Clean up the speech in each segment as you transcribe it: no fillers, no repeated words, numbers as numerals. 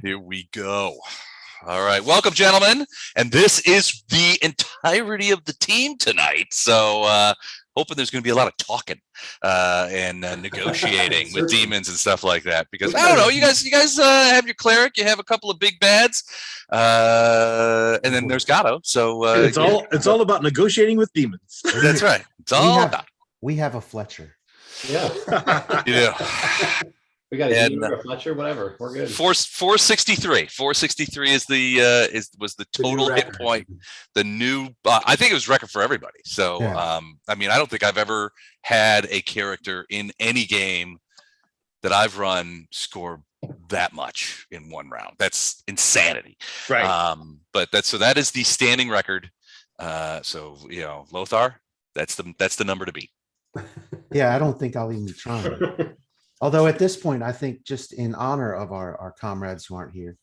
Here we go. All right. Welcome, gentlemen. And this is the entirety of the team tonight. So hoping there's going to be a lot of talking and negotiating with demons and stuff like that. Because I don't know, you guys have your cleric, you have a couple of big bads, and then there's Gatto. So it's all about negotiating with demons. That's right. It's all about. We have a Fletcher. Yeah. Yeah. We got a Dean or a Fletcher, whatever. We're good. 463. 463 is the was the total hit point. The new, I think it was record for everybody. So, yeah. I mean, I don't think I've ever had a character in any game that I've run score that much in one round. That's insanity. Right. But that is the standing record. So Lothar, that's the number to beat. Yeah, I don't think I'll even be trying. Although at this point, I think just in honor of our comrades who aren't here,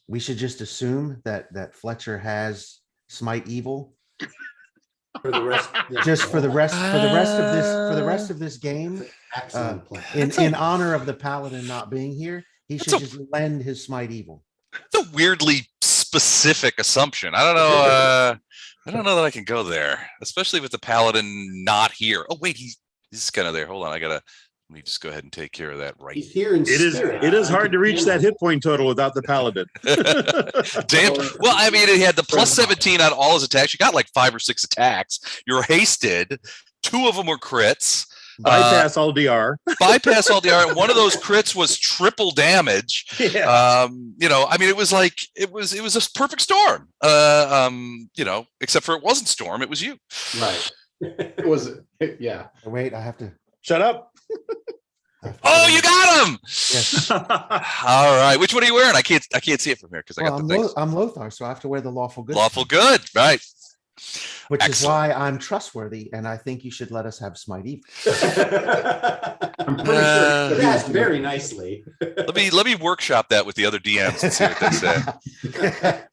we should just assume that Fletcher has Smite Evil for the rest. Just for the rest of this game. Excellent plan. In honor of the Paladin not being here, he should just lend his Smite Evil. It's a weirdly specific assumption. I don't know. I don't know that I can go there, especially with the Paladin not here. Oh wait, he's kind of there. Hold on, let me just go ahead and take care of that right. He's here in spirit. It is hard to reach that hit point total without the Paladin. Damn. Well, I mean, he had the plus 17 on all his attacks. You got like 5 or 6 attacks. You're hasted. 2 of them were crits. Bypass all DR. Bypass all DR. And one of those crits was triple damage. Yeah. I mean, it was a perfect storm. Except for it wasn't storm. It was you. Right. It was. Yeah. Wait, I have to. Shut up. Oh, you got him! Yes. All right. Which one are you wearing? I can't see it from here because I got the thing. I'm Lothar, so I have to wear the lawful good. Lawful good, right? Which Excellent. Is why I'm trustworthy, and I think you should let us have Smite Evil. I'm pretty sure you asked very nicely. Let me workshop that with the other DMs and see what they say.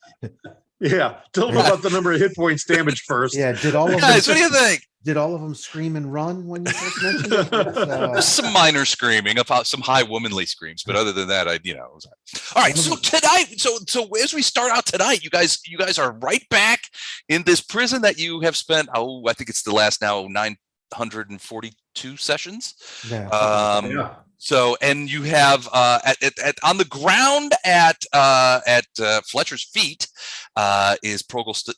Yeah, tell them about the number of hit points damaged first. Yeah, did all of guys? What do you think? Did all of them scream and run when you first mentioned it? There's some minor screaming, about some high womanly screams, but other than that, it was all right. So tonight, so as we start out tonight, you guys are right back in this prison that you have spent. I think it's the last now 942 sessions. Yeah. Yeah. So, and you have on the ground at Fletcher's feet is Proger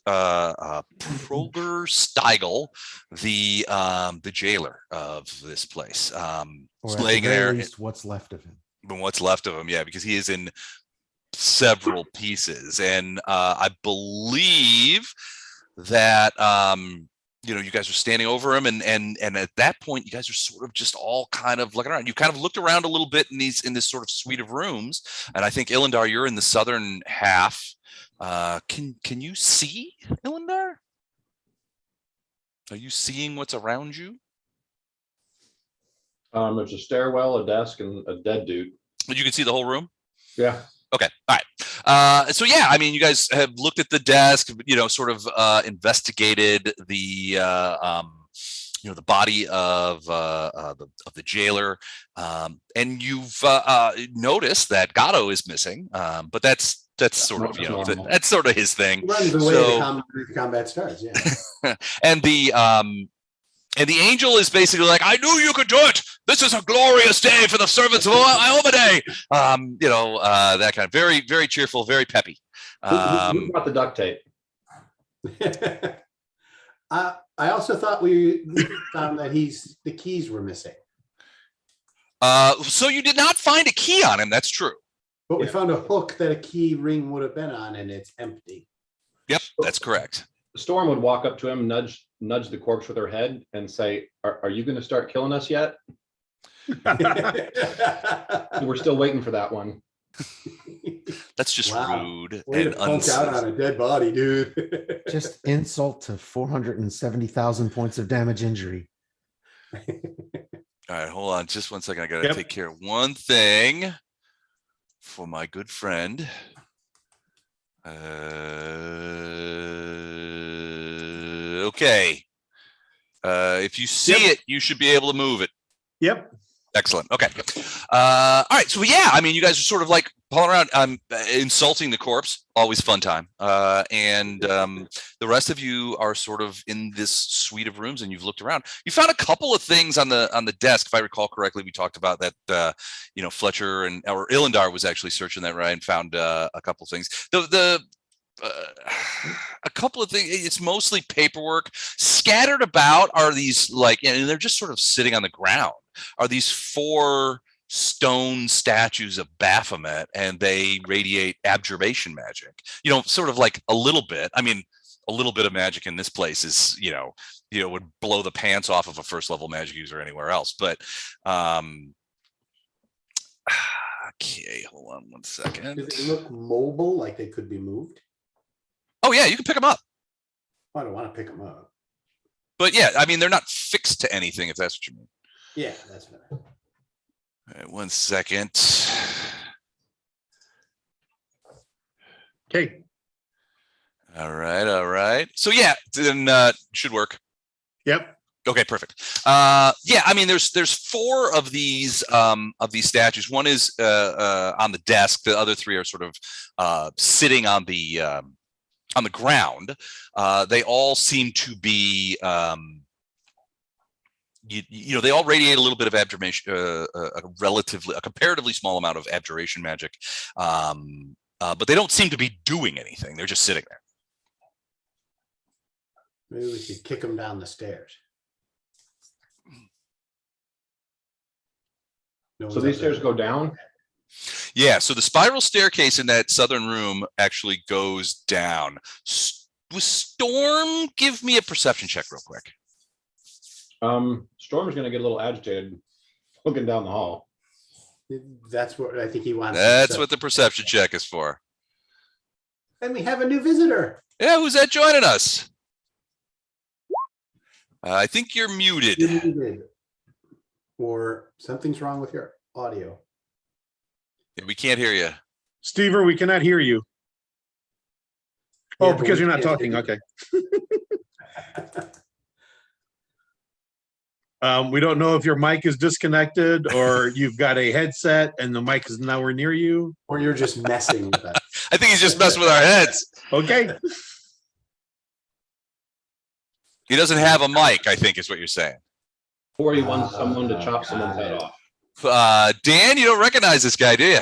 Steigel, the jailer of this place. Or laying there. At least what's left of him. What's left of him, yeah, because he is in several pieces, and I believe that you guys are standing over him, and at that point, you guys are sort of just all kind of looking around. You kind of looked around a little bit in this sort of suite of rooms, and I think Ilindar, you're in the southern half. Can you see, Ilindar? Are you seeing what's around you? There's a stairwell, a desk, and a dead dude. But you can see the whole room? Yeah. Okay. All right. So yeah, I mean, you guys have looked at the desk, sort of investigated the the body of the jailer, and you've noticed that Gatto is missing. But that's sort of that's sort of his thing. Runs the way the combat starts. Yeah. And the angel is basically like, I knew you could do it. This is a glorious day for the servants of Iomade. That kind of very, very cheerful, very peppy. Who brought the duct tape? I also thought we found that the keys were missing. So you did not find a key on him. That's true. But we found a hook that a key ring would have been on, and it's empty. Yep, that's correct. Storm would walk up to him, nudge the corpse with her head, and say, "Are you going to start killing us yet?" We're still waiting for that one. That's just rude Way and to punk out on a dead body, dude. Just insult to 470,000 points of damage injury. All right, hold on just one second. I got to take care of one thing for my good friend. Okay. If you see it, you should be able to move it. Yep. Excellent. Okay. All right. So yeah, I mean, you guys are sort of like pulling around, insulting the corpse. Always fun time. And the rest of you are sort of in this suite of rooms, and you've looked around. You found a couple of things on the desk, if I recall correctly. We talked about that. Fletcher or Illendar was actually searching that, right, and found a couple of things. A couple of things. It's mostly paperwork scattered about. Are these and they're just sort of sitting on the ground. Are these 4 stone statues of Baphomet, and they radiate abjuration magic? Sort of like a little bit. I mean, a little bit of magic in this place is, would blow the pants off of a first level magic user anywhere else. But okay, hold on one second. Do they look mobile, like they could be moved? Oh yeah, you can pick them up. I don't want to pick them up. But yeah, I mean, they're not fixed to anything, if that's what you mean. Yeah, that's right. All right, one second. Okay. All right. So yeah, then should work. Yep. Okay, perfect. Yeah, I mean, there's 4 of these statues. One is on the desk. The other 3 are sort of sitting on the ground. They all seem to be. They all radiate a little bit of abjuration, a comparatively small amount of abjuration magic, but they don't seem to be doing anything. They're just sitting there. Maybe we could kick them down the stairs. So these stairs go down? Yeah, so the spiral staircase in that southern room actually goes down. Storm, give me a perception check real quick. Storm's going to get a little agitated looking down the hall. That's what I think he wants. That's what the perception check is for. And we have a new visitor. Yeah, who's that joining us? I think you're muted. You're muted. Or something's wrong with your audio. Yeah, we can't hear you. Stever, we cannot hear you. Yeah, Oh, but because we you're not can't talking. hear Okay. We don't know if your mic is disconnected or you've got a headset and the mic is nowhere near you. Or you're just messing with us. I think he's just messing with our heads. Okay. He doesn't have a mic, I think is what you're saying. Or he wants someone to chop someone's head off. Dan, you don't recognize this guy, do you?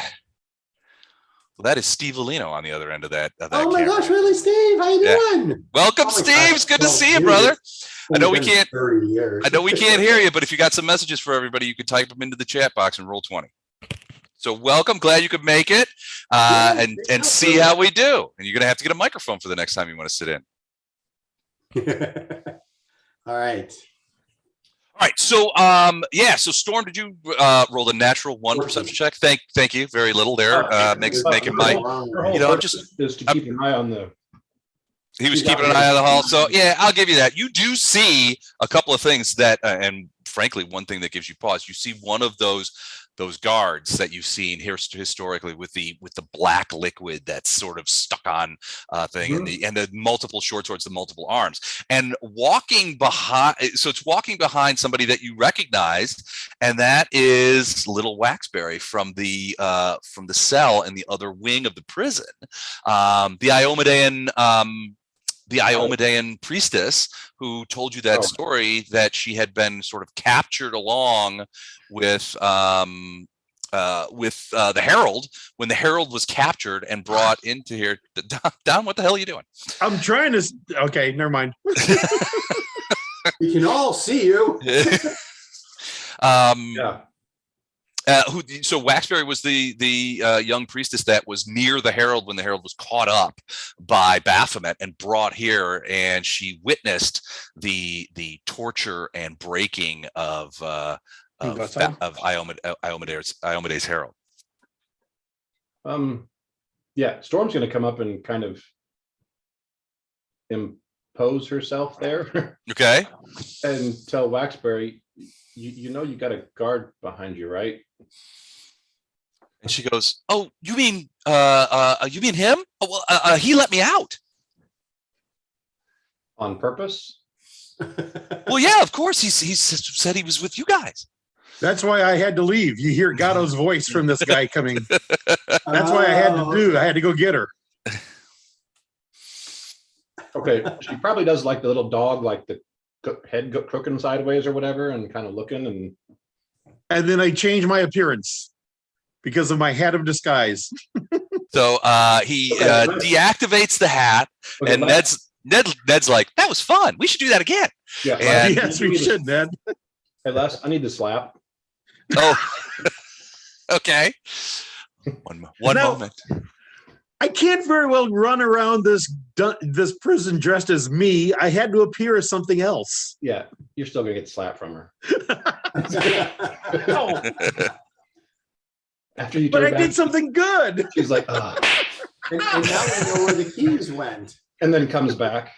Well, that is Steve Alino on the other end of that. Oh my camera. gosh, really, Steve? How you doing? Welcome, Oh my Steve. gosh, It's good to so see you, good. brother. It's I know we been can't. 30 years. I know we can't hear you, but if you got some messages for everybody, you could type them into the chat box and roll 20. So welcome. Glad you could make it and see how we do. And you're going to have to get a microphone for the next time you want to sit in. All right. All right. So so Storm, did you roll the natural 1 perception check? Thank you. Very little there. Making my. Her whole You know, purpose is to keep an eye on the. He was keeping an eye on the hall. So yeah, I'll give you that. You do see a couple of things that, and frankly, one thing that gives you pause. You see one of those guards that you've seen here historically with the black liquid that's sort of stuck on thing, and the multiple short swords, the multiple arms, and walking behind. So it's walking behind somebody that you recognized, and that is Little Waxberry from the cell in the other wing of the prison, the Iomedean priestess who told you that story, that she had been sort of captured along with the Herald when the Herald was captured and brought into here. Don, what the hell are you doing? I'm trying to. Okay, never mind. We can all see you. Yeah. So Waxberry was the young priestess that was near the Herald when the Herald was caught up by Baphomet and brought here, and she witnessed the torture and breaking of Iomede's Herald. Yeah, Storm's going to come up and kind of impose herself there. Okay. And tell Waxberry, you know you got a guard behind you, right? And she goes, "Oh, you mean him? Oh, well, he let me out." On purpose? Well, yeah, of course. He said he was with you guys. That's why I had to leave. You hear Gatto's voice from this guy coming. That's why I had to do. I had to go get her. Okay, she probably does like the little dog, like the head cooking sideways or whatever, and kind of looking and. And then I changed my appearance because of my hat of disguise. So he Okay. deactivates the hat, Okay, and Ned's like, that was fun. We should do that again. Yeah, And- Yes, we should, Ned. Hey, Les, I need the slap. Oh, okay. One Now- moment. I can't very well run around this prison dressed as me. I had to appear as something else. Yeah, you're still gonna get slapped from her. No, After you but turn I back, did something good. she's like, ah, And now we know where the keys went. and then comes back.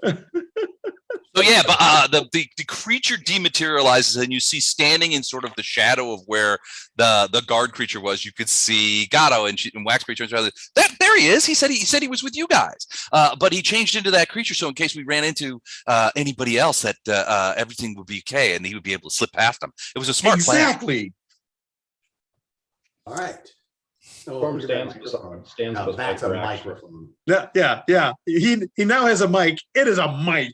So yeah, but the creature dematerializes, and you see standing in sort of the shadow of where the guard creature was. You could see Gatto, and Waxberry turns around. There he is. He said he was with you guys, but he changed into that creature. So in case we ran into anybody else, that everything would be okay, and he would be able to slip past them. It was a smart plan. Exactly. All right. Oh, Storm look at that stands microphone. stands Now with that's a hyper action. microphone. Yeah. He now has a mic. It is a mic.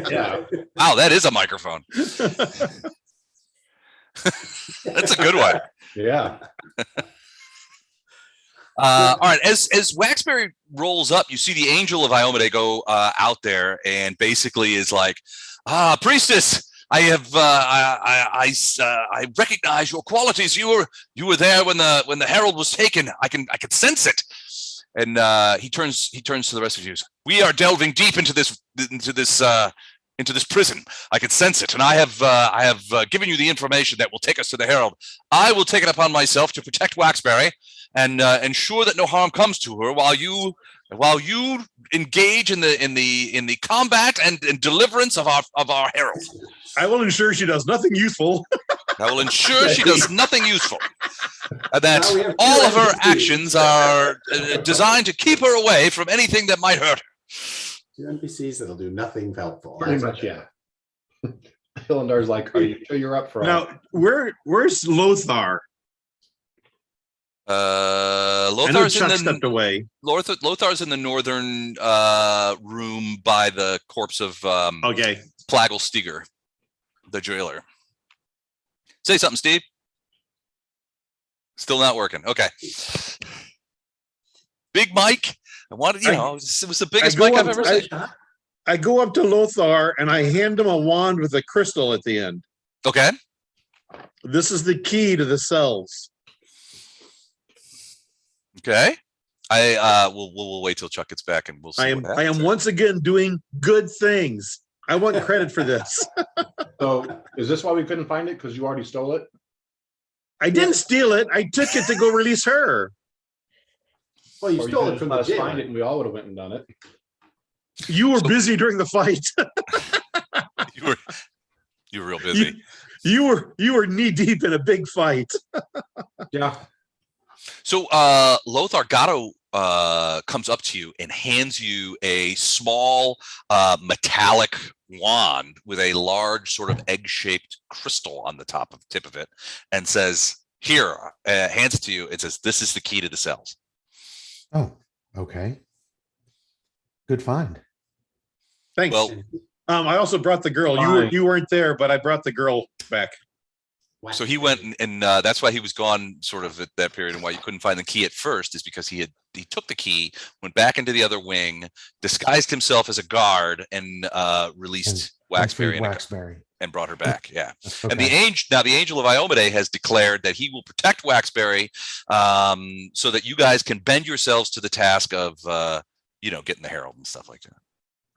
Yeah, Wow, that is a microphone. That's a good one. yeah. All right, as Waxberry rolls up, you see the angel of Iomade go out there, and basically is like, priestess, I have I recognize your qualities. You were there when the herald was taken. I could sense it. And he turns to the rest of you. We are delving deep into this prison. I can sense it, and I have given you the information that will take us to the herald. I will take it upon myself to protect Waxberry and ensure that no harm comes to her while you engage in the combat and deliverance of our herald. I will ensure she does nothing useful. I will ensure she does nothing useful, and that Now we have all two of her NPCs. actions are designed to keep her away from anything that might hurt her. 2 NPCs that'll do nothing helpful. Pretty much, yeah. Hillendar's like, are you sure you're up for Now, where's Lothar? I know Lothar's Chuck in stepped the away. Lothar's in the northern room by the corpse of Okay. Plaggle Steger, the jailer. Say something, Steve. Still not working. Okay. Big Mike. I wanted, it was the biggest go mic I've up- ever seen. I go up to Lothar and I hand him a wand with a crystal at the end. Okay. This is the key to the cells. Okay. We'll wait till Chuck gets back and we'll see. what I happens. am once again doing good things. I want credit for this. So is this why we couldn't find it? Because you already stole it? I didn't steal it. I took it to go release her. Well, you Or stole could've it from let the us jail. find it and we all would have went and done it. You were busy during the fight. You were real busy. You were knee deep in a big fight. Yeah. So Lothar Gatto comes up to you and hands you a small metallic wand with a large sort of egg-shaped crystal on the tip of it, and says, "Here," hands it to you. It says, "This is the key to the cells." Oh, okay. Good find. Thanks. Well, I also brought the girl. Fine. You weren't there, but I brought the girl back. so he went and that's why he was gone sort of at that period, and why you couldn't find the key at first is because he took the key, went back into the other wing, disguised himself as a guard, and released Waxberry Waxberry. and brought her back. Yeah. Okay. And the angel of Iomade has declared that he will protect Waxberry, so that you guys can bend yourselves to the task of getting the herald and stuff like that.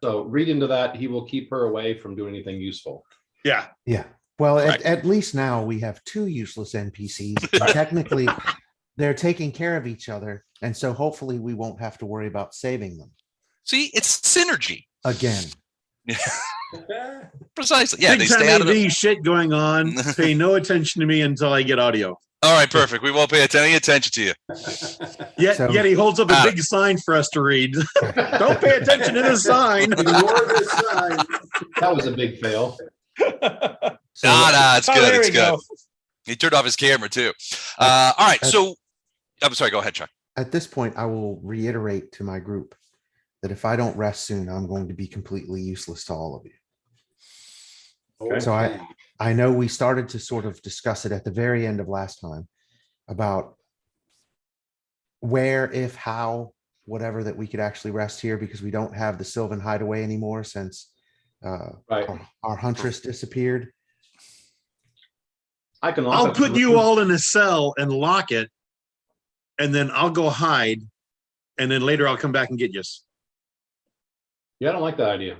So read into that. He will keep her away from doing anything useful. Yeah. Yeah. Well, Right. at least now we have 2 useless NPCs. And technically, they're taking care of each other. And so hopefully we won't have to worry about saving them See, it's synergy. again. Precisely. Yeah, they Big stay time out of the. AV shit going on. Pay no attention to me until I get audio. All right, perfect. We won't pay any attention to you. Yet he holds up a Got big sign for us to read. Don't pay attention to this sign. Ignore this sign. That was a big fail. So It's Oh, good. there It's we good. go. He turned off his camera too. All right. So I'm sorry. Go ahead, Chuck. at this point, I will reiterate to my group that if I don't rest soon, I'm going to be completely useless to all of you. Okay. So I know we started to sort of discuss it at the very end of last time about where, if, how, whatever that we could actually rest here because we don't have the Sylvan Hideaway anymore since Right. our huntress disappeared. I can. lock I'll up put the you room. all in a cell and lock it, and then I'll go hide, and then later I'll come back and get you. Yeah, I don't like that idea.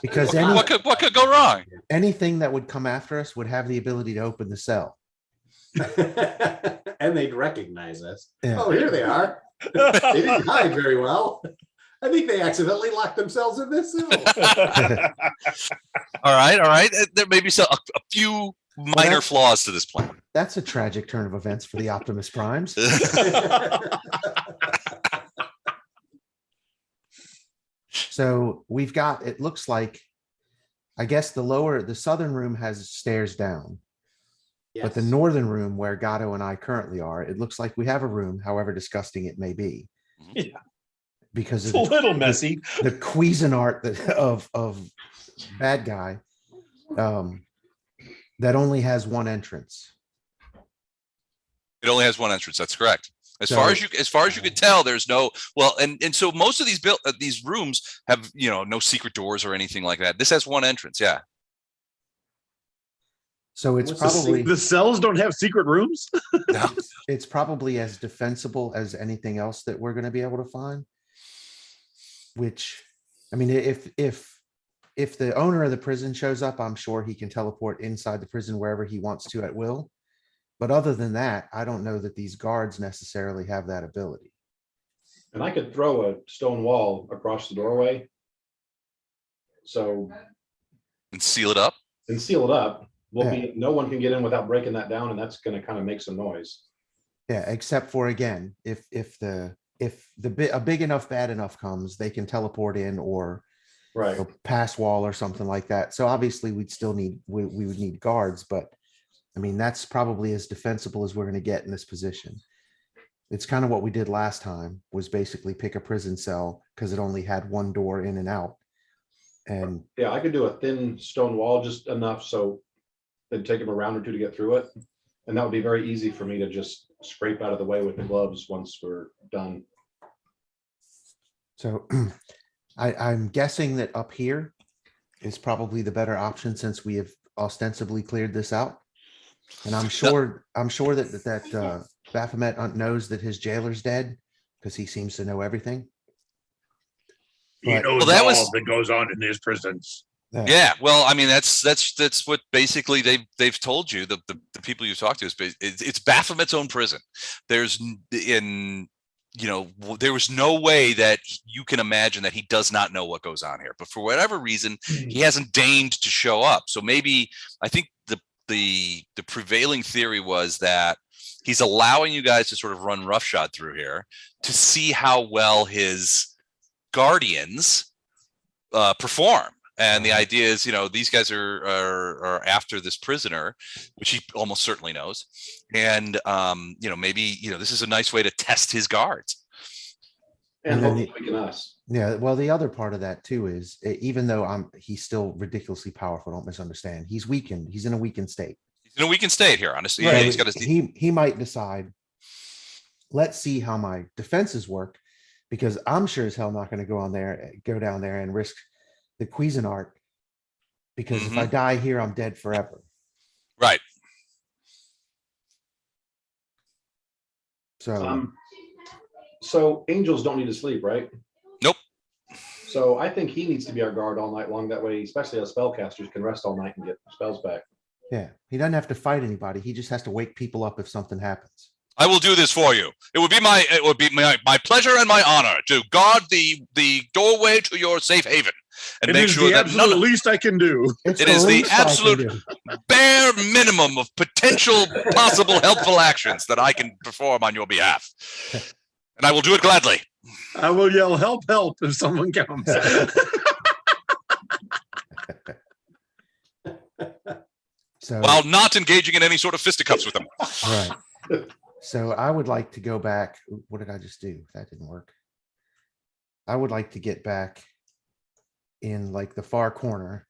Because What could go wrong? anything that would come after us would have the ability to open the cell. And they'd recognize us. Yeah. Oh, here they are. They didn't hide very well. I think they accidentally locked themselves in this cell. All right. There may be a few minor that's- flaws to this plan. That's a tragic turn of events for the Optimus Primes. So we've got, it looks like, I guess the southern room has stairs down, but the Yes. northern room where Gatto and I currently are, it looks like we have a room, however disgusting it may be. Yeah. Because It's of a little messy. the Cuisinart of bad guy that only has one entrance. It only has one entrance. That's correct. As So- far as you can tell, there's no and so most of these rooms have no secret doors or anything like that. This has one entrance. Yeah. So it's What's the probably The cells don't have secret rooms? No. it's probably as defensible as anything else that we're going to be able to find. Which, I mean, if the owner of the prison shows up, I'm sure he can teleport inside the prison wherever he wants to at will. But other than that, I don't know that these guards necessarily have that ability. And I could throw a stone wall across the doorway. So, And seal it up. and seal it up. No one can get in without breaking that down, and that's gonna kind of make some noise. Yeah, except for, again, if a big enough, bad enough comes, they can teleport in or Right. pass wall or something like that. So obviously we would need guards, but I mean, that's probably as defensible as we're going to get in this position. It's kind of what we did last time, was basically pick a prison cell because it only had one door in and out. And Yeah, I could do a thin stone wall, just enough so it'd take them a round or two to get through it. And that would be very easy for me to just scrape out of the way with the gloves once we're done. so I'm guessing that up here is probably the better option since we have ostensibly cleared this out. And I'm sure that Baphomet knows that his jailer's dead because he seems to know everything. He But- knows that all was- that goes on in these prisons. Yeah. Well, I mean, that's what basically they've told you. The people you talk to it's Baphomet's own prison. There was no way that you can imagine that he does not know what goes on here. But for whatever reason, he hasn't deigned to show up. So maybe I think the prevailing theory was that he's allowing you guys to sort of run roughshod through here to see how well his guardians perform. And the idea is, these guys are after this prisoner, which he almost certainly knows. And, maybe, this is a nice way to test his guards. And And then hopefully weaken us. Yeah, well, the other part of that too is even though he's still ridiculously powerful, don't misunderstand. He's weakened. He's in a weakened state. He's in a weakened state here, honestly. Right, Yeah, he's got his, he might decide, let's see how my defenses work, because I'm sure as hell not going to go down there and risk the Cuisinart, because if I die here, I'm dead forever. right. So So angels don't need to sleep, right? Nope. So I think he needs to be our guard all night long. That way, especially us spellcasters can rest all night and get spells back. yeah, he doesn't have to fight anybody. He just has to wake people up if something happens. I will do this for you. It would be my pleasure and my honor to guard the doorway to your safe haven and It make is sure the that absolute least I can do. It's It is the least I can absolute- do. bare minimum of potential possible helpful actions that I can perform on your behalf. And I will do it gladly. I will yell, help, help, if someone comes. So, while not engaging in any sort of fisticuffs with them. right. So I would like to go back. What did I just do? That didn't work. I would like to get back in like the far corner,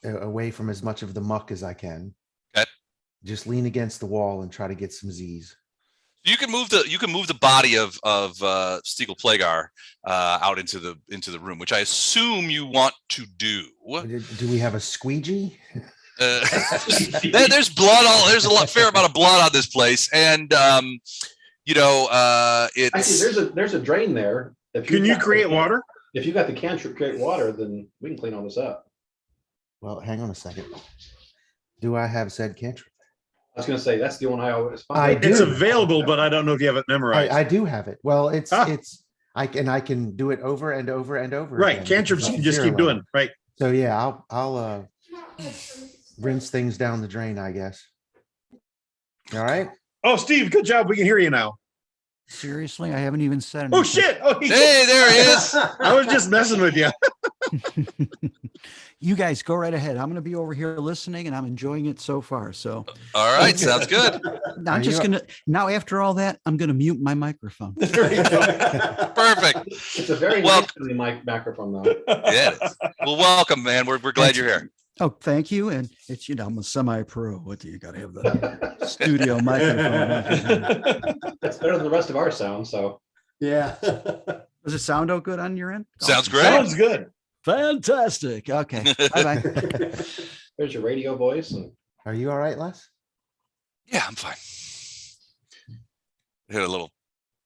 away from as much of the muck as I can. Okay. Just lean against the wall and try to get some Z's. You can move the body of Stiegel Plagar out into the room, which I assume you want to do. Do we have a squeegee? There's blood there's a fair amount of blood on this place, and it's Actually, there's a drain there. Can you create water? If you got the cantrip create water, then we can clean all this up. Well, hang on a second. Do I have said cantrip? I was gonna say that's the one I always find. I do. It's available, but I don't know if you have it memorized. I do have it. Well, I can do it over and over and over. Right. again Cantrips because you I'm can just keep zero level. doing. Right. So yeah, I'll rinse things down the drain, I guess. All right. Oh, Steve, good job. We can hear you now. Seriously, I haven't even said anything. Oh, shit. Oh, hey, there he is. I was just messing with you. You guys go right ahead. I'm going to be over here listening, and I'm enjoying it so far. So All right, sounds good. now I'm just going to, now after all that, I'm going to mute my microphone. Perfect. It's a very Well- nice microphone though. Yeah, it is. Well, welcome, man. We're glad you're here. Oh, thank you. And it's, I'm a semi-pro. What do you got to have the studio microphone? That's better than the rest of our sound. So Yeah. Does it sound all good on your end? Sounds Awesome. great. Sounds good. Fantastic. Okay. Bye-bye. there's your radio voice. And Are you all right, Les? Yeah, I'm fine. I had a little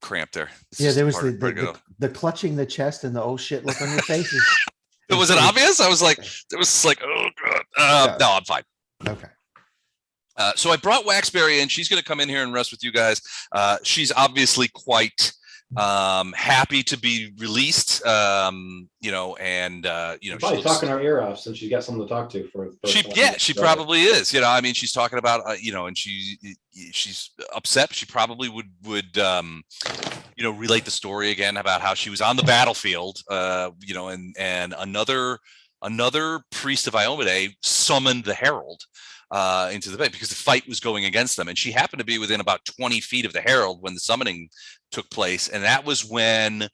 cramp there. It's Yeah, just there was part of it. the clutching the chest and the oh shit look on your faces. Was it obvious? I was like, it was like, oh god. No, I'm fine. Okay. So I brought Waxberry in. She's going to come in here and rest with you guys. She's obviously quite happy to be released. probably she's talking our ear off since she's got someone to talk to for. she probably is. I mean, she's talking about and she's upset. She probably would relate the story again about how she was on the battlefield. And another priest of Iomade summoned the herald into the bay because the fight was going against them, and she happened to be within about 20 feet of the herald when the summoning took place, and that was when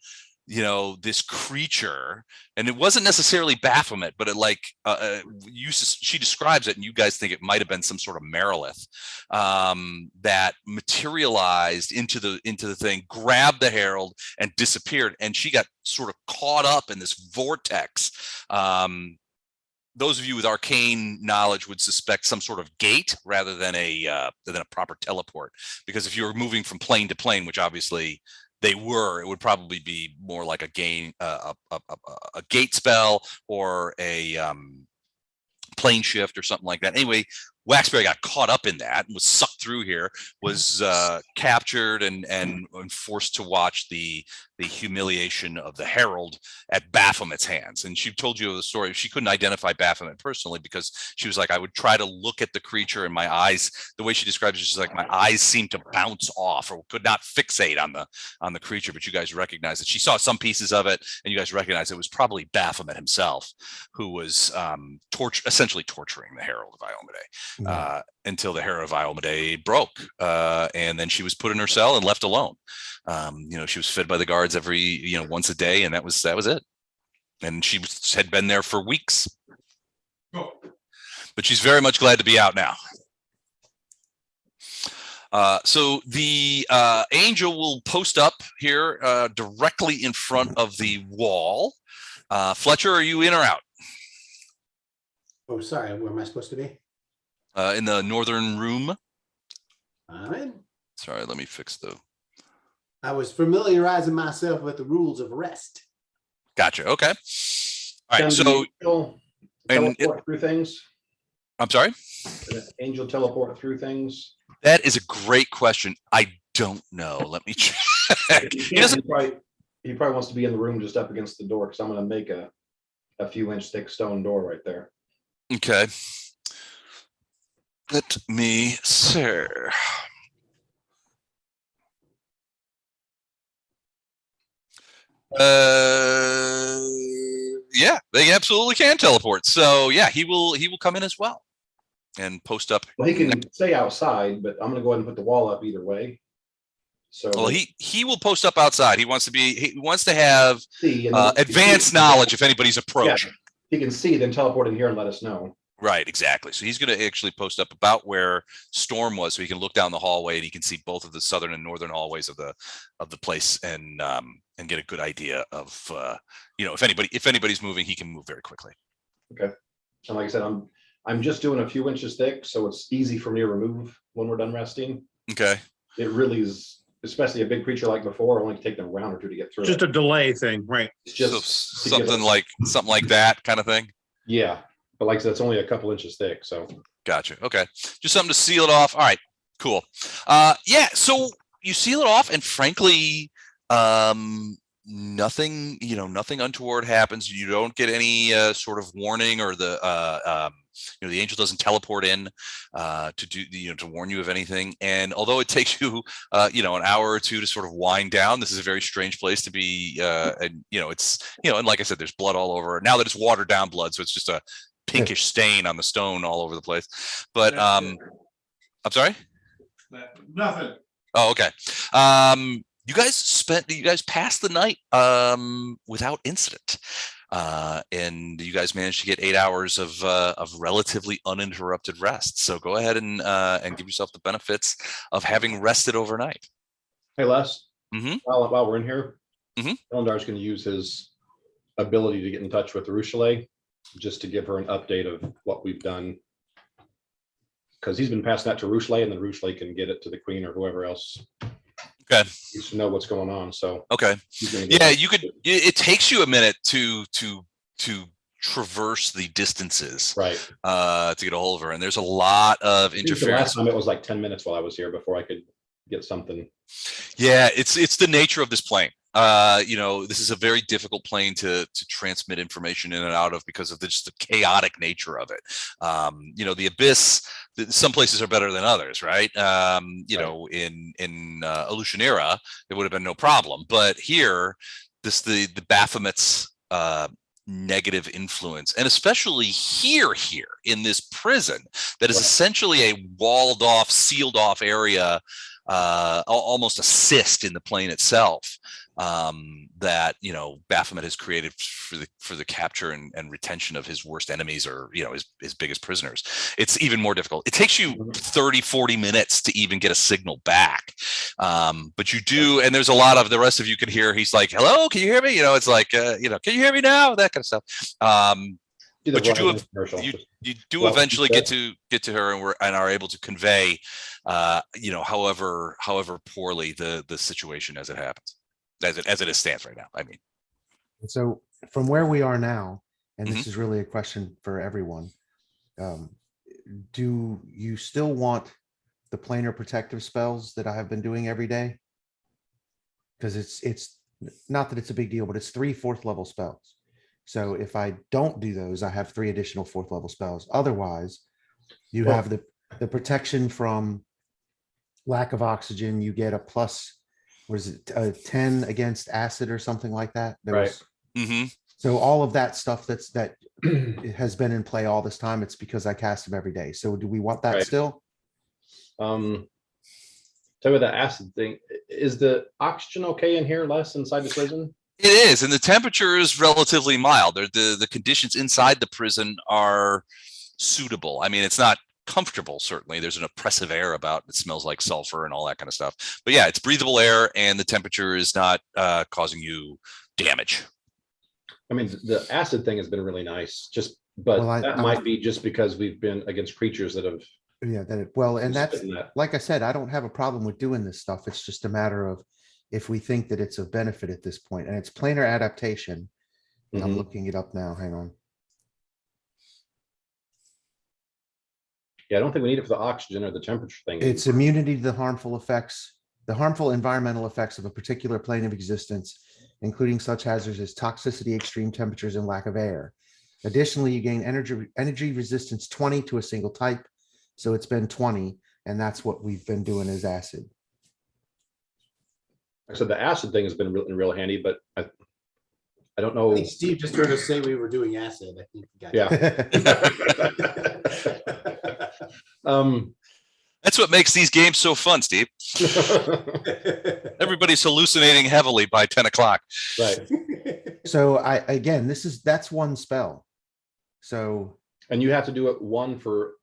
this creature, and it wasn't necessarily Baphomet, but it she describes it, and you guys think it might have been some sort of Merilith that materialized into the thing, grabbed the herald, and disappeared, and she got sort of caught up in this vortex. Those of you with arcane knowledge would suspect some sort of gate rather than a proper teleport, because if you were moving from plane to plane, which obviously they were, it would probably be more like a gate spell or a plane shift or something like that. Anyway, Waxberry got caught up in that and was sucked through here, was captured and forced to watch the humiliation of the herald at Baphomet's hands. And she told you the story. She couldn't identify Baphomet personally because she was like, I would try to look at the creature and my eyes, the way she describes it, she's like, my eyes seemed to bounce off or could not fixate on the creature. But you guys recognize that she saw some pieces of it, and you guys recognize it was probably Baphomet himself who was essentially torturing the herald of Iomade. Until the Herald of Iomade broke, and then she was put in her cell and left alone. She was fed by the guards every once a day, and that was it. And she had been there for weeks. But she's very much glad to be out now. So the angel will post up here directly in front of the wall. Fletcher, are you in or out? Oh, sorry. Where am I supposed to be? In the northern room. I'm in. Sorry, let me fix the. I was familiarizing myself with the rules of rest. Gotcha. Okay. All right. Can So, the angel and teleport through things. I'm sorry. Can the angel teleport through things. That is a great question. I don't know. Let me check. He probably wants to be in the room just up against the door because I'm going to make a few inch thick stone door right there. Okay. Let me see. Yeah, they absolutely can teleport. So yeah, he will come in as well. and post up. Well, he can stay outside, but I'm gonna go ahead and put the wall up either way. So Well, he will post up outside. He wants to have see, and then advanced knowledge if anybody's approaching. he can see, then teleport in here and let us know. Right, exactly. So he's going to actually post up about where Storm was, so he can look down the hallway and he can see both of the southern and northern hallways of the place, and get a good idea of if anybody's moving, he can move very quickly. Okay, and like I said, I'm just doing a few inches thick, so it's easy for me to remove when we're done resting. Okay. It really is. Especially a big creature like before, only take them a round or two to get through. Just a delay thing, right? It's just so something like that kind of thing. Yeah, but like I said, it's only a couple inches thick. So gotcha. Okay, just something to seal it off. All right, cool. Yeah. So you seal it off, and frankly, nothing untoward happens. You don't get any sort of warning, or the angel doesn't teleport in to warn you of anything. And although it takes you an hour or two to sort of wind down, this is a very strange place to be. And like I said, there's blood all over. Now that it's watered down blood, so it's just a pinkish stain on the stone all over the place. But I'm sorry. Nothing. Oh, okay. You guys passed the night without incident. And you guys managed to get 8 hours of relatively uninterrupted rest. So go ahead and give yourself the benefits of having rested overnight. Hey, Les. Mm-hmm. While we're in here, Mhm. Elendar's going to use his ability to get in touch with Ruchelet just to give her an update of what we've done. Because he's been passing that to Ruchelet, and then Ruchelet can get it to the Queen or whoever else. Okay. Needs to know what's going on. So okay. Yeah, you could. It takes you a minute to traverse the distances, right, to get a hold of her, and there's a lot of interference. The last time it was like 10 minutes while I was here before I could get something. Yeah, it's the nature of this plane. This is a very difficult plane to transmit information in and out of because of just the chaotic nature of it. The abyss, some places are better than others, right? In Illusionera, it would have been no problem, but here, the Baphomet's negative influence, and especially here in this prison that is essentially a walled off, sealed off area, almost a cyst in the plane itself, that Baphomet has created for the capture and retention of his worst enemies, or his biggest prisoners. It's even more difficult. It takes you 30-40 minutes to even get a signal back, but you do, and there's a lot of the rest of you can hear. He's like, "Hello, can you hear me?" It's like, can you hear me now? That kind of stuff. But you do eventually get to her, and are able to convey, however poorly the situation as it happens, as it stands right now. I mean, so from where we are now, and this is really a question for everyone, do you still want the planar protective spells that I have been doing every day? Because it's not that it's a big deal, but it's 3 4th level spells. So if I don't do those, I have 3 additional 4th level spells. Otherwise, you have the protection from lack of oxygen. You get a plus, was it a 10 against acid or something like that? So all of that stuff that has been in play all this time, it's because I cast them every day. So do we want that still? Tell me the acid thing. Is the oxygen okay in here, less inside the prison? It is, and the temperature is relatively mild. The conditions inside the prison are suitable. I mean, it's not comfortable, certainly. There's an oppressive air about. It smells like sulfur and all that kind of stuff. But yeah, it's breathable air, and the temperature is not causing you damage. I mean, the acid thing has been really nice, but that might be just because we've been against creatures that have. Yeah, and that's like I said, I don't have a problem with doing this stuff. It's just a matter of if we think that it's of benefit at this point, and it's planar adaptation. And I'm looking it up now. Hang on. Yeah, I don't think we need it for the oxygen or the temperature thing. It's immunity to the harmful environmental effects of a particular plane of existence, including such hazards as toxicity, extreme temperatures, and lack of air. Additionally, you gain energy resistance 20 to a single type. So it's been 20, and that's what we've been doing as acid. So the acid thing has been real handy, but I don't know. I think Steve just heard us say we were doing acid. I think. Yeah. That's what makes these games so fun, Steve. Everybody's hallucinating heavily by 10 o'clock. Right. So again, that's one spell. So And you have to do it one for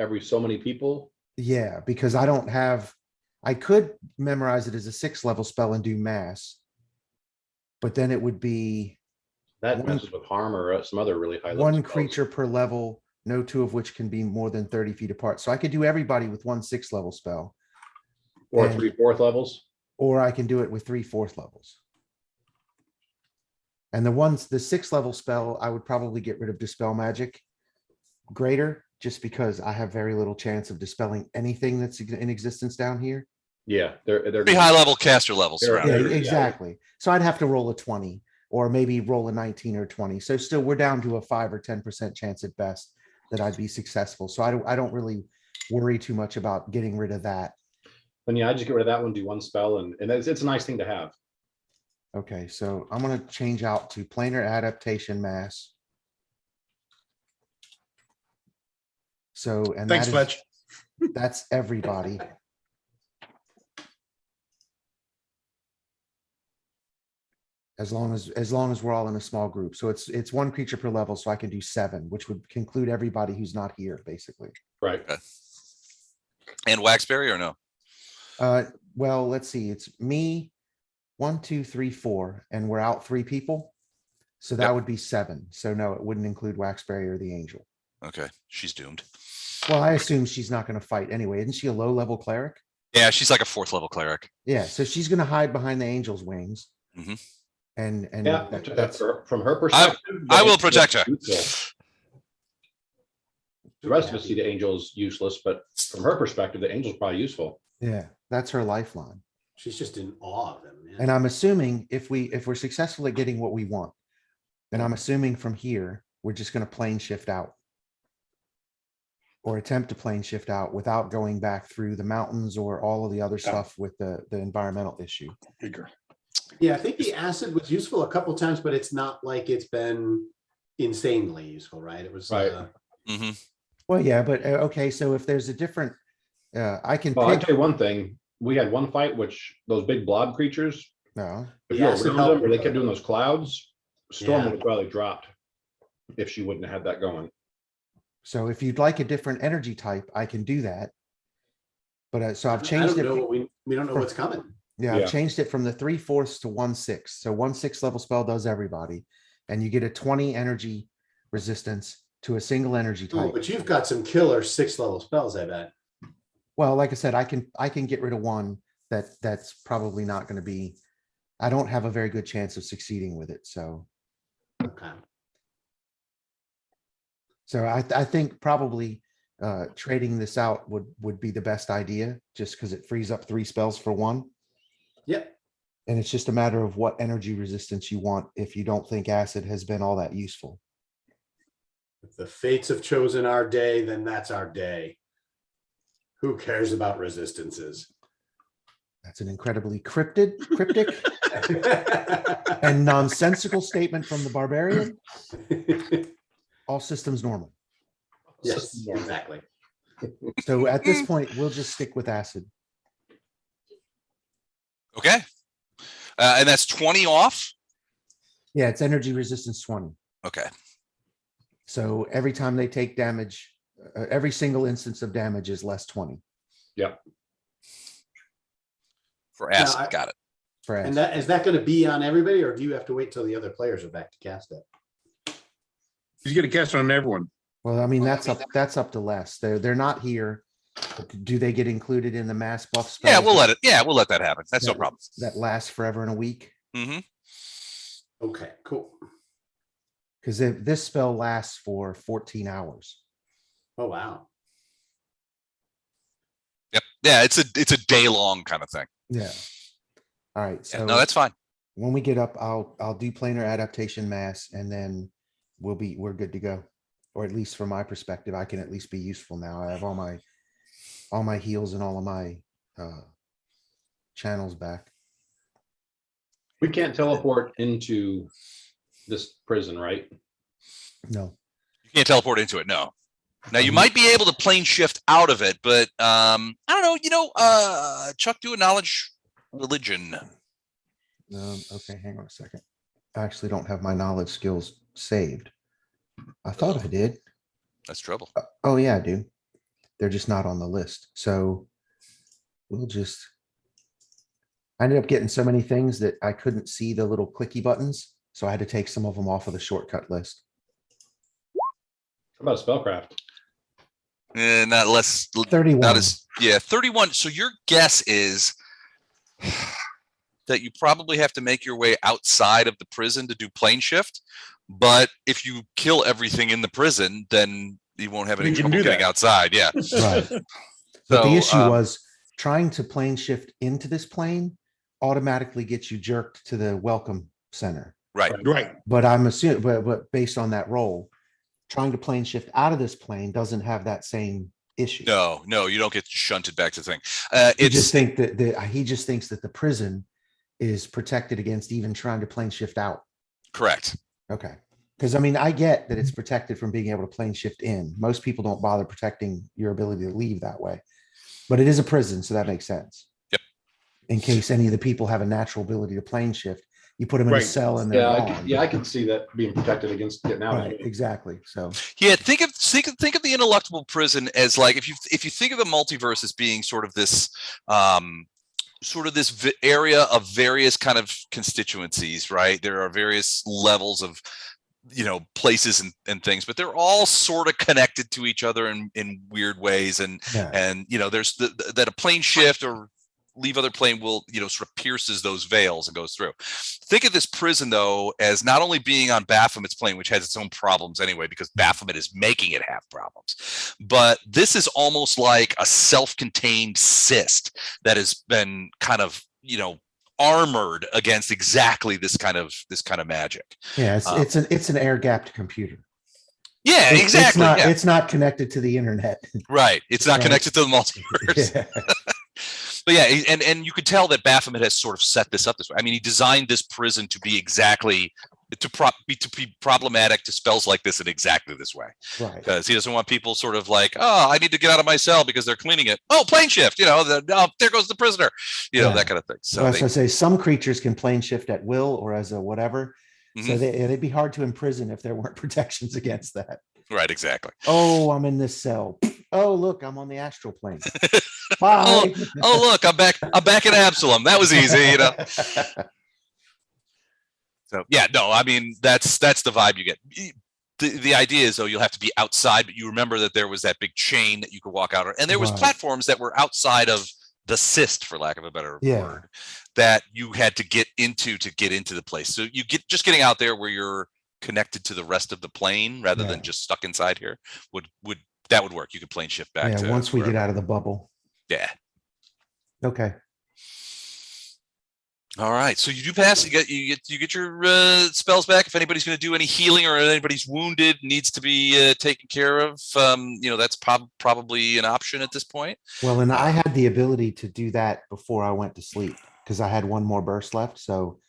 every so many people. yeah, because I could memorize it as a 6th level spell and do mass, but then it would be That One- messes with harm or some other really high level one spells. creature per level, no two of which can be more than 30 feet apart. So I could do everybody with one 6th level spell, Or and- 3/4 levels. or I can do it with 3/4 levels. And the 6th level spell, I would probably get rid of Dispel Magic Greater, just because I have very little chance of dispelling anything that's in existence down here. Yeah, they're Pretty high level caster levels They're- around Yeah, here. exactly. So I'd have to roll a 20 or maybe roll a 19 or 20. So still we're down to a 5 or 10% chance at best that I'd be successful. So I don't really worry too much about getting rid of that. Then yeah, I just get rid of that one, do one spell, and it's a nice thing to have. Okay, so I'm gonna change out to planar adaptation mass. So, and Thanks, that is- Fletch. that's everybody. As long as we're all in a small group. So it's one creature per level, so I can do 7, which would conclude everybody who's not here, basically. Right. And Waxberry or no? Well, let's see, it's me, 1, 2, 3, 4, and we're out 3 people. So that Yep. would be 7. So no, it wouldn't include Waxberry or the Angel. Okay, she's doomed. Well, I assume she's not gonna fight anyway. Isn't she a low level cleric? Yeah, she's like a 4th level cleric. Yeah, so she's gonna hide behind the Angel's wings. Mhm. And Yeah, that's from her perspective. I will the protect her. Angel's useful. The rest of us see the Angel's useless, but from her perspective, the Angel's probably useful. yeah, that's her lifeline. She's just in awe of him. Man. And I'm assuming if we're successful at getting what we want, then I'm assuming from here, we're just gonna plane shift out. Or attempt to plane shift out without going back through the mountains or all of the other stuff with the environmental issue. Yeah, I think the acid was useful a couple times, but it's not like it's been insanely useful, right? It was Right. Hmm. Well, yeah, but okay, so if there's a different, I can Well, I pick, tell you one thing, we had one fight, which those big blob creatures, no, if The you were acid around helped them or they with kept the- doing those clouds, Storm Yeah. would have probably dropped if she wouldn't have had that going. so if you'd like a different energy type, I can do that. But so I've I changed don't know it. what we don't know what's coming. Yeah, Yeah. I've changed it from the 3/4 to 1/6. So 1/6 level spell does everybody. And you get a 20 energy resistance to a single energy Oh, type. but you've got some killer 6th level spells, I bet. Well, like I said, I can get rid of one that's probably not gonna be, I don't have a very good chance of succeeding with it, so. Okay. So I think probably trading this out would be the best idea, just because it frees up 3 spells for 1. Yep. And it's just a matter of what energy resistance you want if you don't think acid has been all that useful. If the fates have chosen our day, then that's our day. Who cares about resistances? That's an incredibly cryptic and nonsensical statement from the barbarian. All systems normal. Yes, exactly. So at this point, we'll just stick with acid. Okay. And that's 20 off. Yeah, it's energy resistance 20. Okay. So every time they take damage, every single instance of damage is less 20 Yep. For acid. I- Got it. for And acid. is that going to be on everybody, or do you have to wait till the other players are back to cast it? He's gonna cast it on everyone. Well, I mean, that's up to Les. They're not here. Do they get included in the mass buff Yeah, spells we'll let it. Yeah, we'll let that happen. That's no that- problem. that lasts forever in a week? Hmm. Okay, cool. Because this spell lasts for 14 hours. Oh, wow. Yep. Yeah, it's a day long kind of thing. Yeah. All right. Yeah, So no, that's fine. when we get up, I'll do planar adaptation mass, and then we're good to go. Or at least from my perspective, I can at least be useful now. I have all my heals and all of my channels back. We can't teleport into this prison, right? No. You can't teleport into it. No. Now you might be able to plane shift out of it, but I don't know. Chuck, do a knowledge religion. Okay, hang on a second. I actually don't have my knowledge skills saved. I thought I did. That's trouble. Oh yeah, I do. They're just not on the list. So we'll just. I ended up getting so many things that I couldn't see the little clicky buttons, so I had to take some of them off of the shortcut list. How about spellcraft? Not less. 31. Not as 31. So your guess is that you probably have to make your way outside of the prison to do plane shift. But if you kill everything in the prison, then you won't have any You can trouble do getting that. outside. Yeah. Right. But the So, issue was trying to plane shift into this plane automatically gets you jerked to the welcome center. right. Right. But I'm assuming, but based on that roll, trying to plane shift out of this plane doesn't have that same issue. No, you don't get shunted back to the thing. He just think that he just thinks that the prison is protected against even trying to plane shift out. correct. Okay. Because I mean, I get that it's protected from being able to plane shift in. Most people don't bother protecting your ability to leave that way. But it is a prison, so that makes sense. Yep. In case any of the people have a natural ability to plane shift, you put them in a Right. cell and they're gone. I can see that being protected against getting out. Right, exactly. So Yeah, think of the Ineluctable Prison as like if you think of the multiverse as being sort of this area of various kind of constituencies, right? There are various levels of places and things, but they're all sort of connected to each other in weird ways, and yeah. there's that a plane shift or leave other plane will sort of pierces those veils and goes through. Think of this prison though as not only being on Baphomet's plane, which has its own problems anyway because Baphomet is making it have problems, but this is almost like a self-contained cyst that has been kind of armored against exactly this kind of magic. Yeah, it's an air gapped computer. Yeah, exactly. It's not connected to the internet. Right. It's not Right. connected to the multiverse. Yeah. But yeah, and you could tell that Baphomet has sort of set this up this way. I mean, he designed this prison to be exactly to be problematic to spells like this in exactly this way, Right. because he doesn't want people sort of like, oh, I need to get out of my cell because they're cleaning it. Oh, plane shift. Oh, there goes the prisoner. Yeah. That kind of thing. So So as I say, some creatures can plane shift at will or as a whatever. So Mhm. they'd be hard to imprison if there weren't protections against that. right, exactly. Oh, I'm in this cell. Oh, look, I'm on the astral plane. Bye. Oh, look, I'm back in Absalom. That was easy, So yeah, no, I mean that's the vibe you get. The idea is though you'll have to be outside, but you remember that there was that big chain that you could walk out on, and there was Right. platforms that were outside of the cyst, for lack of a better Yeah. word, that you had to get into the place. So you just getting out there where you're connected to the rest of the plane rather Yeah. than just stuck inside here would work. You could plane shift back. Yeah, to once we get wherever. out of the bubble. Yeah. Okay. All right, so you do pass. You get your spells back. If anybody's going to do any healing or anybody's wounded needs to be taken care of, that's probably an option at this point. Well, and I had the ability to do that before I went to sleep because I had one more burst left. So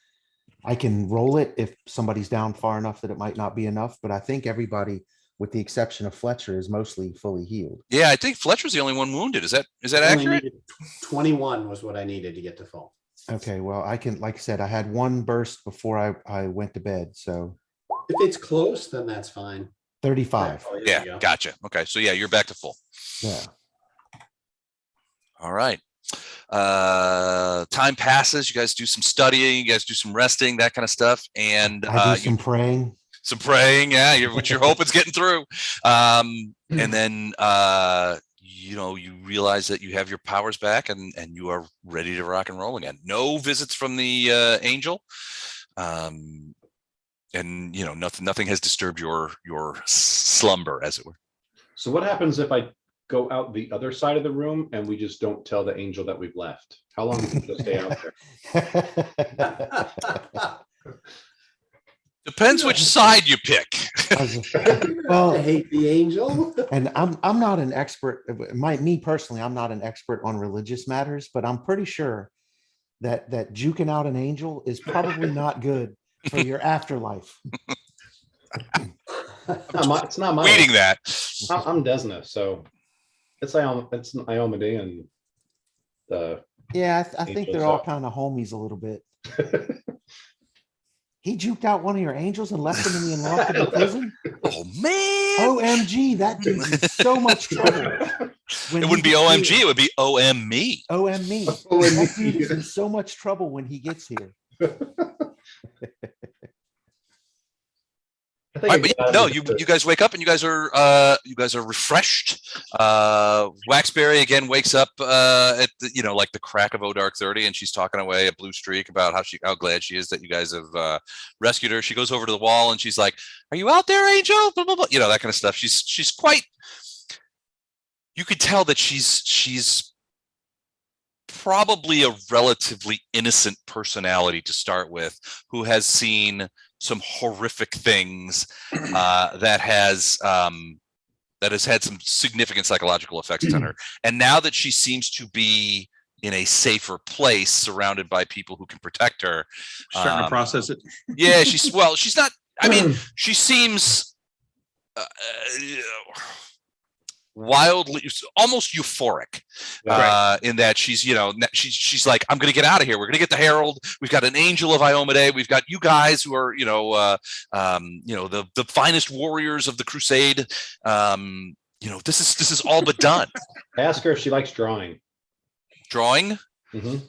I can roll it if somebody's down far enough that it might not be enough. But I think everybody, with the exception of Fletcher, is mostly fully healed. Yeah, I think Fletcher's the only one wounded. Is that I only accurate? needed 21 was what I needed to get to full. Okay, well, I can, like I said, I had one burst before I went to bed. So If it's close, then that's fine. 35. Oh, there Yeah, you go. gotcha. Okay, so yeah, you're back to full. Yeah. All right. Time passes. You guys do some studying. You guys do some resting, that kind of stuff, and I do some praying. some praying. Yeah, which you're hoping is getting through. And then you realize that you have your powers back and you are ready to rock and roll again. No visits from the angel. And nothing has disturbed your slumber, as it were. So what happens if I go out the other side of the room and we just don't tell the angel that we've left? How long do we stay out there? Depends which side you pick. Well, I hate the angel. And I'm not an expert. Me personally, I'm not an expert on religious matters, but I'm pretty sure that juking out an angel is probably not good for your afterlife. It's not my. Reading that. I'm Desna, so it's Iomade and the. Yeah, I think Angels they're all up. kind of homies a little bit. He juked out one of your angels and left him in the Ineluctable Prison. Oh man. OMG, that dude's in so much trouble. When It he wouldn't be gets OMG, here. it would be OM me. OM me. OM me. That dude is in so much trouble when he gets here. I All right, think but no, you guys wake up and you guys are refreshed. Waxberry again wakes up at the, like the crack of dark 30, and she's talking away at Blue Streak about how glad she is that you guys have rescued her. She goes over to the wall and she's like, "Are you out there, Angel?" Blah, blah, blah. That kind of stuff. She's quite. You could tell that she's probably a relatively innocent personality to start with, who has seen some horrific things that has had some significant psychological effects on her. And now that she seems to be in a safer place, surrounded by people who can protect her, Starting to process it. yeah, she's not. I mean, she seems wildly, almost euphoric in that she's like, "I'm going to get out of here. We're going to get the Herald. We've got an angel of Iomade. We've got you guys who are the finest warriors of the crusade. This is all but done." Ask her if she likes drawing. Drawing. Mm-hmm.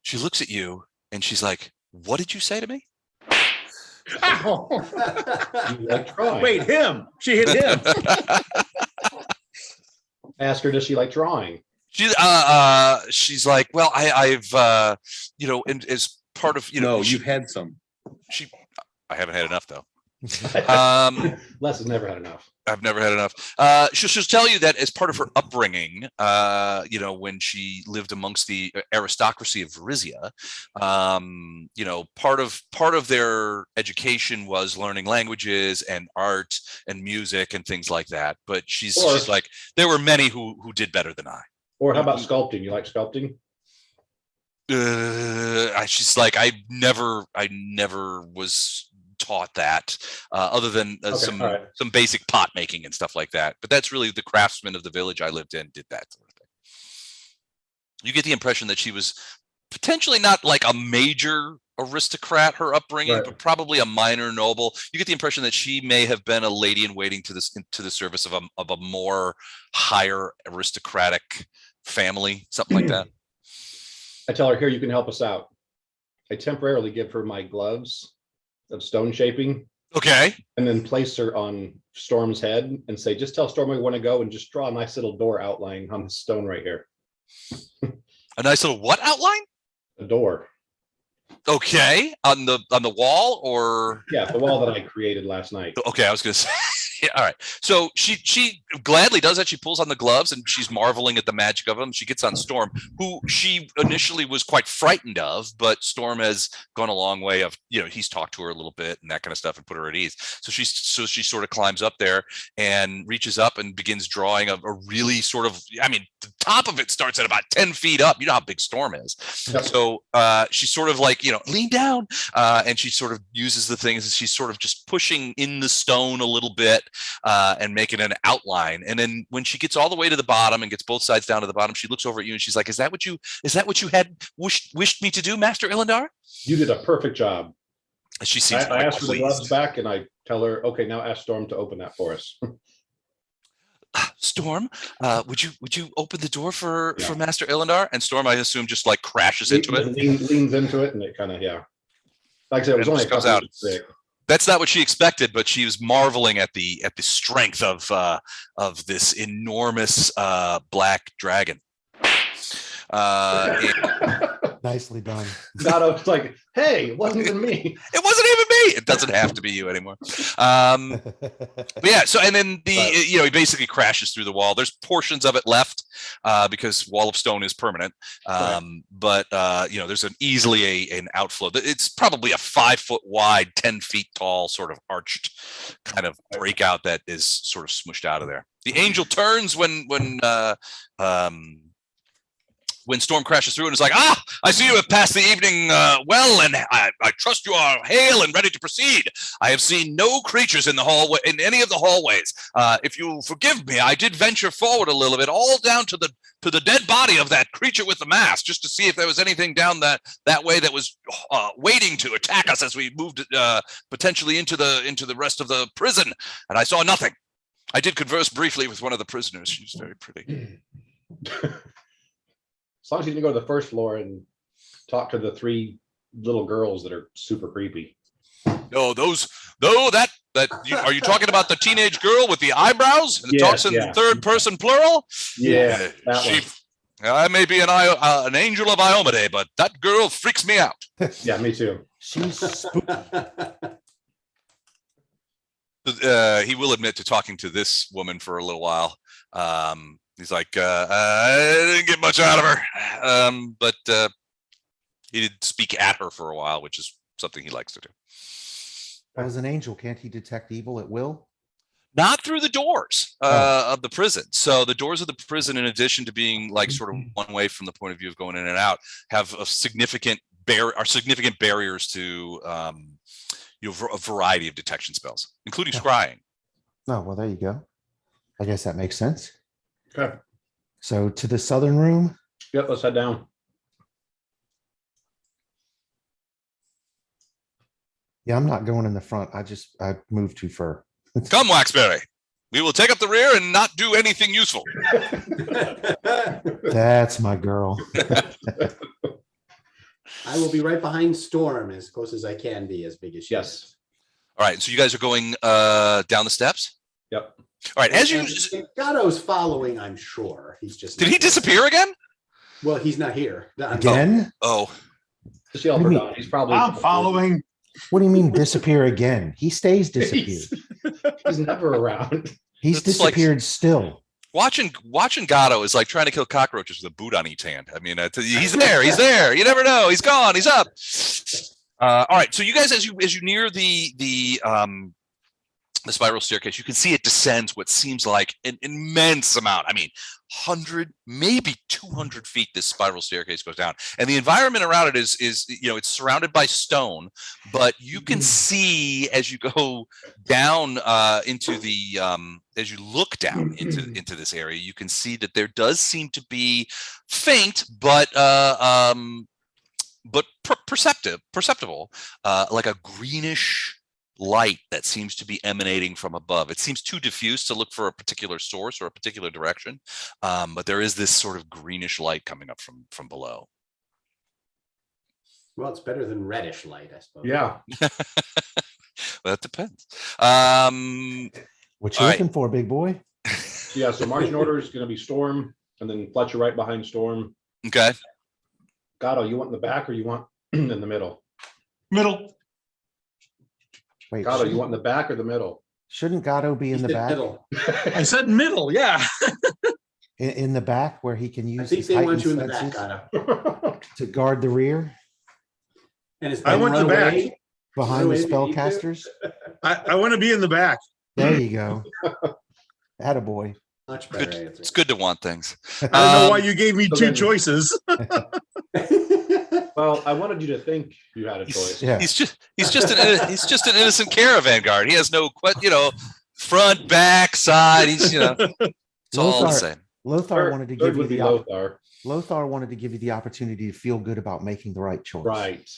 She looks at you and she's like, "What did you say to me?" You like drawing. Wait, him. She hit him. Ask her, does she like drawing? She's like, "Well, I've and as part of No, you've had some. I haven't had enough though. Les has never had enough. I've never had enough. She'll tell you that as part of her upbringing, when she lived amongst the aristocracy of Varizia, part of their education was learning languages and art and music and things like that. But she's like, there were many who did better than I. Or how about sculpting? You like sculpting? She's like, I never was taught that other than some basic pot making and stuff like that, but that's really the craftsmen of the village I lived in did that sort of thing. You get the impression that she was potentially not like a major aristocrat, her upbringing, but probably a minor noble. You get the impression that she may have been a lady in waiting to the service of a more higher aristocratic family, something like that. I tell her, here, you can help us out. I temporarily give her my gloves of stone shaping. Okay. And then place her on Storm's head and say, just tell Storm we want to go, and just draw a nice little door outline on the stone right here. A nice little what outline? A door. Okay. On the wall, or? Yeah, the wall that I created last night. Okay, I was gonna say. Yeah, all right. So she gladly does that. She pulls on the gloves and she's marveling at the magic of them. She gets on Storm, who she initially was quite frightened of, but Storm has gone a long way of, he's talked to her a little bit and that kind of stuff and put her at ease. So she sort of climbs up there and reaches up and begins drawing a really sort of, the top of it starts at about 10 feet up. You know how big Storm is. Yep. So she's sort of like, lean down, and she sort of uses the things. She's sort of just pushing in the stone a little bit, and making an outline. And then when she gets all the way to the bottom and gets both sides down to the bottom, she looks over at you and she's like, is that what you had wished me to do, Master Ilendar? You did a perfect job. She seems I asked for the gloves back and I tell her, okay, now ask Storm to open that for us. Storm, would you open the door for Master Ilendar? And Storm, I assume, just like crashes into it. Leans into it, and it kind of, like I said, it was only comes out. That's not what she expected, but she was marveling at the strength of this enormous black dragon. Nicely done. Gato was like, hey, it wasn't even me. It wasn't even me. It doesn't have to be you anymore. But yeah, so and then he basically crashes through the wall. There's portions of it left because Wall of Stone is permanent. But there's easily an outflow. It's probably a 5 foot wide, 10 feet tall, sort of arched kind of breakout that is sort of smushed out of there. The angel turns when when Storm crashes through and is like, I see you have passed the evening well, and I trust you are hale and ready to proceed. I have seen no creatures in the hallway, in any of the hallways. If you forgive me, I did venture forward a little bit, all down to the dead body of that creature with the mask, just to see if there was anything down that way that was waiting to attack us as we moved potentially into the rest of the prison. And I saw nothing. I did converse briefly with one of the prisoners. She's very pretty. As long as you didn't go to the first floor and talk to the 3 little girls that are super creepy. No, are you talking about the teenage girl with the eyebrows and talks in third person plural? Yeah, that she. one. I may be an angel of Iomade, but that girl freaks me out. Yeah, me too. She's spooky. He will admit to talking to this woman for a little while. He's like, I didn't get much out of her, but he did speak at her for a while, which is something he likes to do. As an angel, can't he detect evil at will? Not through the doors of the prison. So the doors of the prison, in addition to being like sort of one way from the point of view of going in and out, have a significant barriers to a variety of detection spells, including scrying. Oh, well, there you go. I guess that makes sense. Okay. So to the southern room. Yep, let's head down. Yeah, I'm not going in the front. I moved too far. Come, Waxberry. We will take up the rear and not do anything useful. That's my girl. I will be right behind Storm, as close as I can be, as big as she is. All right. So you guys are going down the steps? Yep. All right. As you. Gatto's following, I'm sure. He's just. Did he disappear again? Well, he's not here. Again? Oh. Just yell for Don. He's probably. I'm following. What do you mean disappear again? He stays disappeared. He's never around. He's It's disappeared still. Watching Gatto is like trying to kill cockroaches with a boot on each hand. I mean, he's there. He's there. You never know. He's gone. He's up. All right. So you guys, as you near the spiral staircase, you can see it descends what seems like an immense amount. I mean, 100, maybe 200 feet. This spiral staircase goes down, and the environment around it is it's surrounded by stone, but you can see as you go down into the as you look down into this area, you can see that there does seem to be faint, but perceptible, like a greenish light that seems to be emanating from above. It seems too diffuse to look for a particular source or a particular direction, but there is this sort of greenish light coming up from below. Well, it's better than reddish light, I suppose. Yeah. That depends. What you looking for, big boy? Yeah. So marching order is going to be Storm, and then Fletcher right behind Storm. Okay. Gatto, you want in the back or you want in the middle? Middle. Wait, Gatto, you want in the back or the middle? shouldn't Gatto be in the back? Middle. I said middle. Yeah. In the back where he can I use think his they want heightened you in the back, senses Gatto. to guard the rear And it's I went to the back. behind the Run away if you need to. spellcasters. I want to be in the back. There you go. Attaboy. Much better Good. answer. It's good to want things. I don't know Um, why you gave me so two then- choices. Well, I wanted you to think you had a choice. Yeah. He's just an innocent caravan guard. He has no front, back, side. He's it's all the Lothar- same. Lothar wanted to Third give you would be the Lothar. Lothar wanted to give you the opportunity to feel good about making the right choice. Right.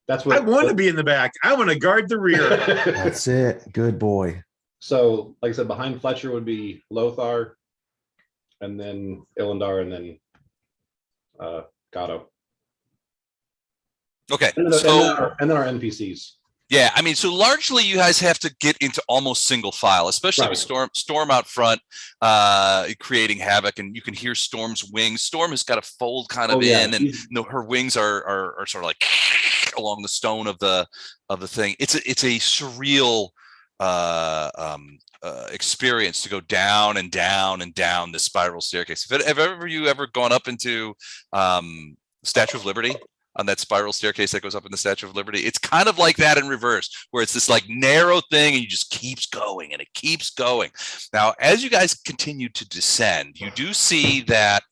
That's what I want to be in the back. I want to guard the rear. That's it. Good boy. So, like I said, behind Fletcher would be Lothar, and then Ilendar, and then Gatto. Okay, And then, so and then our NPCs. yeah, I mean, so largely you guys have to get into almost single file, especially with Storm out front, creating havoc, and you can hear Storm's wings. Storm has got a fold kind of in, and her wings are sort of like along the stone of the thing. It's a surreal experience to go down and down and down this spiral staircase. Have you ever gone up into Statue of Liberty? On that spiral staircase that goes up in the Statue of Liberty, it's kind of like that in reverse, where it's this like narrow thing and you just keeps going and it keeps going. Now, as you guys continue to descend, you do see that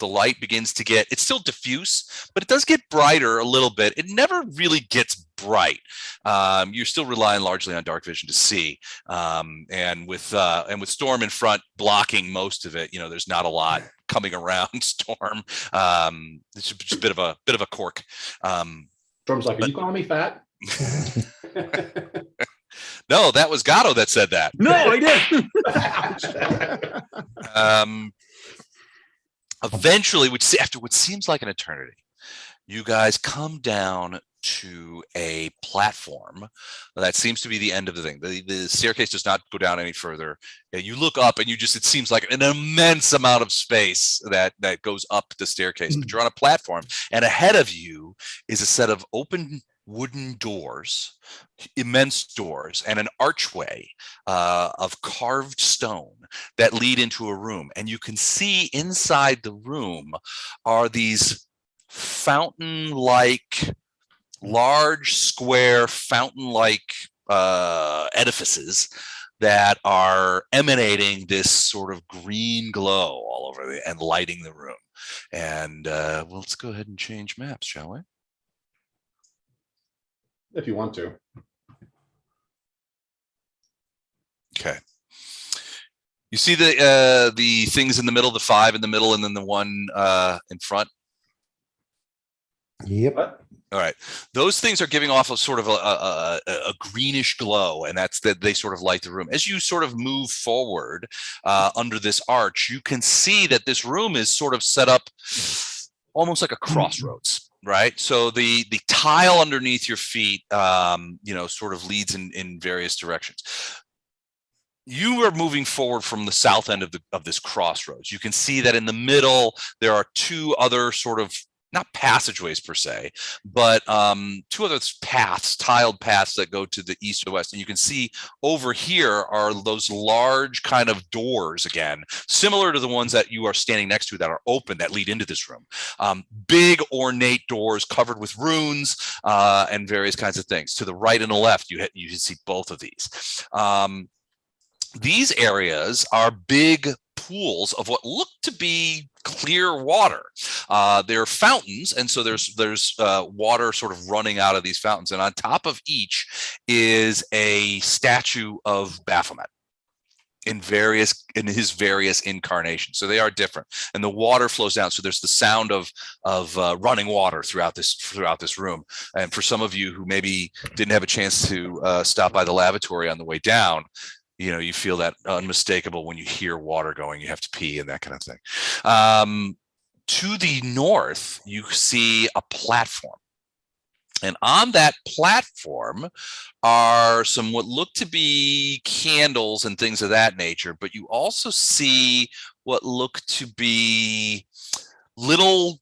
the light begins to get, it's still diffuse, but it does get brighter a little bit. It never really gets bright. You're still relying largely on dark vision to see. And with Storm in front blocking most of it, there's not a lot coming around Storm. It's just a bit of a cork. Storm's like, are you calling me fat? No, that was Gatto that said that. No, I didn't. Eventually, after what seems like an eternity, you guys come down to a platform that seems to be the end of the thing. The staircase does not go down any further. You look up and it seems like an immense amount of space that goes up the staircase, but you're on a platform, and ahead of you is a set of open wooden doors, immense doors, and an archway of carved stone that lead into a room. And you can see inside the room are these fountain-like, large square fountain-like edifices that are emanating this sort of green glow all over and lighting the room. And well, let's go ahead and change maps, shall we? If you want to. Okay. You see the things in the middle, the 5 in the middle, and then the 1 in front. Yep. All right. Those things are giving off a sort of a greenish glow, and that's that they sort of light the room. As you sort of move forward under this arch, you can see that this room is sort of set up almost like a crossroads. Right. So the tile underneath your feet, sort of leads in various directions. You are moving forward from the south end of this crossroads. You can see that in the middle, there are 2 other sort of, not passageways per se, but 2 other paths, tiled paths that go to the east or west. And you can see over here are those large kind of doors again, similar to the ones that you are standing next to that are open that lead into this room. Big ornate doors covered with runes and various kinds of things. To the right and the left, you can see both of these. These areas are big pools of what look to be clear water. They're fountains, and so there's water sort of running out of these fountains, and on top of each is a statue of Baphomet in his various incarnations. So they are different, and the water flows down. So there's the sound of running water throughout this room. And for some of you who maybe didn't have a chance to stop by the lavatory on the way down, you feel that unmistakable when you hear water going, you have to pee and that kind of thing. To the north, you see a platform. And on that platform are some what look to be candles and things of that nature, but you also see what look to be little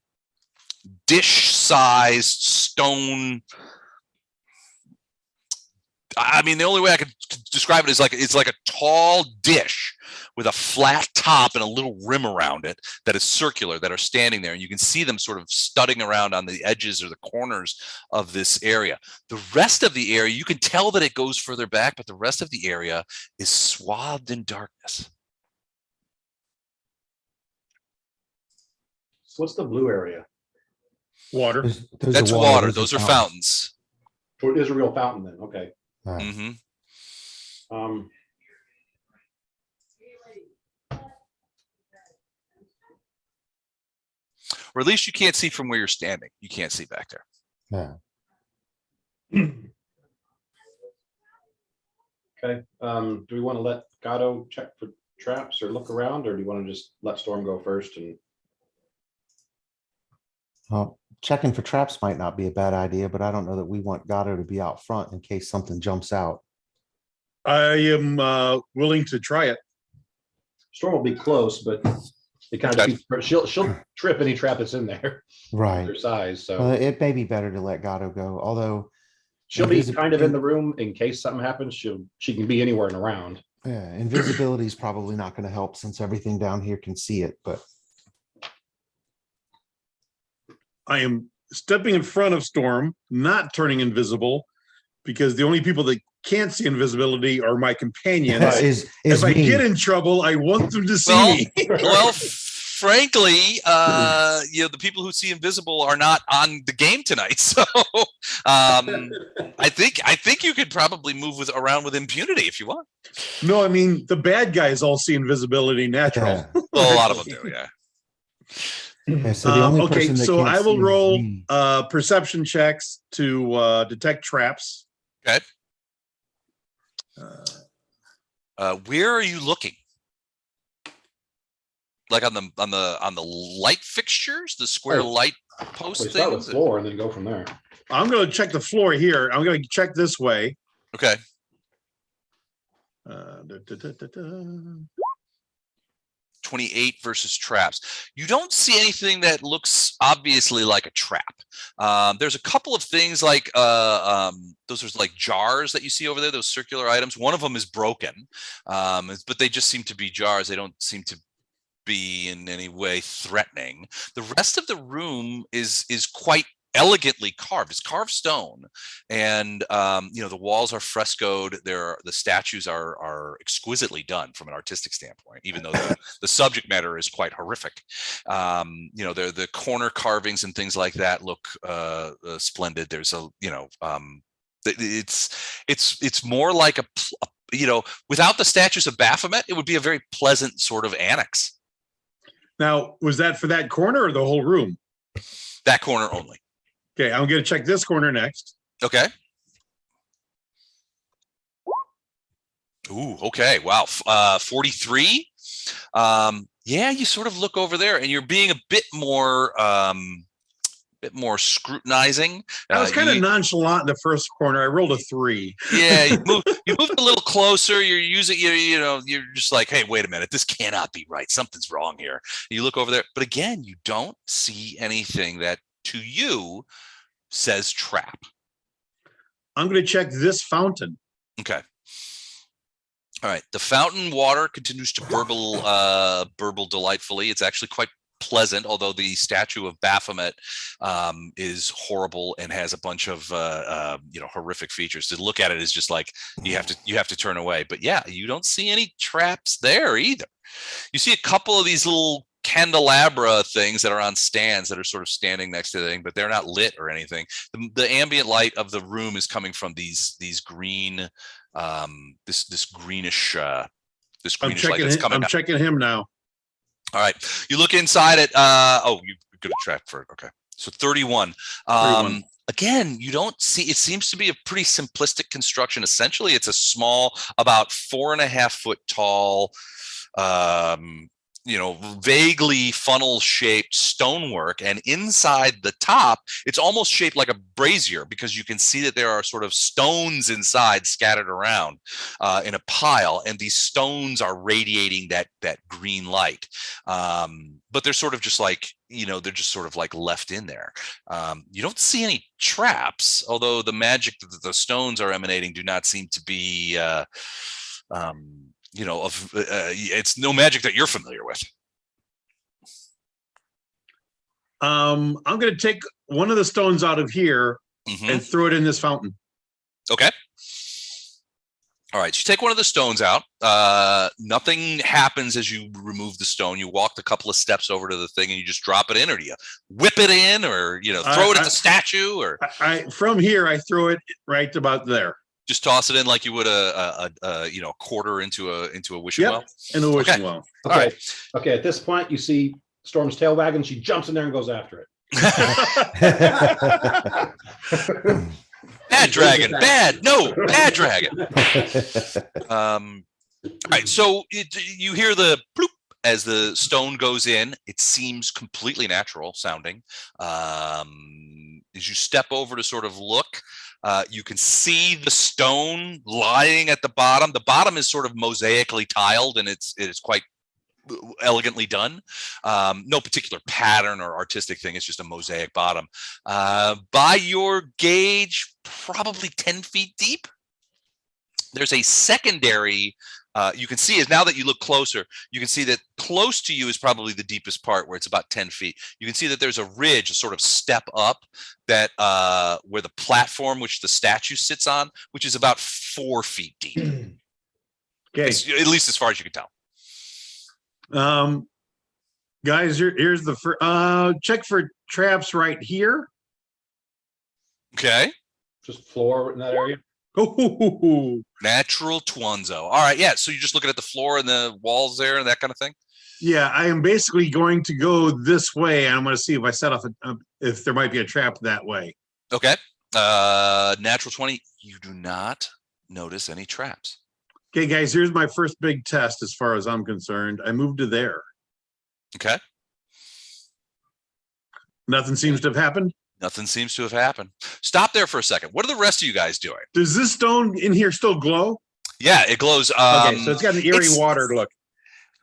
dish-sized stone. I mean, the only way I could describe it is it's like a tall dish with a flat top and a little rim around it that is circular, that are standing there. And you can see them sort of studding around on the edges or the corners of this area. The rest of the area, you can tell that it goes further back, but the rest of the area is swathed in darkness. So what's the blue area? Water. That's water. Those are fountains. So it is a real fountain then. Okay. Mm-hmm. Or at least you can't see from where you're standing. You can't see back there. Yeah. Okay. Do we want to let Gatto check for traps or look around, or do you want to just let Storm go first? And Well, checking for traps might not be a bad idea, but I don't know that we want Gatto to be out front in case something jumps out. I am willing to try it. Storm will be close, but it kind of she'll trip any trap that's in there. Right. Her size, so It may be better to let Gatto go, although she'll be kind of in the room in case something happens. She can be anywhere and around. yeah, invisibility is probably not going to help since everything down here can see it, but I am stepping in front of Storm, not turning invisible, because the only people that can't see invisibility are my companions. is If I me. get in trouble, I want them to see me. Well, frankly, the people who see invisible are not on the game tonight. So I think you could probably move around with impunity if you want. No, I mean the bad guys all see invisibility natural. Yeah. Well, a lot of them do, yeah. Yeah, so the only Okay, person that so can't I will see is roll me. perception checks to detect traps. Okay. Uh, Where are you looking? Like on the light fixtures, the square Oh, light We post start with things? floor and then go from there. I'm going to check the floor here. I'm going to check this way. Okay. Da, da, da, da, da. 28 versus traps. You don't see anything that looks obviously like a trap. There's a couple of things like those are like jars that you see over there, those circular items. One of them is broken, but they just seem to be jars. They don't seem to be in any way threatening. The rest of the room is quite elegantly carved. It's carved stone, and the walls are frescoed. The statues are exquisitely done from an artistic standpoint, even though the subject matter is quite horrific. The corner carvings and things like that look splendid. There's it's more like without the statues of Baphomet, it would be a very pleasant sort of annex. Now, was that for that corner or the whole room? That corner only. Okay, I'm going to check this corner next. Okay. Ooh, okay. Wow. 43. Yeah, you sort of look over there and you're being a bit more scrutinizing. I was kind of nonchalant in the first corner. I rolled a 3. Yeah, you moved a little closer. You're using, you're just like, hey, wait a minute, this cannot be right. Something's wrong here. You look over there, but again, you don't see anything that to you says trap. I'm going to check this fountain. Okay. All right. The fountain water continues to burble delightfully. It's actually quite pleasant, although the statue of Baphomet is horrible and has a bunch of horrific features. To look at it is just like you have to turn away. But yeah, you don't see any traps there either. You see a couple of these little candelabra things that are on stands that are sort of standing next to the thing, but they're not lit or anything. The ambient light of the room is coming from these green, this greenish light that's coming. I'm checking him now. All right, you look inside it. You go to trap for it. Okay, so 31. 31. Again, you don't see. It seems to be a pretty simplistic construction. Essentially, it's a small, about 4.5 foot tall, vaguely funnel shaped stonework, and inside the top it's almost shaped like a brazier because you can see that there are sort of stones inside scattered around in a pile, and these stones are radiating that green light, but they're sort of just like they're just sort of like left in there. You don't see any traps, although the magic that the stones are emanating do not seem to be it's no magic that you're familiar with. I'm going to take one of the stones out of here and throw it in this fountain. Okay. All right. So you take one of the stones out. Nothing happens as you remove the stone. You walk a couple of steps over to the thing and you just drop it in, or do you whip it in, or throw it at the statue, or from here I throw it right about there. Just toss it in like you would a quarter into a wishing well. In a wishing well. Okay. All right. Okay. At this point, you see Storm's tail wagging. She jumps in there and goes after it. Bad dragon. Bad dragon. All right. So you hear the bloop as the stone goes in. It seems completely natural sounding. As you step over to sort of look, you can see the stone lying at the bottom. The bottom is sort of mosaically tiled, and it is quite elegantly done. No particular pattern or artistic thing. It's just a mosaic bottom. By your gauge, probably 10 feet deep. There's a secondary. You can see, as now that you look closer, you can see that close to you is probably the deepest part, where it's about 10 feet. You can see that there's a ridge, a sort of step up, that where the platform which the statue sits on, which is about 4 feet deep. Okay. At least as far as you can tell. Guys, here's the check for traps right here. Okay. Just floor in that area. Oh, Natural Twonzo. All right. Yeah. So you're just looking at the floor and the walls there and that kind of thing. yeah. I am basically going to go this way. And I'm going to see if I set off if there might be a trap that way. Okay. Natural 20. You do not notice any traps. Okay, guys, here's my first big test as far as I'm concerned. I moved to there. Okay. Nothing seems to have happened. Nothing seems to have happened. Stop there for a second. What are the rest of you guys doing? Does this stone in here still glow? Yeah, it glows. Okay, so it's got an eerie it's- water look.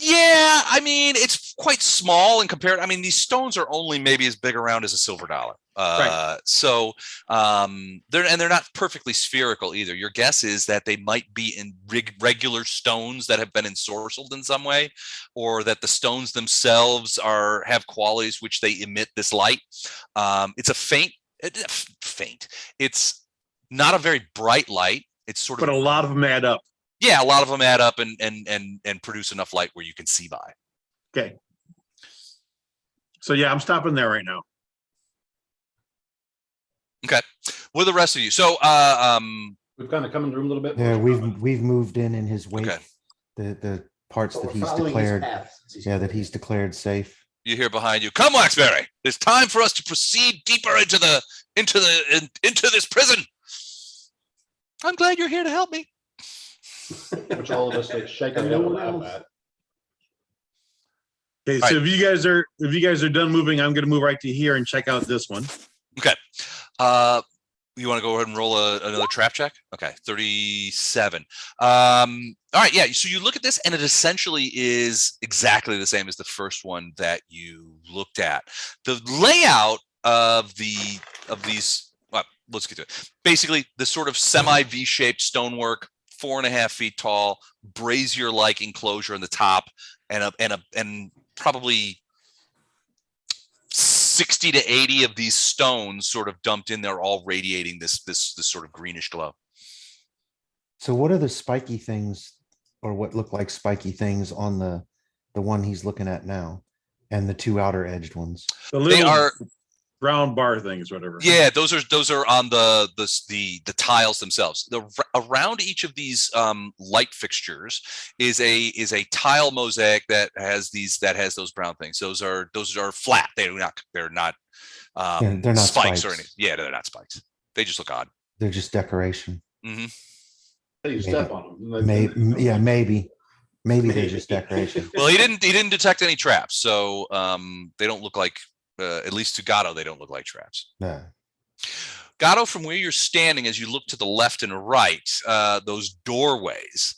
Yeah, I mean, it's quite small in compared. I mean, these stones are only maybe as big around as a silver dollar. Right. So they're not perfectly spherical either. Your guess is that they might be in regular stones that have been ensorcelled in some way, or that the stones themselves have qualities which they emit this light. It's a faint. It's not a very bright light. It's sort of, But a lot of them add up. yeah, a lot of them add up and produce enough light where you can see by. Okay. So yeah, I'm stopping there right now. Okay. What are the rest of you? So We've kind of come in the room a little bit. Yeah, we've moved in his wake. Okay. The parts that We're he's following his declared, path since he's yeah, that moving. he's declared safe. you hear behind you, come Waxberry. It's time for us to proceed deeper into this prison. I'm glad you're here to help me. Which all of us get shaken And down no one laugh else. at. Okay, so if you guys are done moving, I'm going to move right to here and check out this one. Okay. You want to go ahead and roll another trap check? Okay, 37. All right, yeah. So you look at this, and it essentially is exactly the same as the first one that you looked at. The layout of these, well, let's get to it. Basically, the sort of semi V-shaped stonework, 4.5 feet tall, brazier-like enclosure in the top, and probably 60 to 80 of these stones sort of dumped in there, all radiating this sort of greenish glow. So what are the spiky things, or what look like spiky things on the one he's looking at now, and the two outer edged ones? The They little are, round bar things, whatever. yeah, those are on the tiles themselves. Around each of these light fixtures is a tile mosaic that has those brown things. Those are flat. They're not They're not spikes or spikes. anything. Yeah, they're not spikes. They just look odd. They're just decoration. Hmm. Hey, you step on them. Maybe they're just decoration. Well, he didn't detect any traps, so they don't look like, at least to Gatto, they don't look like traps. No. Gatto, from where you're standing, as you look to the left and right, those doorways,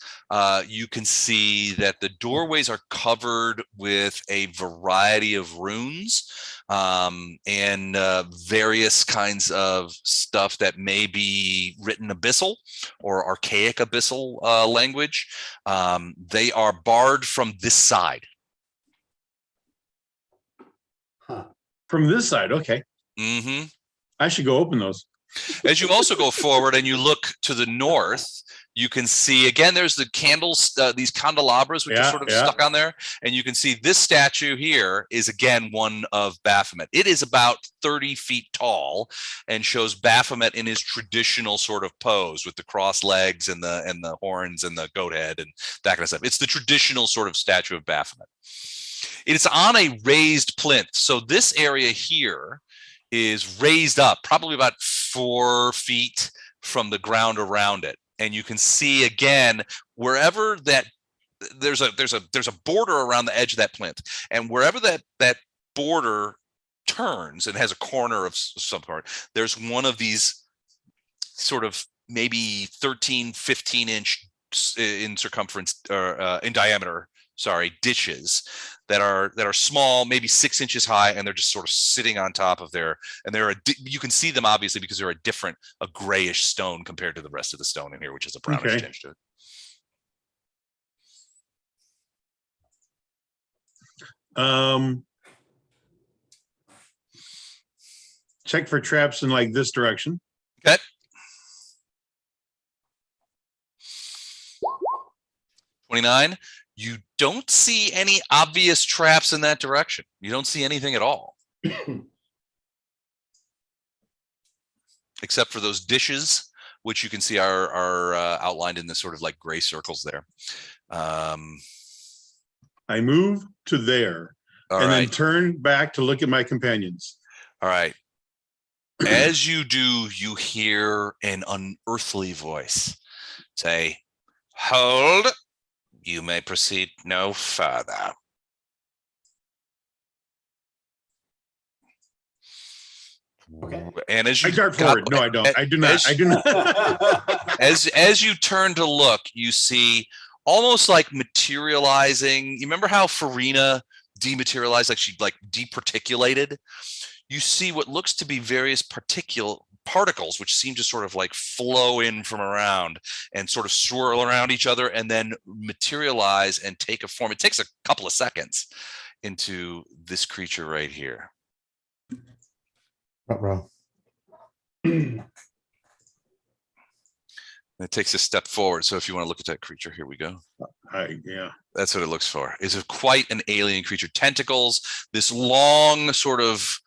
you can see that the doorways are covered with a variety of runes and various kinds of stuff that may be written abyssal or archaic abyssal language. They are barred from this side. Huh. From this side, okay. Mm-hmm. I should go open those. As you also go forward and you look to the north, you can see again, there's the candles, these candelabras, which are Yeah, sort of yeah. stuck on there. And you can see this statue here is again one of Baphomet. It is about 30 feet tall and shows Baphomet in his traditional sort of pose with the crossed legs and the horns and the goat head and that kind of stuff. It's the traditional sort of statue of Baphomet. It's on a raised plinth. So this area here is raised up probably about 4 feet from the ground around it. And you can see again, wherever that there's a border around the edge of that plinth, and wherever that border turns and has a corner of some part, there's one of these sort of maybe 13, 15 inch in circumference or in diameter, ditches that are small, maybe 6 inches high, and they're just sort of sitting on top of there. And you can see them obviously because they're a grayish stone compared to the rest of the stone in here, which is a brownish Okay. tinge to it. Check for traps in like this direction. Okay. 29. You don't see any obvious traps in that direction. You don't see anything at all. Except for those dishes, which you can see are outlined in the sort of like gray circles there. I move to there All and then right. turn back to look at my companions. All right. As you do, you hear an unearthly voice say, "Hold. You may proceed no further." Okay. And as you I dart forward. No, I don't. I do not. I do not. as you turn to look, you see almost like materializing. You remember how Farina dematerialized, like she like departiculated? You see what looks to be various particles, which seem to sort of like flow in from around and sort of swirl around each other and then materialize and take a form. It takes a couple of seconds into this creature right here. Bro. And it takes a step forward. So if you want to look at that creature, here we go. Yeah. That's what it looks for. It's quite an alien creature. Tentacles, this long sort of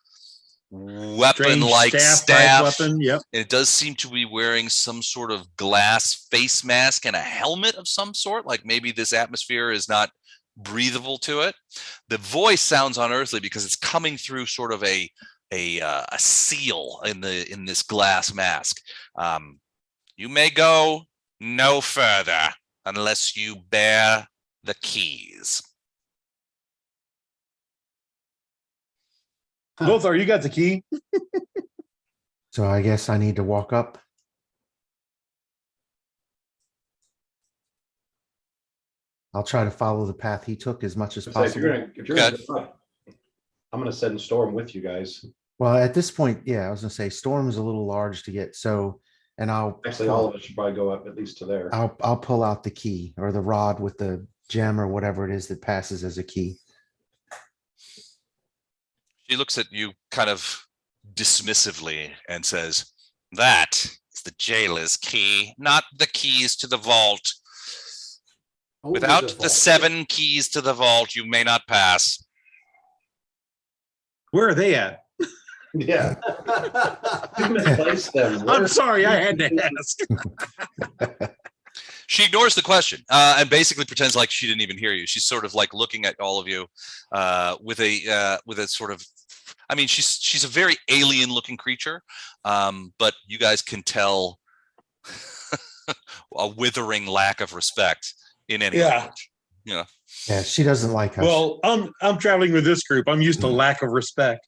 weapon-like Strange staff. weapon. Yep. And it does seem to be wearing some sort of glass face mask and a helmet of some sort. Like maybe this atmosphere is not breathable to it. The voice sounds unearthly because it's coming through sort of a seal in this glass mask. You may go no further unless you bear the keys. Lothar, you got the key. So I guess I need to walk up. I'll try to follow the path he took as much as If possible. you're gonna go up, I'm gonna send Storm with you guys. Well, at this point, yeah, I was gonna say Storm is a little large to get, so, and Actually, all of us should probably go up at least to there. I'll pull out the key or the rod with the gem or whatever it is that passes as a key. She looks at you kind of dismissively and says, "That is the jailer's key, not the keys to the vault. Oh, Without there's a the vault. 7 keys to the vault, you may not pass." Where are they at? Yeah. You misplaced them. I'm sorry, I had to ask. She ignores the question and basically pretends like she didn't even hear you. She's sort of like looking at all of you with a sort of, I mean, she's a very alien looking creature, but you guys can tell a withering lack of respect in any language. You know. Yeah, she doesn't like us. Well, I'm traveling with this group. I'm used to lack of respect.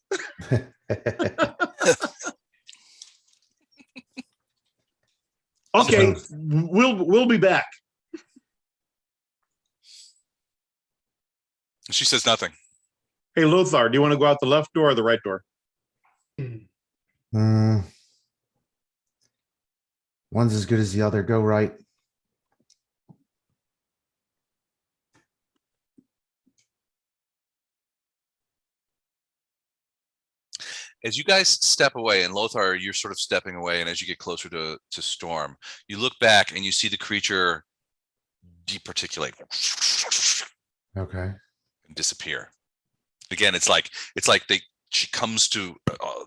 Okay, we'll be back. She says nothing. Hey, Lothar, do you want to go out the left door or the right door? One's as good as the other. Go right. As you guys step away, and Lothar, you're sort of stepping away, and as you get closer to Storm, you look back and you see the creature departiculate Okay. and disappear. Again, it's like she comes to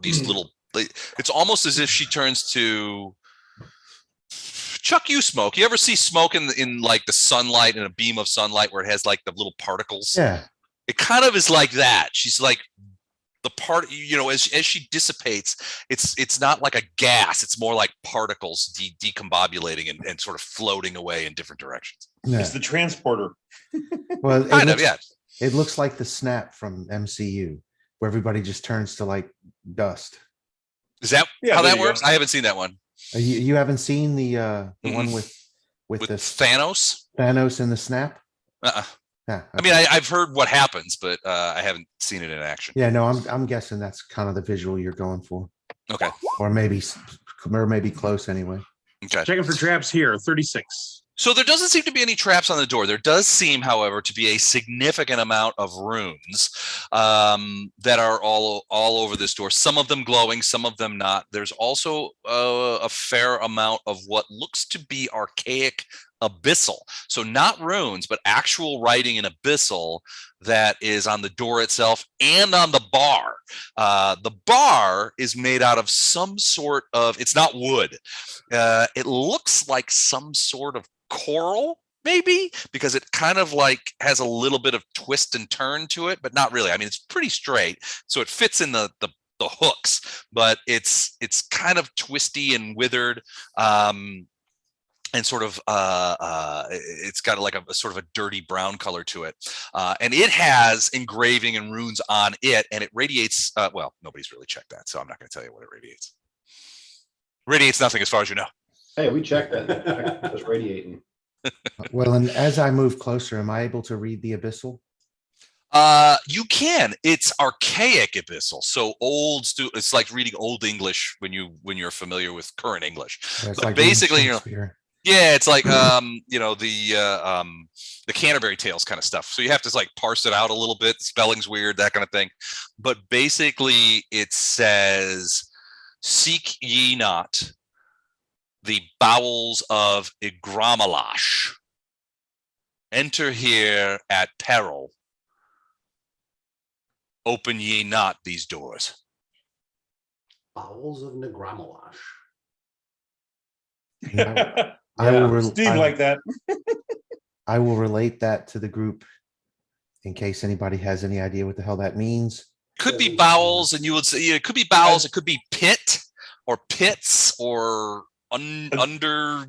these little. It's almost as if she turns to Chuck. You smoke. You ever see smoke in like the sunlight, in a beam of sunlight where it has like the little particles? Yeah. It kind of is like that. She's like the part, you know, as she dissipates, it's not like a gas. It's more like particles decombobulating and sort of floating away in different directions. Yeah. It's the transporter. Well, Kind of, yeah. It looks like the snap from MCU, where everybody just turns to like dust. Is that Yeah, how there that you go. works? I haven't seen that one. You haven't seen the one with With the Thanos? Thanos and the snap? Uh-uh. Yeah. I mean, I've heard what happens, but I haven't seen it in action. Yeah, no, I'm guessing that's kind of the visual you're going for, Okay. or maybe close anyway. Okay. Checking for traps here, 36. So there doesn't seem to be any traps on the door. There does seem, however, to be a significant amount of runes that are all over this door. Some of them glowing, some of them not. There's also a fair amount of what looks to be archaic abyssal. So not runes, but actual writing in abyssal that is on the door itself and on the bar. The bar is made out of some sort of, it's not wood. It looks like some sort of coral, maybe, because it kind of like has a little bit of twist and turn to it, but not really. I mean, it's pretty straight. So it fits in the hooks, but it's kind of twisty and withered. And sort of it's got like a sort of a dirty brown color to it, and it has engraving and runes on it, and it radiates. Well, nobody's really checked that, so I'm not going to tell you what it radiates. Radiates nothing, as far as you know. Hey, we checked that. It was radiating. Well, and as I move closer, am I able to read the abyssal? You can. It's archaic abyssal, so old. It's like reading Old English when you're familiar with current English. It's But like reading basically, Shakespeare. yeah, it's like the Canterbury Tales kind of stuff. So you have to like parse it out a little bit. Spelling's weird, that kind of thing. But basically, it says, "Seek ye not the bowels of Igramalash. Enter here at peril. Open ye not these doors." Bowels of Negramalash. I will Steve like that. I will relate that to the group in case anybody has any idea what the hell that means. Could be bowels, and you would say it could be bowels. It could be pit or pits or under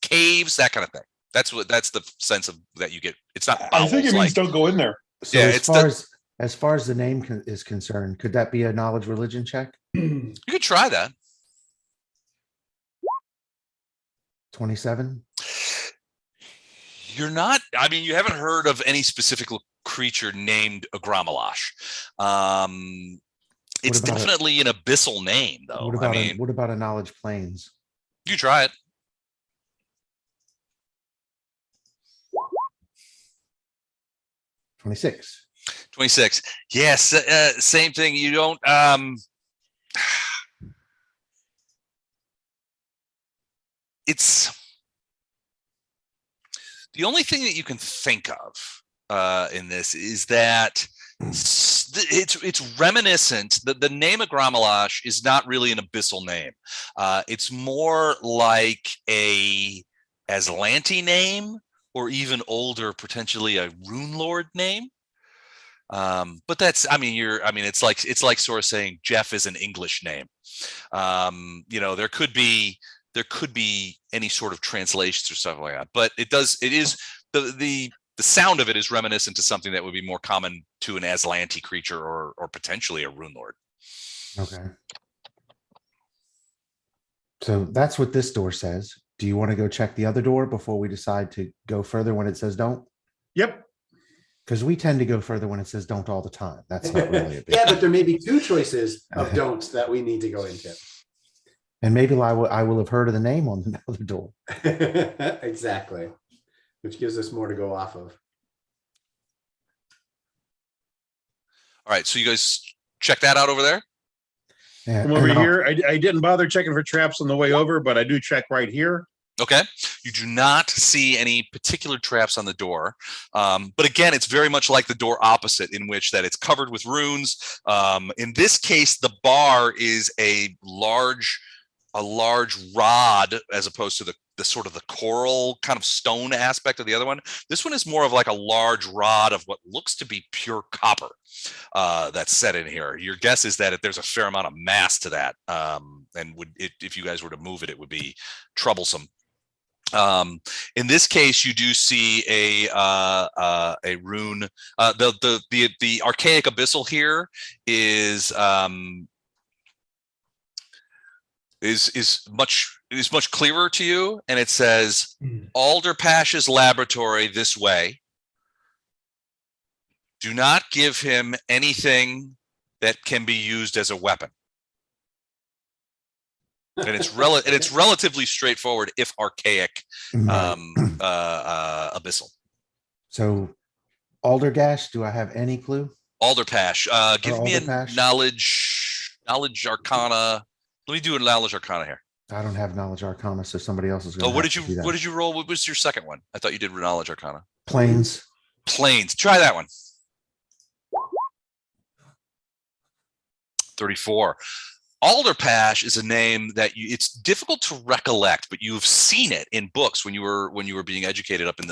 caves, that kind of thing. That's the sense of that you get. It's not I bowels, think it means like, don't go in there. So Yeah, as it's far the- as far as the name is concerned, could that be a knowledge religion check? you could try that. 27. You're not. I mean, you haven't heard of any specific creature named Agramalash. It's about definitely an abyssal name, though. What about I mean, what about a knowledge planes? you try it. 26. 26. Yes, same thing. You don't. It's the only thing that you can think of in this is that it's reminiscent. The name Agramalash is not really an abyssal name. It's more like a Aslanti name, or even older, potentially a Rune Lord name. But that's, I mean, it's like sort of saying Jeff is an English name. There could be any sort of translations or stuff like that, but it is the sound of it is reminiscent to something that would be more common to an Aslanti creature or potentially a Rune Lord. Okay. So that's what this door says. Do you want to go check the other door before we decide to go further when it says don't? Yep. Because we tend to go further when it says don't all the time. That's not really a big Yeah, but there may be two choices of don'ts that we need to go into. And maybe I will have heard of the name on the other door. Exactly. Which gives us more to go off of. All right, so you guys check that out over there. And, From over and I'll- here, I didn't bother checking for traps on the way over, but I do check right here. Okay, you do not see any particular traps on the door, but again, it's very much like the door opposite, in which that it's covered with runes. In this case, the bar is a large rod, as opposed to the sort of the coral kind of stone aspect of the other one. This one is more of like a large rod of what looks to be pure copper that's set in here. Your guess is that if there's a fair amount of mass to that, and if you guys were to move it, it would be troublesome. In this case, you do see a rune. The archaic abyssal here is much clearer to you, and it says Alderpash's laboratory this way. Do not give him anything that can be used as a weapon. And it's relatively straightforward, if archaic, abyssal. So Aldergash, do I have any clue? Alderpash. Give me a Alderpash? knowledge arcana. Let me do a knowledge arcana here. I don't have knowledge arcana, so somebody else is Oh, going what to did you do that. what did you roll? What was your second one? I thought you did knowledge arcana. Planes. Planes. Try that one. 34. Alderpash is a name that it's difficult to recollect, but you've seen it in books when you were being educated up in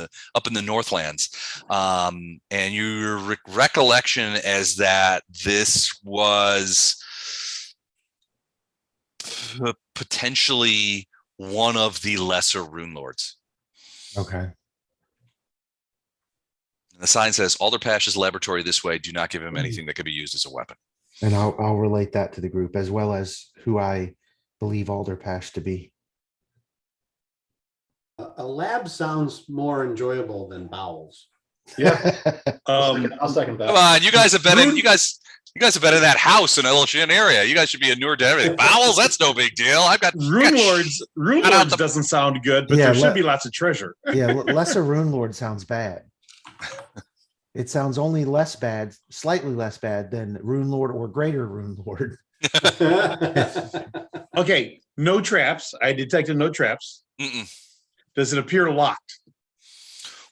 the Northlands, and your recollection as that this was potentially one of the lesser rune lords. Okay. And the sign says Alderpash's laboratory this way. Do not give him anything that could be used as a weapon. And I'll relate that to the group as well as who I believe Alderpash to be. A lab sounds more enjoyable than bowels. Yeah, I'll second Come that. on, you guys have been in. You guys have been in that house in Illusion area. You guys should be inured to everything. Bowels, that's no big deal. I've got Rune Lords Cut out the- doesn't sound good, but Yeah, there should be lots of treasure. Yeah, lesser rune lord sounds bad. It sounds only less bad, slightly less bad than rune lord or greater rune lord. Okay, no traps. I detected no traps. Mm-mm. Does it appear locked?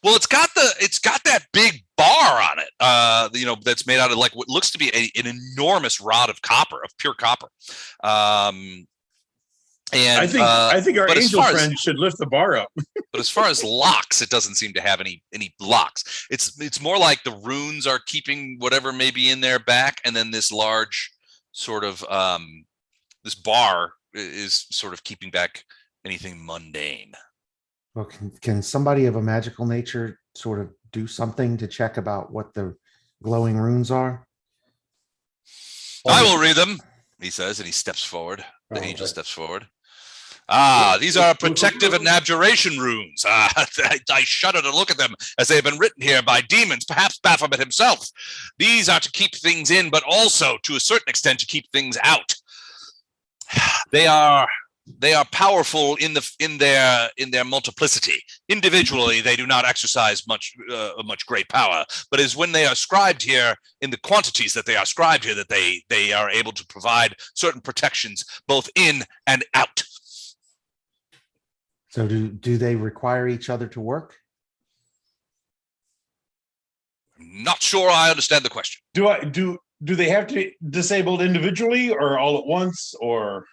Well, it's got that big bar on it. That's made out of like what looks to be an enormous rod of copper, of pure copper. And I think our but as angel far as- friend should lift the bar up. But as far as locks, it doesn't seem to have any locks. It's more like the runes are keeping whatever may be in there back, and then this large sort of this bar is sort of keeping back anything mundane. Well, can somebody of a magical nature sort of do something to check about what the glowing runes are? I will read them, he says, and he steps forward. The Oh, angel okay. steps forward. These are protective and abjuration runes. I shudder to look at them as they have been written here by demons, perhaps Baphomet himself. These are to keep things in, but also, to a certain extent, to keep things out. They are powerful in their multiplicity. Individually, they do not exercise much great power, but is when they are scribed here in the quantities that they are scribed here that they are able to provide certain protections both in and out. So do they require each other to work? I'm not sure I understand the question. Do they have to be disabled individually or all at once, or?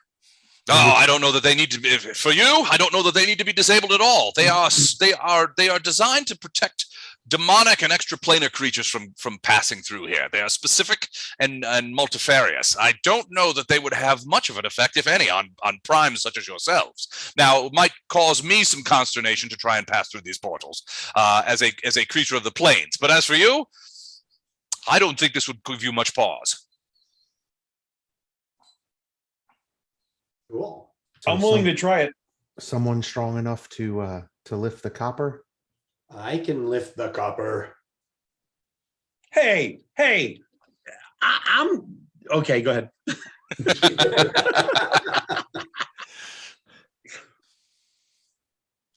No, I don't know that they need to be. For you, I don't know that they need to be disabled at all. They are designed to protect demonic and extraplanar creatures from passing through here. They are specific and multifarious. I don't know that they would have much of an effect, if any, on primes such as yourselves. Now, it might cause me some consternation to try and pass through these portals as a creature of the plains. But as for you, I don't think this would give you much pause. Cool. So I'm willing to try it. someone strong enough to lift the copper. I can lift the copper. Hey, I'm okay. Go ahead.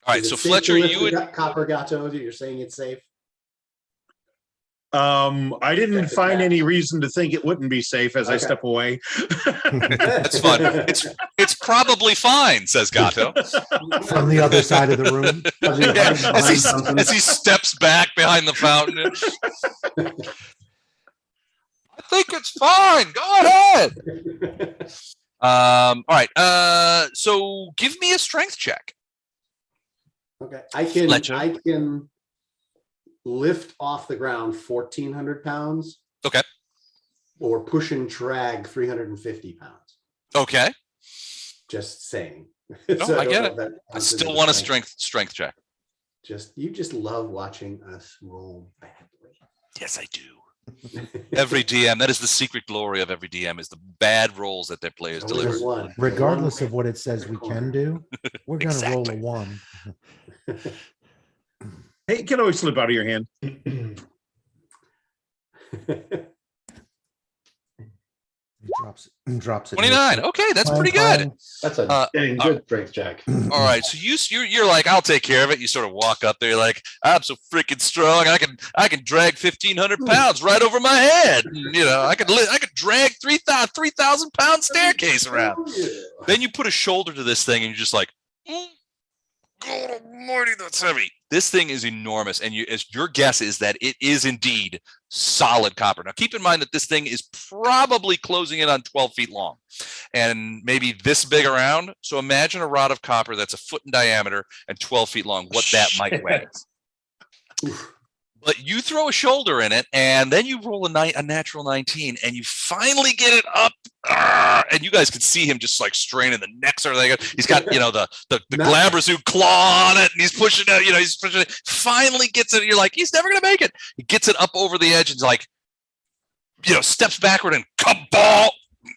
All right, Is it so safe Fletcher, to lift you the would. copper gato. You're saying it's safe. I didn't That's a find catch. any reason to think it wouldn't be safe as I Okay. step away. That's fun. It's probably fine, says Gato. From the other side of the room. Yeah, as he steps back behind the fountain. I think it's fine. Go ahead. All right. So give me a strength check. Okay, Fletcher. I can lift off the ground 1,400 pounds. Okay. Or push and drag 350 pounds. Okay. Just saying. No, I don't get know it. if that I counts as still a want a strength check. You just love watching us roll badly. Yes, I do. Every DM, that is the secret glory of every DM, is the bad rolls that their players Only deliver. one. Regardless One of what it says in we the corner. can do, we're gonna roll a Exactly. 1. Hey, it can always slip out of your hand. Drops it. 29. Okay, that's pretty good. That's a Uh, dang good strength check. All right, so you're like, I'll take care of it. You sort of walk up there, you're like, I'm so freaking strong. I can drag 1,500 pounds right over my head. And, you know, I could drag 3,000 pound staircase around. Oh, yeah. Then you put a shoulder to this thing, and you're just like, God almighty, that's heavy. This thing is enormous, and your guess is that it is indeed solid copper. Now, keep in mind that this thing is probably closing in on 12 feet long, and maybe this big around. So imagine a rod of copper that's a foot in diameter and 12 feet long. What that might weigh. But you throw a shoulder in it, and then you roll a natural 19, and you finally get it up. And you guys can see him just like straining the neck sort of thing. He's got, you know, the Glabrazoo claw on it, and he's pushing it, you know, he's pushing it. Finally gets it. You're like, he's never going to make it. He gets it up over the edge and like, you know, steps backward and kabal.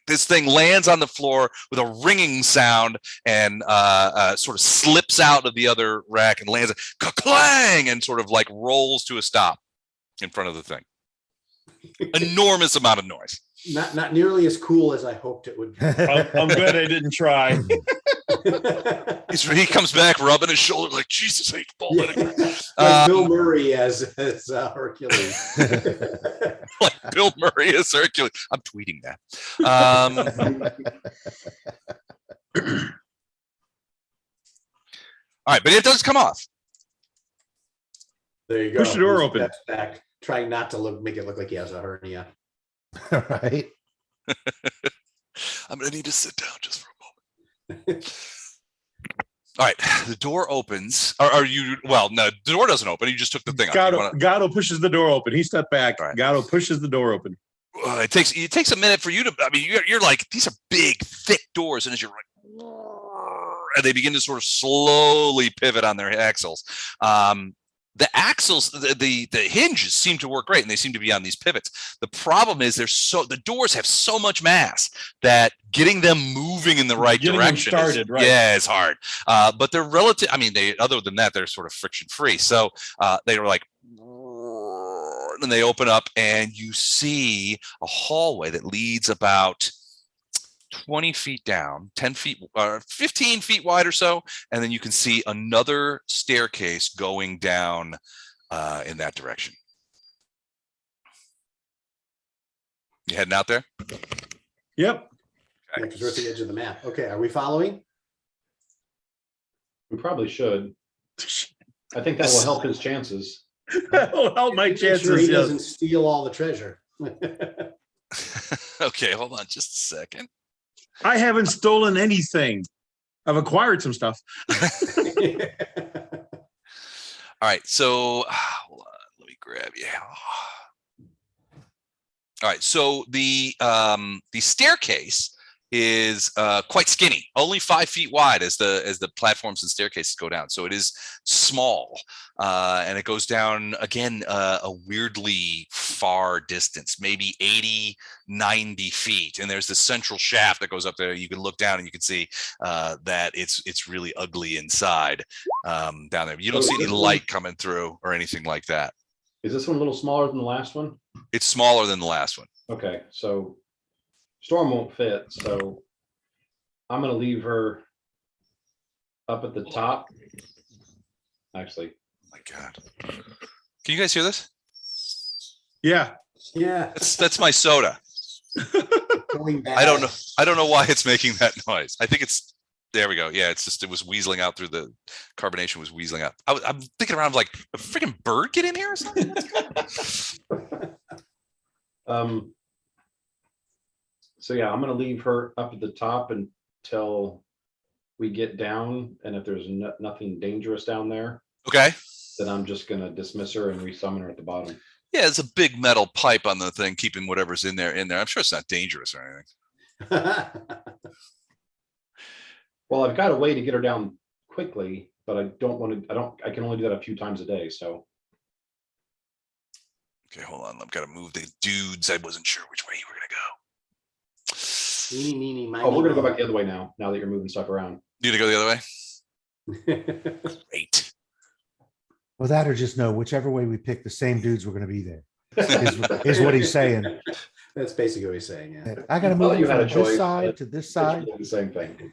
This thing lands on the floor with a ringing sound and sort of slips out of the other rack and lands ka-clang and sort of like rolls to a stop in front of the thing. Enormous amount of noise. Not nearly as cool as I hoped it would be. I'm glad I didn't try. He comes back rubbing his shoulder like, Jesus, I falling. Like Bill Murray as Hercules. Like Bill Murray as Hercules. I'm tweeting that. All right, but it does come off. There you go. Push the door open. Steps back, trying not to make it look like he has a hernia. Right. I'm gonna need to sit down just for a moment. All right, the door opens. Are you? Well, no, the door doesn't open. You just took the thing off. Gatto pushes the door open. He stepped back. Right. Gatto pushes the door open. It takes a minute for you to. I mean, you're like, these are big, thick doors, and as you're like, and they begin to sort of slowly pivot on their axles. The axles, the hinges seem to work great, and they seem to be on these pivots. The problem is the doors have so much mass that getting them moving in the right direction is hard. But they're relative. I mean, other than that, they're sort of friction free. So they were like, and they open up, and you see a hallway that leads about 20 feet down, 10 feet, 15 feet wide or so. And then you can see another staircase going down in that direction. You heading out there? Yep. Yeah, because we're at the edge of the map. Okay, are we following? We probably should. I think that will help his chances. That'll help my chances. Sure he doesn't steal all the treasure. Okay, hold on just a second. I haven't stolen anything. I've acquired some stuff. All right, so hold on, let me grab you. All right, so the staircase is quite skinny, only 5 feet wide as the platforms and staircases go down. So it is small, and it goes down again a weirdly far distance, maybe 80, 90 feet. And there's this central shaft that goes up there. You can look down and you can see that it's really ugly inside down there. You don't see any light coming through or anything like that. Is this one a little smaller than the last one? It's smaller than the last one. Okay, so Storm won't fit, so I'm gonna leave her up at the top. Actually, Oh my God, can you guys hear this? Yeah. Yeah. That's my soda. Going back. I don't know why it's making that noise. I think it's, there we go. Yeah, it's just, it was weaseling out through the carbonation was weaseling out. I'm thinking around like, a freaking bird get in here or something? So yeah, I'm gonna leave her up at the top until we get down, and if there's nothing dangerous down there, Okay. then I'm just gonna dismiss her and resummon her at the bottom. Yeah, it's a big metal pipe on the thing, keeping whatever's in there. I'm sure it's not dangerous or anything. Well, I've got a way to get her down quickly, but I don't want to. I can only do that a few times a day. So Okay, hold on. I've got to move the dudes. I wasn't sure which way you were gonna go. Eeny, meeny, miny, we're gonna go back the other way now. Now that you're moving stuff around. You gonna go the other way? mouse. Great. Well, that or just know whichever way we pick, the same dudes were going to be there. Is what he's saying. That's basically what he's saying, yeah. I gotta Well, move you it had a from this choice, side but to this It's side. really the same thing.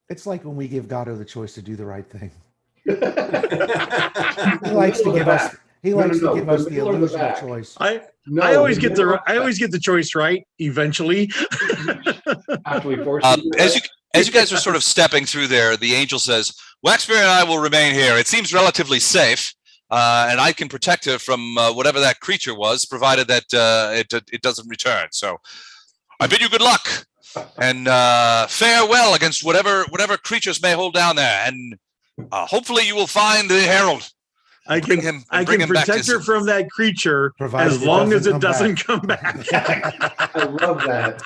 It's like when we give Gatto the choice to do the right thing. He He likes to give us, he likes to give us the middle or the illusion of back? choice. I No, always the get middle the or I always get the choice right eventually. after we force Um, you to do as that. you as you guys are sort of stepping through there, the angel says, "Waxbeard and I will remain here. It seems relatively safe, and I can protect her from whatever that creature was, provided that it doesn't return. So, I bid you good luck and farewell against whatever creatures may hold down there, and hopefully you will find the herald. I Bring can him- I bring can him back to protect her some- from that creature Provided as it long as doesn't it doesn't come back. I love that.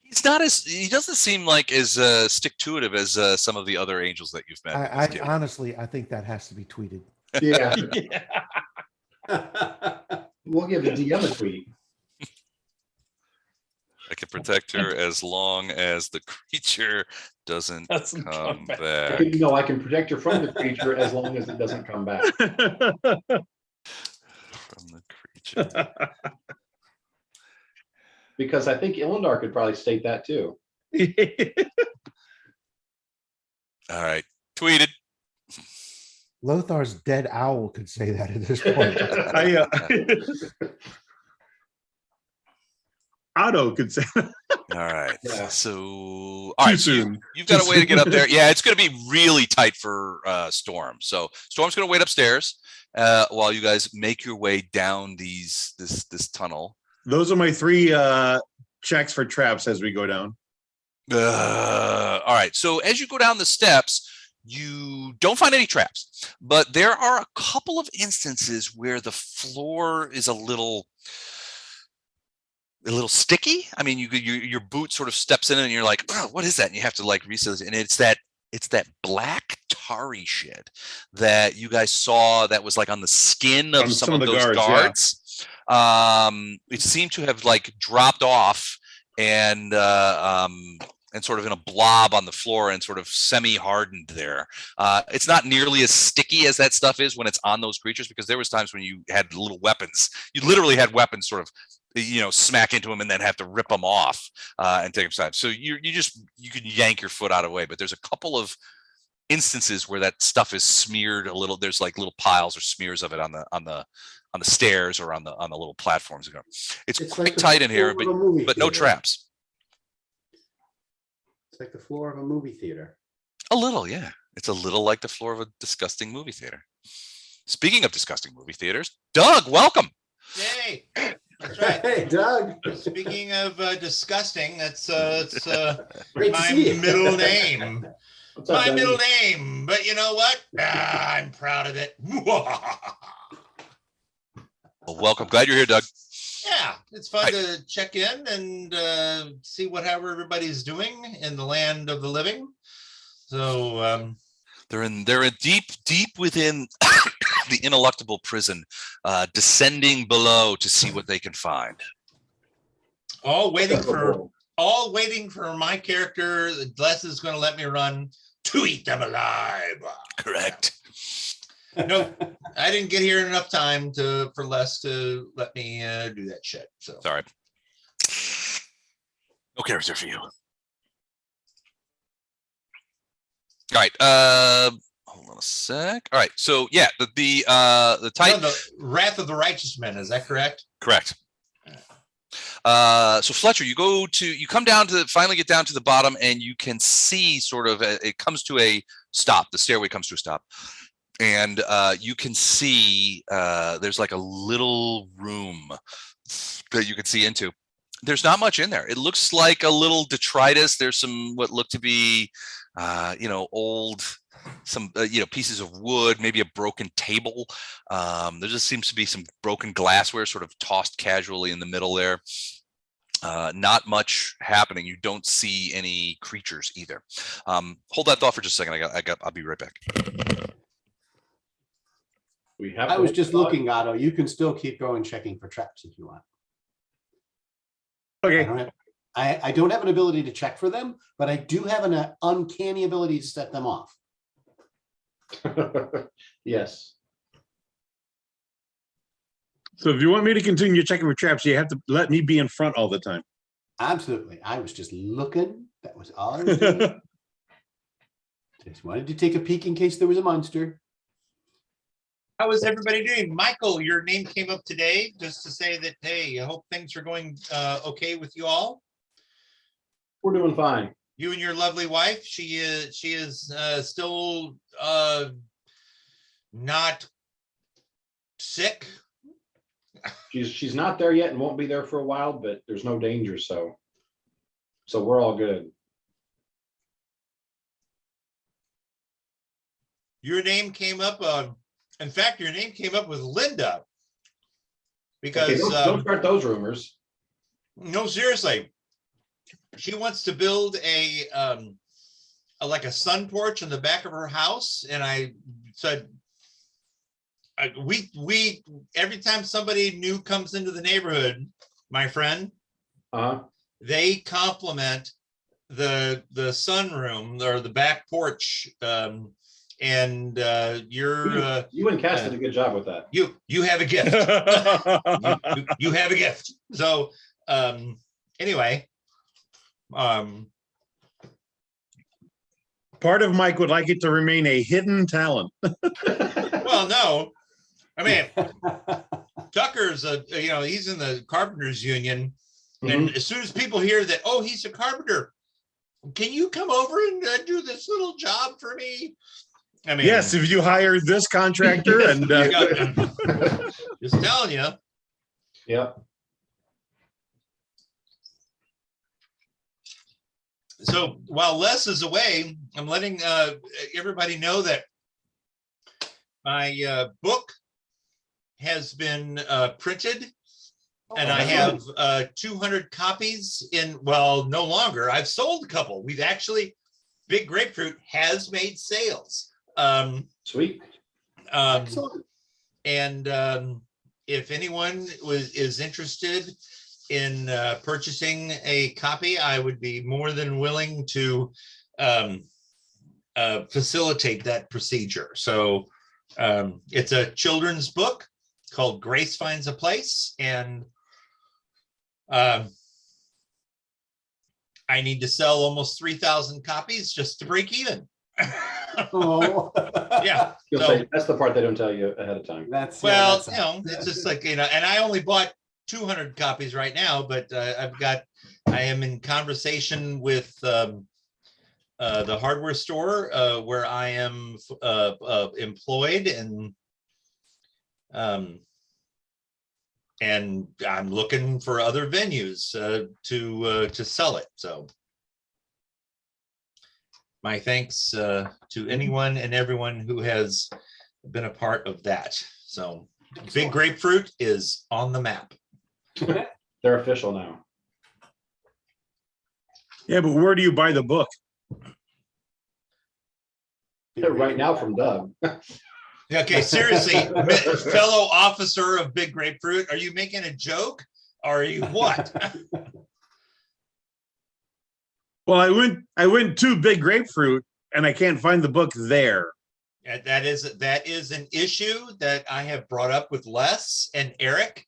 He's not as he doesn't seem like as stick to it as some of the other angels that you've met. in this I game. honestly, I think that has to be tweeted. Yeah, we'll give the DM a tweet. I can protect her as long as the creature doesn't Doesn't come back. back. No, I can protect her from the creature as long as it doesn't come back. From the creature. Because I think Illendar could probably state that too. All right. Tweeted. Lothar's dead owl could say that at this point. Otto could say All right. Yeah. So, all too right. So soon. you've got Too a way to get up soon. there. Yeah, it's going to be really tight for Storm. So Storm's going to wait upstairs while you guys make your way down this tunnel. Those are my 3 checks for traps as we go down. All right. So as you go down the steps, you don't find any traps, but there are a couple of instances where the floor is a little sticky. I mean, your boot sort of steps in it and you're like, oh, what is that? And you have to like reset it. And it's that black tarry shit that you guys saw that was like on the skin of On some of the those guards, yeah. It seemed to have like dropped off and sort of in a blob on the floor and sort of semi-hardened there. It's not nearly as sticky as that stuff is when it's on those creatures, because there was times when you had little weapons. You literally had weapons sort of, smack into them and then have to rip them off and take them aside. So you can yank your foot out of the way, but there's a couple of instances where that stuff is smeared a little. There's like little piles or smears of it on the stairs or on the little platforms. It's It's quite like the tight in here, floor of a movie but no theater. traps. It's like the floor of a movie theater. A little, yeah. It's a little like the floor of a disgusting movie theater. Speaking of disgusting movie theaters, Doug, welcome. Yay! That's right. Hey, Doug. Speaking of disgusting, that's Great to my see you. middle name. What's up, My Doug? middle name. But you know what? I'm proud of it. Well, welcome. Glad you're here, Doug. Yeah, it's fun to check in and see how everybody's doing in the land of the living. So They're in deep within the Ineluctable Prison, descending below to see what they can find. all waiting for my character. Les is going to let me run to eat them alive. Correct. No, I didn't get here in enough time for Les to let me do that shit. So Sorry. No character for you. All right. Hold on a sec. All right. So yeah, the type. the Wrath of the Righteous Men. Is that correct? Correct. So Fletcher, you come down to finally get down to the bottom, and you can see sort of it comes to a stop. The stairway comes to a stop, and you can see there's like a little room that you can see into. There's not much in there. It looks like a little detritus. There's some what look to be old pieces of wood, maybe a broken table. There just seems to be some broken glassware sort of tossed casually in the middle there. Not much happening. You don't see any creatures either. Hold that thought for just a second. I'll be right back. I was just looking, Otto. You can still keep going checking for traps if you want. Okay. I don't have an ability to check for them, but I do have an uncanny ability to set them off. Yes. So if you want me to continue checking for traps, you have to let me be in front all the time. Absolutely. I was just looking. That was all I was doing. Just wanted to take a peek in case there was a monster. How is everybody doing? Michael, your name came up today just to say that, hey, I hope things are going okay with you all. We're doing fine. You and your lovely wife, she is still not sick. She's not there yet and won't be there for a while, but there's no danger, so we're all good. Your name came up. In fact, your name came up with Linda because Okay, don't start those rumors. no, seriously, she wants to build a like a sun porch in the back of her house, and I said, we every time somebody new comes into the neighborhood, my friend, they compliment the sunroom or the back porch, and you're you and Cass did a good job with that. you have a gift. you have a gift. So anyway, Part of Mike would like it to remain a hidden talent. well, no, I mean, Tucker's he's in the carpenters union, and as soon as people hear that, oh, he's a carpenter, can you come over and do this little job for me? I mean, Yes, if you hire this contractor and just telling you. Yeah. So while Les is away, I'm letting everybody know that my book has been printed, and I have 200 copies in, well, no longer. I've sold a couple. We've actually, Big Grapefruit has made sales. Sweet. And if anyone is interested in purchasing a copy, I would be more than willing to facilitate that procedure. So it's a children's book called Grace Finds a Place, and I need to sell almost 3,000 copies just to break even. Oh. Yeah. You'll say that's the part they don't tell you ahead of time. That's Well, it's just like, and I only bought 200 copies right now, but I am in conversation with the hardware store where I am employed, and I'm looking for other venues to sell it. So my thanks to anyone and everyone who has been a part of that. So Big Grapefruit is on the map. They're official now. yeah, but where do you buy the book? Right now from Doug. Okay, seriously, fellow officer of Big Grapefruit, are you making a joke? Or are you what? Well, I went to Big Grapefruit and I can't find the book there. That is an issue that I have brought up with Les and Eric,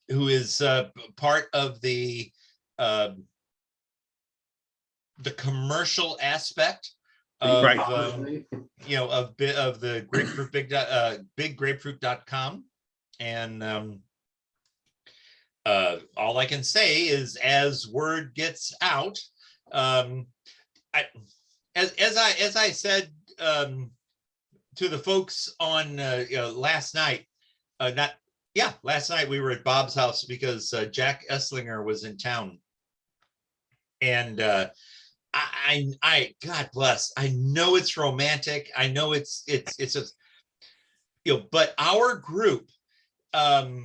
who is part of the commercial aspect of Right. of the grapefruit biggrapefruit.com, and all I can say is, as word gets out, as I said to the folks on last night, last night we were at Bob's house because Jack Esslinger was in town, and I God bless, I know it's romantic, I know it's a, but our group that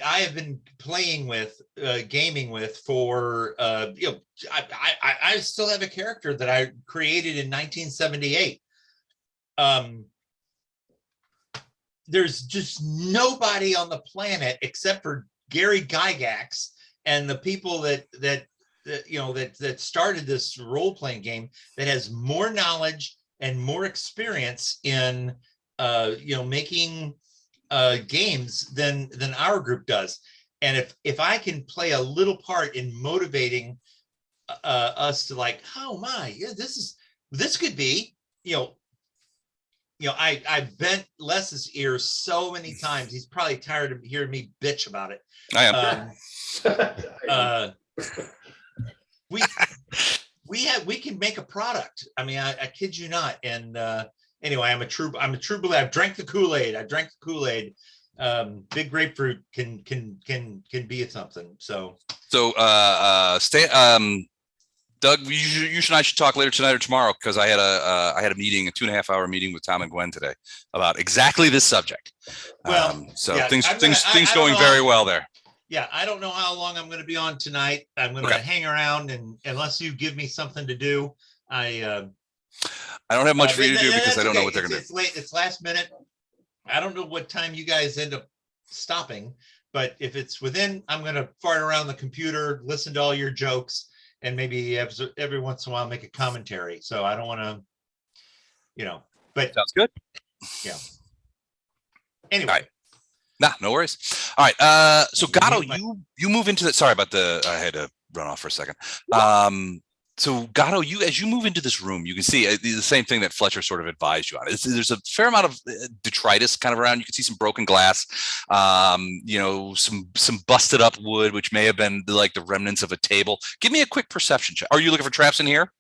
I have been playing with, gaming with for, I still have a character that I created in 1978. There's just nobody on the planet except for Gary Gygax and the people that started this role-playing game that has more knowledge and more experience in making games than our group does. And if I can play a little part in motivating us to like, oh my, yeah, this could be, I bent Les's ears so many times. He's probably tired of hearing me bitch about it. I am. We can make a product. I mean, I kid you not. And anyway, I'm a true believer. I've drank the Kool-Aid. Big grapefruit can be something. So Doug, you and I should talk later tonight or tomorrow, because I had a meeting, a 2.5-hour meeting with Tom and Gwen today about exactly this subject. Well, yeah, things going very well there. Yeah, I don't know how long I'm going to be on tonight. I'm going to hang around, and unless you give me something to do, I don't have much for you to do because I don't know what they're going to do. It's late. It's last minute. I don't know what time you guys end up stopping, but if it's within, I'm going to fart around the computer, listen to all your jokes, and maybe every once in a while make a commentary. So I don't want to, but sounds good. Yeah. Anyway. All right. Nah, no worries. All right. So Gatto, you move into that. Sorry about I had to run off for a second. So Gatto, as you move into this room, you can see the same thing that Fletcher sort of advised you on. There's a fair amount of detritus kind of around. You can see some broken glass, some busted up wood, which may have been like the remnants of a table. Give me a quick perception check. Are you looking for traps in here?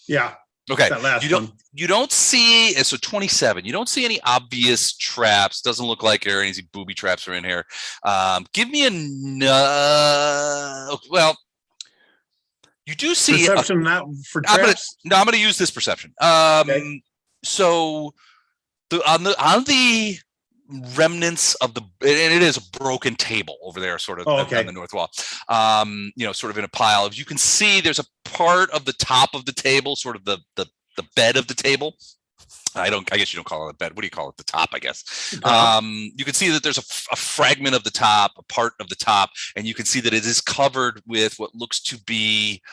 Yeah. Okay. That last one. You don't see, so 27, you don't see any obvious traps. Doesn't look like there are any booby traps are in here. Give me well, you do see perception not for traps. I'm going to use this perception. Okay. So on the remnants of and it is a broken table over there, sort of on the north wall. Sort of in a pile. If you can see, there's a part of the top of the table, sort of the bed of the table. I guess you don't call it a bed. What do you call it? The top, I guess. You can see that there's a fragment of the top, a part of the top, and you can see that it is covered with what looks to be,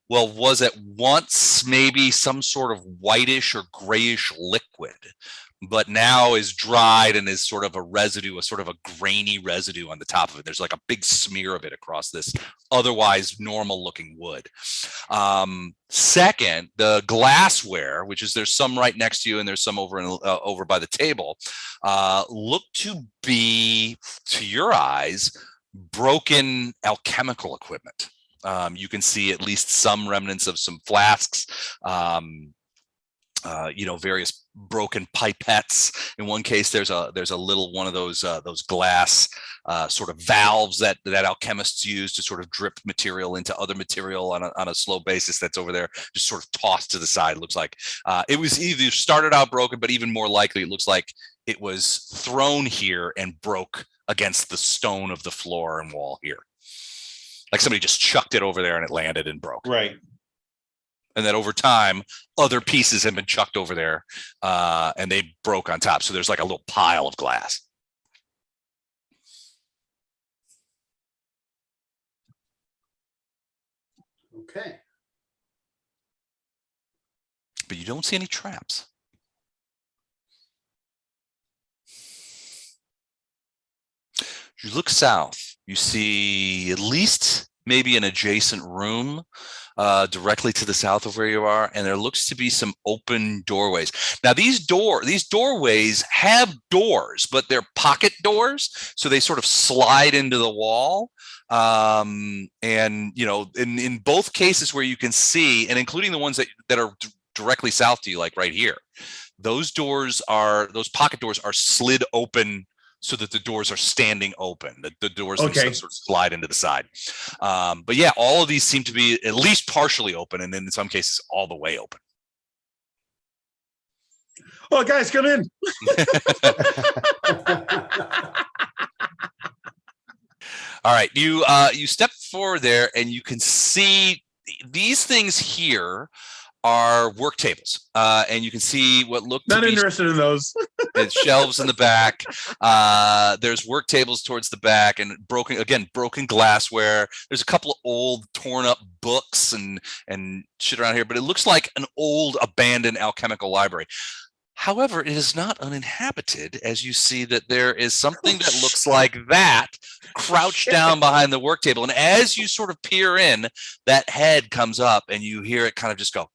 was at once maybe some sort of whitish or grayish liquid, but now is dried and is sort of a sort of a grainy residue on the top of it. There's like a big smear of it across this otherwise normal looking wood. Second, the glassware, which is there's some right next to you and there's some over by the table, look to be, to your eyes, broken alchemical equipment. You can see at least some remnants of some flasks, various broken pipettes. In one case, there's a little one of those glass sort of valves that alchemists use to sort of drip material into other material on a slow basis. That's over there, just sort of tossed to the side. Looks like it was either started out broken, but even more likely, it looks like it was thrown here and broke against the stone of the floor and wall here. Like somebody just chucked it over there and it landed and broke. Right. And then over time, other pieces have been chucked over there and they broke on top. So there's like a little pile of glass. Okay. But you don't see any traps. You look south, you see at least maybe an adjacent room directly to the south of where you are, and there looks to be some open doorways. Now these doorways have doors, but they're pocket doors, so they sort of slide into the wall. And in both cases where you can see, and including the ones that are directly south to you, like right here, those pocket doors are slid open so that the doors are standing open. The doors themselves sort of slide into the side. But yeah, all of these seem to be at least partially open, and then in some cases all the way open. Oh, guys, come in. All right, you step forward there, and you can see these things here are work tables, and you can see what look to be interested in those. It's shelves in the back. There's work tables towards the back, and broken glassware. There's a couple of old, torn up books and shit around here, but it looks like an old, abandoned alchemical library. However, it is not uninhabited, as you see that there is something that looks like that crouched down behind the work table. And as you sort of peer in, that head comes up and you hear it kind of just go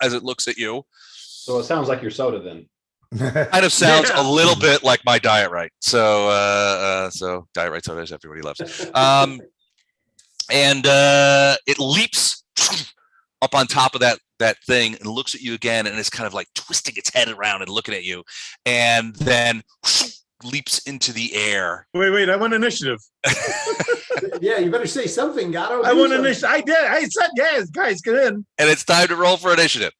as it looks at you. So it sounds like your soda then. Kind of sounds Yeah. a little bit like my Diet Right. So Diet Right sodas, everybody loves. And it leaps up on top of that thing and looks at you again, and it's kind of like twisting its head around and looking at you, and then leaps into the air. Wait, I want initiative. Yeah, you better say something, Gato. I want initiative. I did. I said, guys, get in. And it's time to roll for initiative.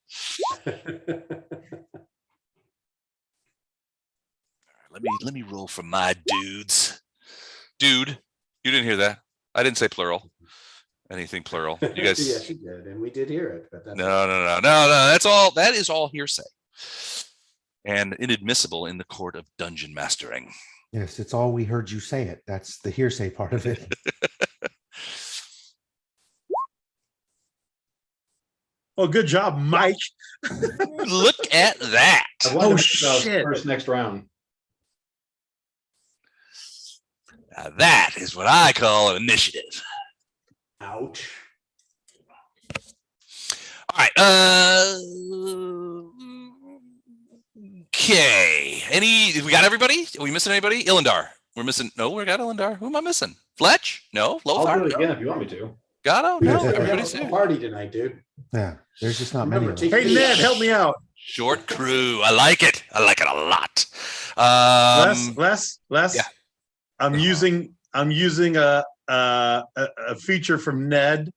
Let me roll for my dudes. Dude, you didn't hear that. I didn't say plural. Anything plural. You guys. Yes, you did, and we did hear it. But that's No. That's all. That is all hearsay, and inadmissible in the court of dungeon mastering. Yes, it's all we heard you say it. That's the hearsay part of it. Oh, good job, Mike. Look at that. I wonder Oh, if that was shit. first next round. Now that is what I call an initiative. ouch. All right. Okay. We got everybody? Are we missing anybody? Illendar. We're missing. No, we got Illendar. Who am I missing? Fletch? No. I'll Lothar? do it No. again if you want me to. Gatto? No. Yeah. Everybody's a here. party tonight, dude. Yeah, there's just not Remember, many of them. take Hey, Ned, help me out. Short crew. I like it. I like it a lot. Les. yeah. I'm using a feature from Ned.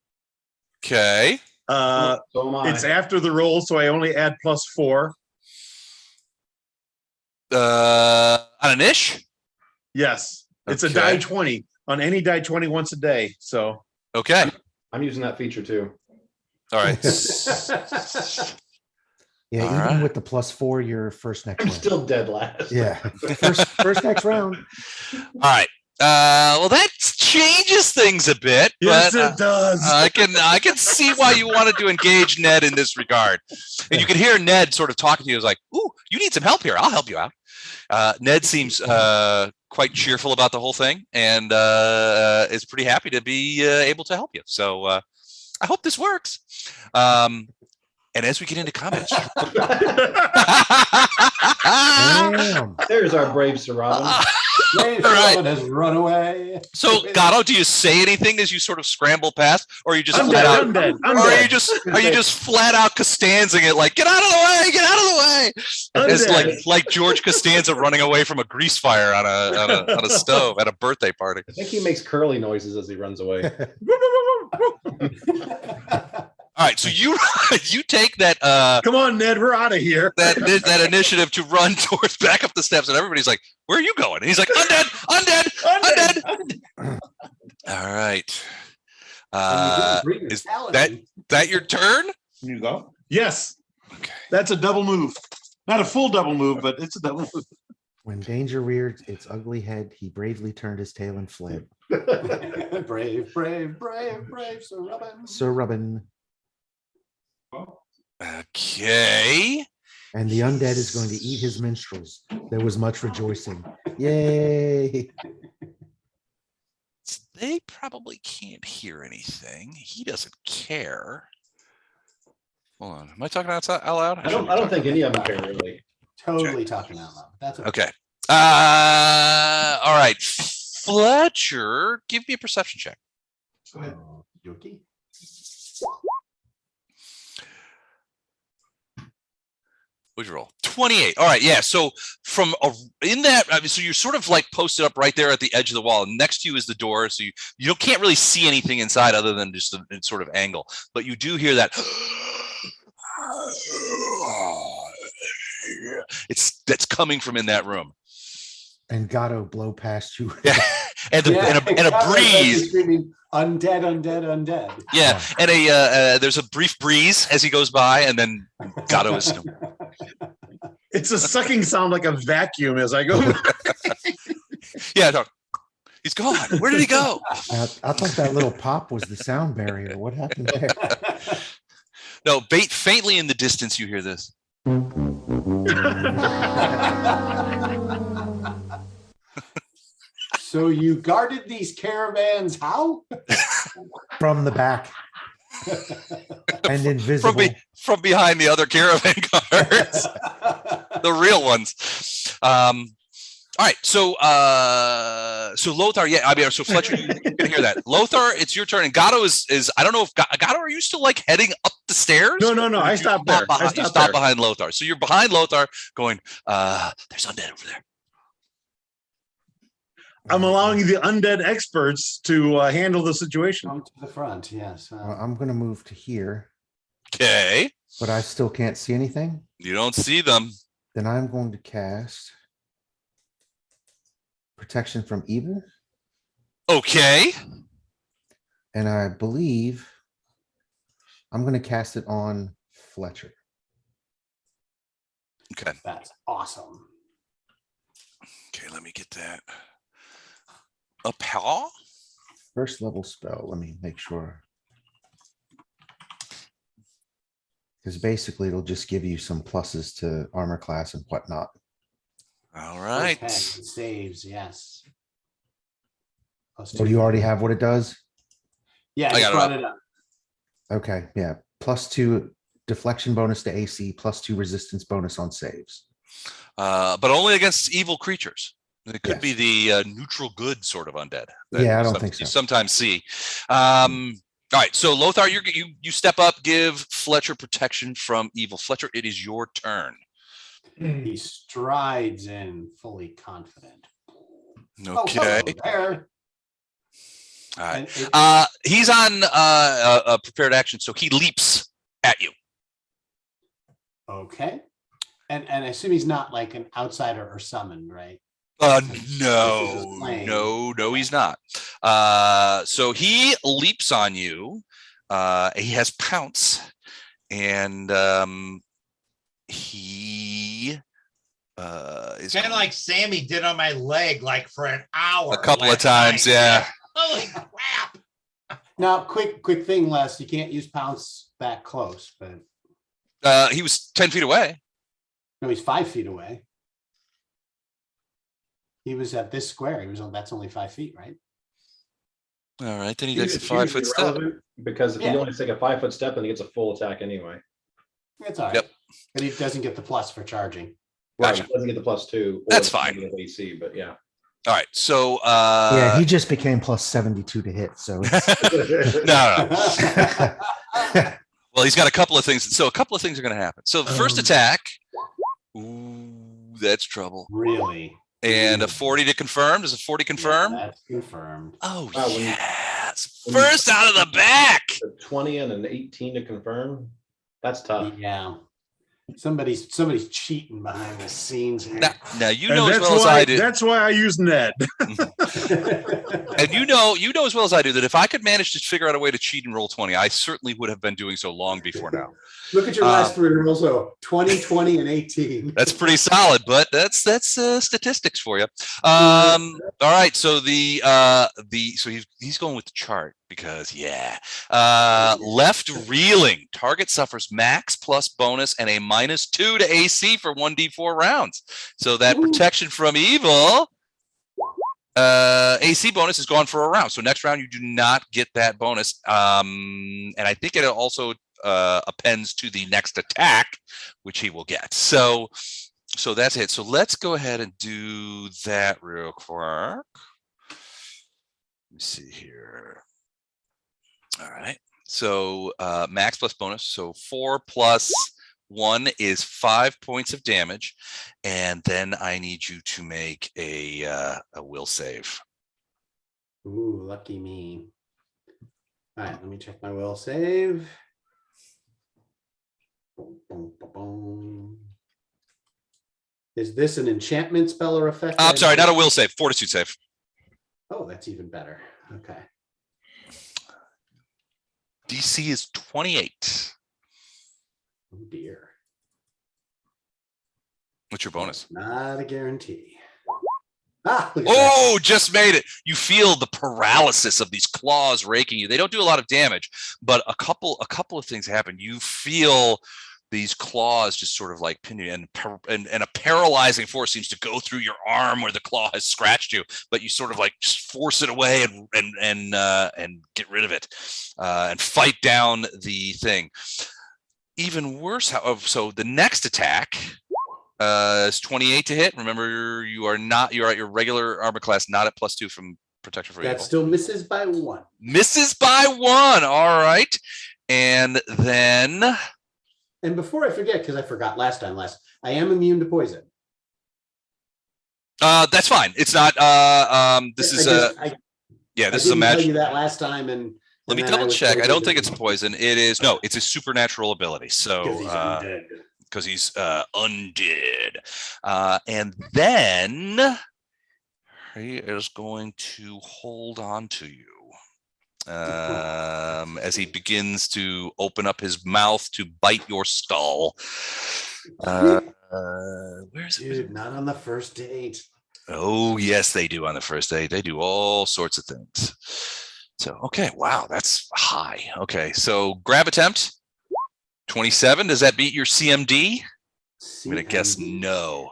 Okay. So am I. It's after the roll, so I only add +4. On an ish? Yes, it's a Okay. die 20 on any die 20 once a day. So Okay. I'm using that feature too. All right. Yeah, All even right. with the +4, you're first next I'm round. still dead last. Yeah, first next round. All right. Well, that changes things a bit, yes, but it does. I can see why you wanted to engage Ned in this regard. And you can hear Ned sort of talking to you. He's like, "Ooh, you need some help here. I'll help you out." Ned seems quite cheerful about the whole thing, and is pretty happy to be able to help you. So I hope this works. And as we get into comments, Damn. There's our brave Sir Robin. James Right. Robin has run away. so Gatto, do you say anything as you sort of scramble past, or are you just I'm flat dead. out? I'm dead. I'm Or are dead. you just flat out Costanzing it like, get out of the way, get out of the way? I'm It's dead. like George Costanza running away from a grease fire on a stove at a birthday party. I think he makes curly noises as he runs away. All right, so you you take that Come on, Ned, we're out of here. that initiative to run towards back up the steps, and everybody's like, "Where are you going?" And he's like, "Undead, undead." All right. Is that your turn? You go. Yes, Okay. that's a double move. Not a full double move, but it's a double move. When danger reared its ugly head, he bravely turned his tail and fled. brave, Sir Robin. Sir Robin. Okay. And the undead is going to eat his minstrels. There was much rejoicing. Yay. They probably can't hear anything. He doesn't care. Hold on. Am I talking out loud? I don't think any of them care really. Totally talking out loud. That's Okay. All right. Fletcher, give me a perception check. Go ahead. Yoki. What'd you roll? 28. All right. Yeah. So in that, so you're sort of like posted up right there at the edge of the wall. Next to you is the door. So you can't really see anything inside other than just a sort of angle. But you do hear that. That's coming from in that room. And Gatto blow past you. Yeah. And a breeze. Screaming, undead, undead, undead. Yeah. And there's a brief breeze as he goes by, and then Gatto is. It's a sucking sound like a vacuum as I go. Yeah. No, he's gone. Where did he go? I thought that little pop was the sound barrier. What happened there? No, faintly in the distance, you hear this. So you guarded these caravans how? From the back and invisible. From behind the other caravan cars, the real ones. All right, so Lothar, yeah, I mean, so Fletcher, you can hear that. Lothar, it's your turn, and Gatto is I don't know if Gatto, are you still like heading up the stairs? No, I stopped there. You stop behind Lothar, so you're behind Lothar, going, there's undead over there. I'm allowing the undead experts to handle the situation. Come to the front, yes. I'm going to move to here, Okay, but I still can't see anything. you don't see them. Then I'm going to cast Protection from Evil. Okay, And I believe I'm going to cast it on Fletcher. okay, That's awesome. okay. Let me get that up. How? First level spell. Let me make sure. Because basically it'll just give you some pluses to armor class and whatnot. All right. Okay, saves, yes. So do you already have what it does? Yeah, I I got it brought up. it up. Okay, yeah. +2 deflection bonus to AC, +2 resistance bonus on saves. But only against evil creatures. It could be Yes. the neutral good sort of undead. Yeah, I you don't think so. You sometimes see. All right, so Lothar, you step up, give Fletcher protection from evil. Fletcher, it is your turn. He strides in fully confident. Okay. Oh, there. All right. And He's on a prepared action, so he leaps at you. okay. And I assume he's not like an outsider or summoned, right? No, plane. no, he's not. So he leaps on you. He has pounce, and he is Kind of like Sammy did on my leg, like for an hour. a couple of last times, night. yeah. Holy crap! Now, quick thing, Les. You can't use pounce that close, but He was 10 feet away. no, he's 5 feet away. He was at this square. That's only 5 feet, right? All right, then he takes a It's 5 foot usually step. relevant, because if Yeah. you only take a 5-foot step, then he gets a full attack anyway. It's all right. Yep. But he doesn't get the plus for charging. Right, Gotcha. he doesn't get the +2. or That's the fine. negative AC, but yeah. All right, so Yeah, he just became +72 to hit. So it's- no. Well, he's got a couple of things. So a couple of things are going to happen. So the first attack, ooh, that's trouble. Really? And a 40 to confirm. Does a 40 confirm? Yeah, that's confirmed. Oh, Wow, when you- yes. when you- First out of the back. A 20 and an 18 to confirm. That's tough. Yeah. Somebody's cheating behind the scenes here. Now you And know as that's well as why I do. that's why I use Ned. And you know as well as I do that if I could manage to figure out a way to cheat and roll 20, I certainly would have been doing so long before now. Look at your last three rolls, though. 20, 20, and 18. That's pretty solid, but that's statistics for you. All right, so so he's going with the chart because left reeling target suffers max plus bonus and a -2 to AC for 1d4 rounds. So that protection from evil AC bonus is gone for a round. So next round you do not get that bonus. And I think it also appends to the next attack, which he will get. So that's it. So let's go ahead and do that real quick. Let me see here. All right. So max plus bonus. So 4 plus 1 is 5 points of damage. And then I need you to make a will save. Ooh, lucky me. All right, let me check my will save. Boom, boom, boom, boom. Is this an enchantment spell or effect? I'm sorry, not a will save, fortitude save. Oh, that's even better. Okay. DC is 28. Oh dear. What's your bonus? Not a guarantee. Ah, look at that. Oh, just made it. You feel the paralysis of these claws raking you. They don't do a lot of damage, but a couple of things happen. You feel these claws just sort of like pin you, and a paralyzing force seems to go through your arm where the claw has scratched you, but you sort of like just force it away and get rid of it, and fight down the thing. Even worse, however, so the next attack is 28 to hit. Remember, you're at your regular armor class, not at +2 from protection for That evil. still misses by 1. Misses by 1. All right, and then. And before I forget, because I forgot last time, I am immune to poison. That's fine. It's not. This is this is a I match. didn't tell you that last time, and Let me then I double was check. I totally don't think it's different. poison. It is no. It's a supernatural ability. So Because he's undead. because he's undead, and then he is going to hold on to you. As he begins to open up his mouth to bite your skull. Where is it? Dude, not on the first date. Oh, yes, they do on the first date. They do all sorts of things. So, okay, wow, that's high. Okay, so grab attempt, 27. Does that beat your CMD? I'm going to guess no.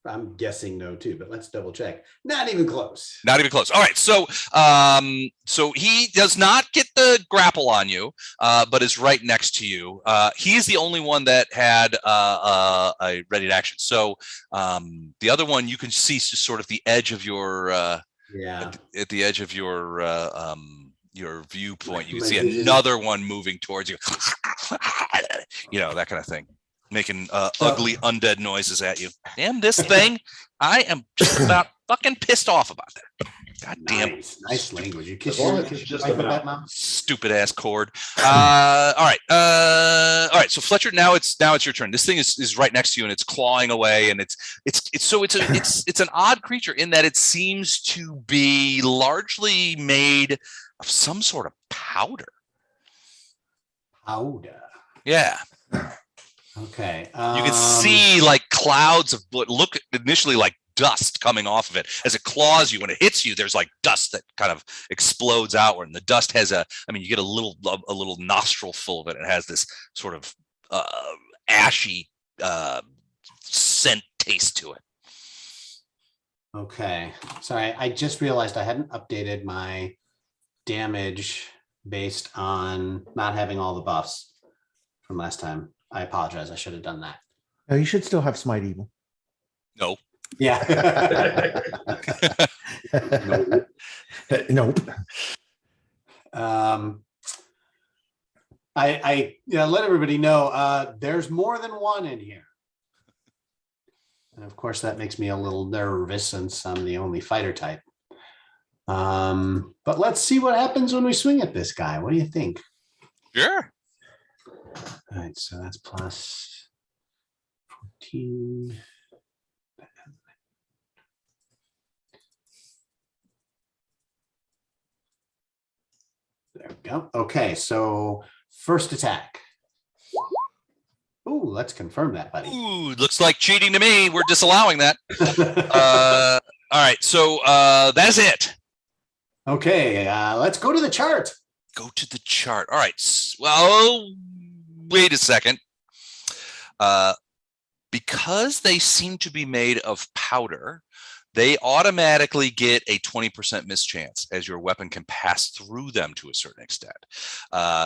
I'm guessing no too, but let's double check. Not even close. Not even close. All right. So, so he does not get the grapple on you, but is right next to you. He's the only one that had a ready to action. So, the other one you can see just sort of the edge of your at the edge of your viewpoint. You can see another one moving towards you. You know, that kind of thing. Making ugly undead noises at you. Damn this thing. I am just about fucking pissed off about that. God damn. Nice language. You kiss As long your as it's kiss just your wife with about. that mouth? Stupid ass cord. All right. All right. So Fletcher, now it's your turn. This thing is right next to you and it's clawing away, and it's an odd creature in that it seems to be largely made of some sort of powder. Powder. Yeah. Okay. You can see like clouds of what look initially like dust coming off of it. As it claws you, when it hits you, there's like dust that kind of explodes outward. And the dust has you get a little nostril full of it. It has this sort of ashy scent taste to it. Okay. Sorry, I just realized I hadn't updated my damage based on not having all the buffs from last time. I apologize. I should have done that. No, you should still have Smite Evil. No. Yeah. Nope. I let everybody know there's more than one in here. And of course that makes me a little nervous since I'm the only fighter type. But let's see what happens when we swing at this guy. What do you think? Sure. All right, so that's plus 14. There we go. Okay, so first attack. Ooh, let's confirm that, buddy. Ooh, looks like cheating to me. We're disallowing that. All right, so that's it. Okay, let's go to the chart. Go to the chart. All right. Well, wait a second. Because they seem to be made of powder, they automatically get a 20% mischance as your weapon can pass through them to a certain extent.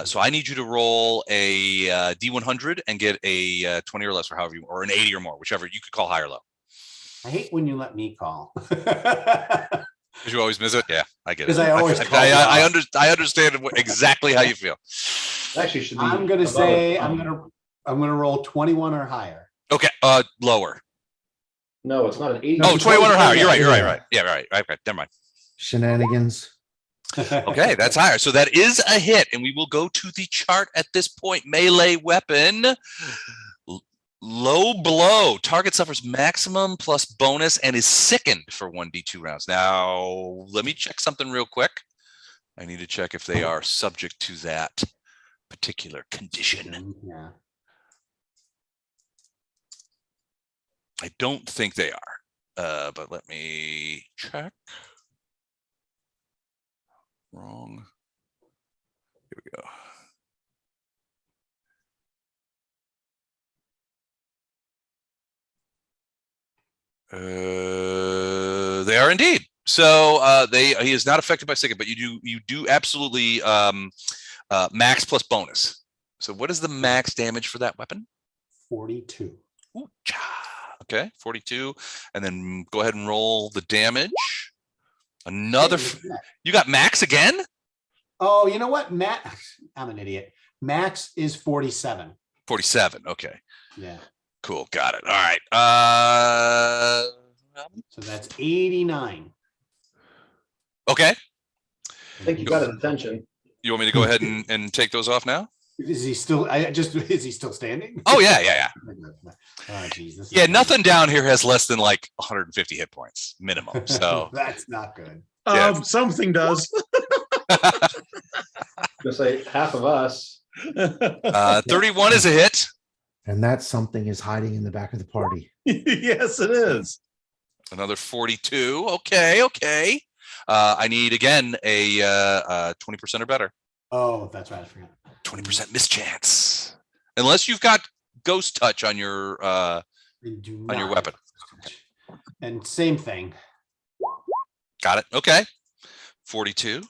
So I need you to roll a D100 and get a 20 or less, or however you, or an 80 or more, whichever you could call high or low. I hate when you let me call. Because you always miss it. Yeah, I get it. Because I always call. I understand exactly how you feel. Actually, should be. I'm gonna say I'm gonna roll 21 or higher. Okay, lower. No, it's not an 80. Oh, 21 or higher. You're right. Yeah, right. Never mind. Shenanigans. Okay, that's higher. So that is a hit, and we will go to the chart at this point. Melee weapon. Low blow. Target suffers maximum plus bonus and is sickened for 1d2 rounds. Now, let me check something real quick. I need to check if they are subject to that particular condition. Yeah. I don't think they are. But let me check. Wrong. Here we go. They are indeed. So he is not affected by Signet, but you do absolutely max plus bonus. So what is the max damage for that weapon? 42. Ooh, okay, 42. And then go ahead and roll the damage. Another. You got max again? Oh, you know what, Matt? I'm an idiot. Max is 47. 47. Okay. Yeah. Cool. Got it. All right. So that's 89. Okay. I think you got his attention. You want me to go ahead and take those off now? Is he still? Is he still standing? Oh yeah. Oh Jesus. Yeah, nothing down here has less than like 150 hit points minimum. So that's not good. Yeah. Something does. Just say half of us. 31 is a hit. And that something is hiding in the back of the party. Yes, it is. Another 42. Okay. I need again a 20% or better. Oh, that's right. I forgot. 20% mischance. Unless you've got ghost touch on your weapon. And same thing. Got it. Okay. 42.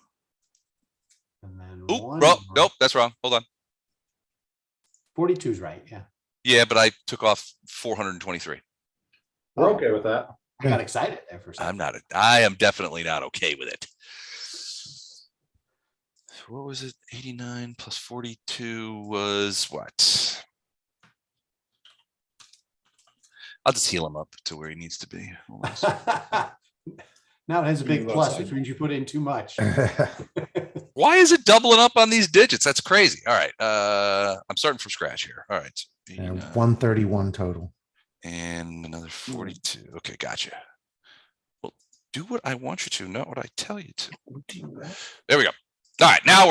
And then Nope, that's wrong. Hold on. 42 is right. Yeah. Yeah, but I took off 423. We're okay with that. I got excited there for a second. I am definitely not okay with it. What was it? 89 plus 42 was what? I'll just heal him up to where he needs to be. Now it has a big You go plus, outside. which means you put in too much. Why is it doubling up on these digits? That's crazy. All right. I'm starting from scratch here. All right. So And 89 131 total. and another 42. Okay, gotcha. Well, do what I want you to, not what I tell you to. There we go. All right, now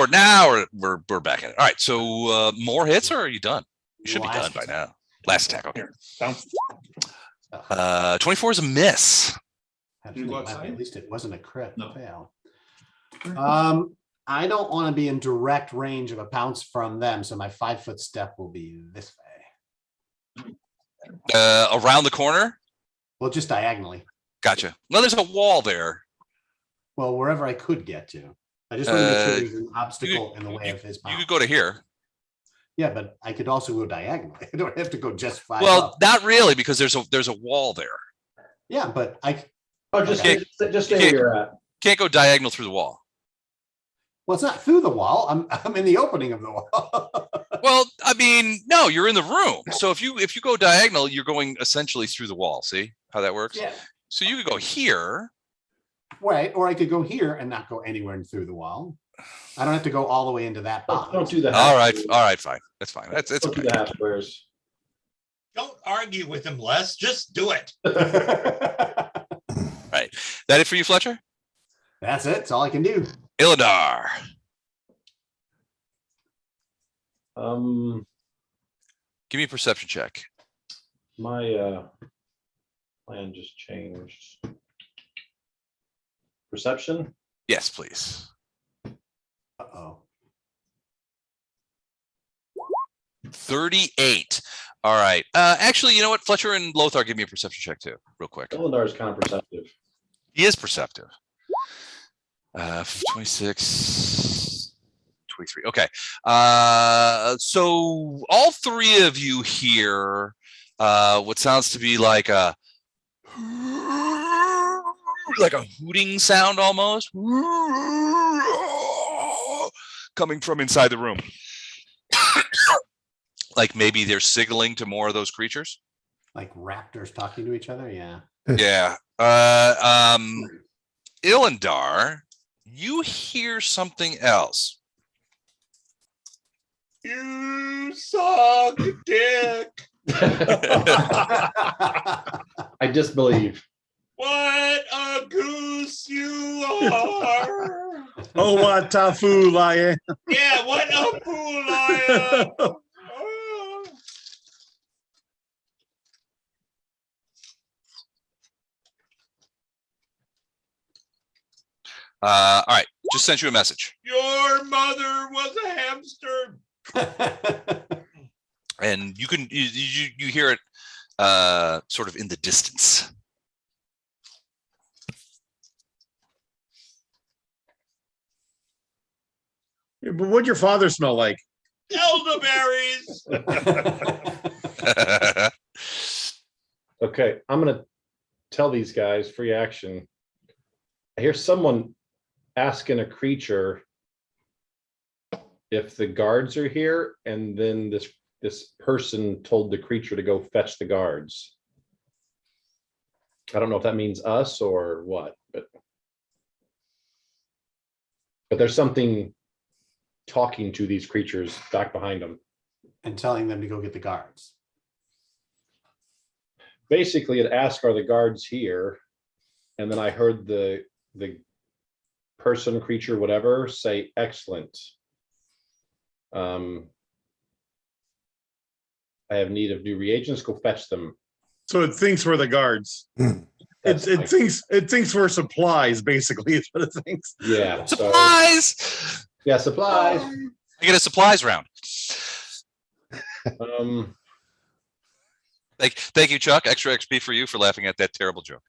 we're back in it. All right, so more hits, or are you done? You should be done Last by attack. now. Last attack. Okay. Down. 24 is a miss. You go outside? At least it wasn't a crit No. fail. I don't want to be in direct range of a pounce from them, so my 5-foot step will be this way. Around the corner. Well, just diagonally. Gotcha. No, there's a wall there. Well, wherever I could get to. I just want to make sure there's an You obstacle could- in the way of his You pounce. could go to here. Yeah, but I could also go diagonally. I don't have to go just 5 Well, up. not really, because there's a wall there. Yeah, but Oh, just Okay. just stay where you're at. Can't go diagonal through the wall. well, it's not through the wall. I'm in the opening of the wall. Well, I mean, no, you're in the room. So if you go diagonal, you're going essentially through the wall. See how that works? Yeah. So you could go here. Right, or I could go here and not go anywhere through the wall. I don't have to go all the way into that box. Don't do the All half. right, fine. That's fine. It's Don't do okay. the half squares. Don't argue with him, Les. Just do it. Right. That it for you, Fletcher? That's it. That's all I can do. Illadar. Give me a perception check. My plan just changed. Perception. Yes, please. Uh-oh. 38. All right. Actually, you know what? Fletcher and Lothar, give me a perception check too, real quick. Eldar is kind of perceptive. He is perceptive. 26, 23. Okay. So all three of you hear what sounds to be like a hooting sound almost coming from inside the room. Like maybe they're signaling to more of those creatures. Like raptors talking to each other? Yeah. Yeah. Illandar, you hear something else. You suck dick. I disbelieve. What a goose you are. Oh, what a fool I am. Yeah, what a fool I am. Oh. All right, just sent you a message, Your mother was a hamster. and you hear it sort of in the distance. But what'd your father smell like? Elderberries. Okay, I'm gonna tell these guys free action. I hear someone asking a creature if the guards are here, and then this person told the creature to go fetch the guards. I don't know if that means us or what, but there's something talking to these creatures back behind them. And telling them to go get the guards. Basically, it asked, are the guards here? And then I heard the person, creature, whatever, say, excellent. I have need of new reagents, go fetch them. So it thinks we're the guards. It thinks we're supplies, basically, is what it thinks. Yeah. Supplies. So, yeah, supplies. I get a supplies round. Thank you, Chuck. Extra XP for you for laughing at that terrible joke.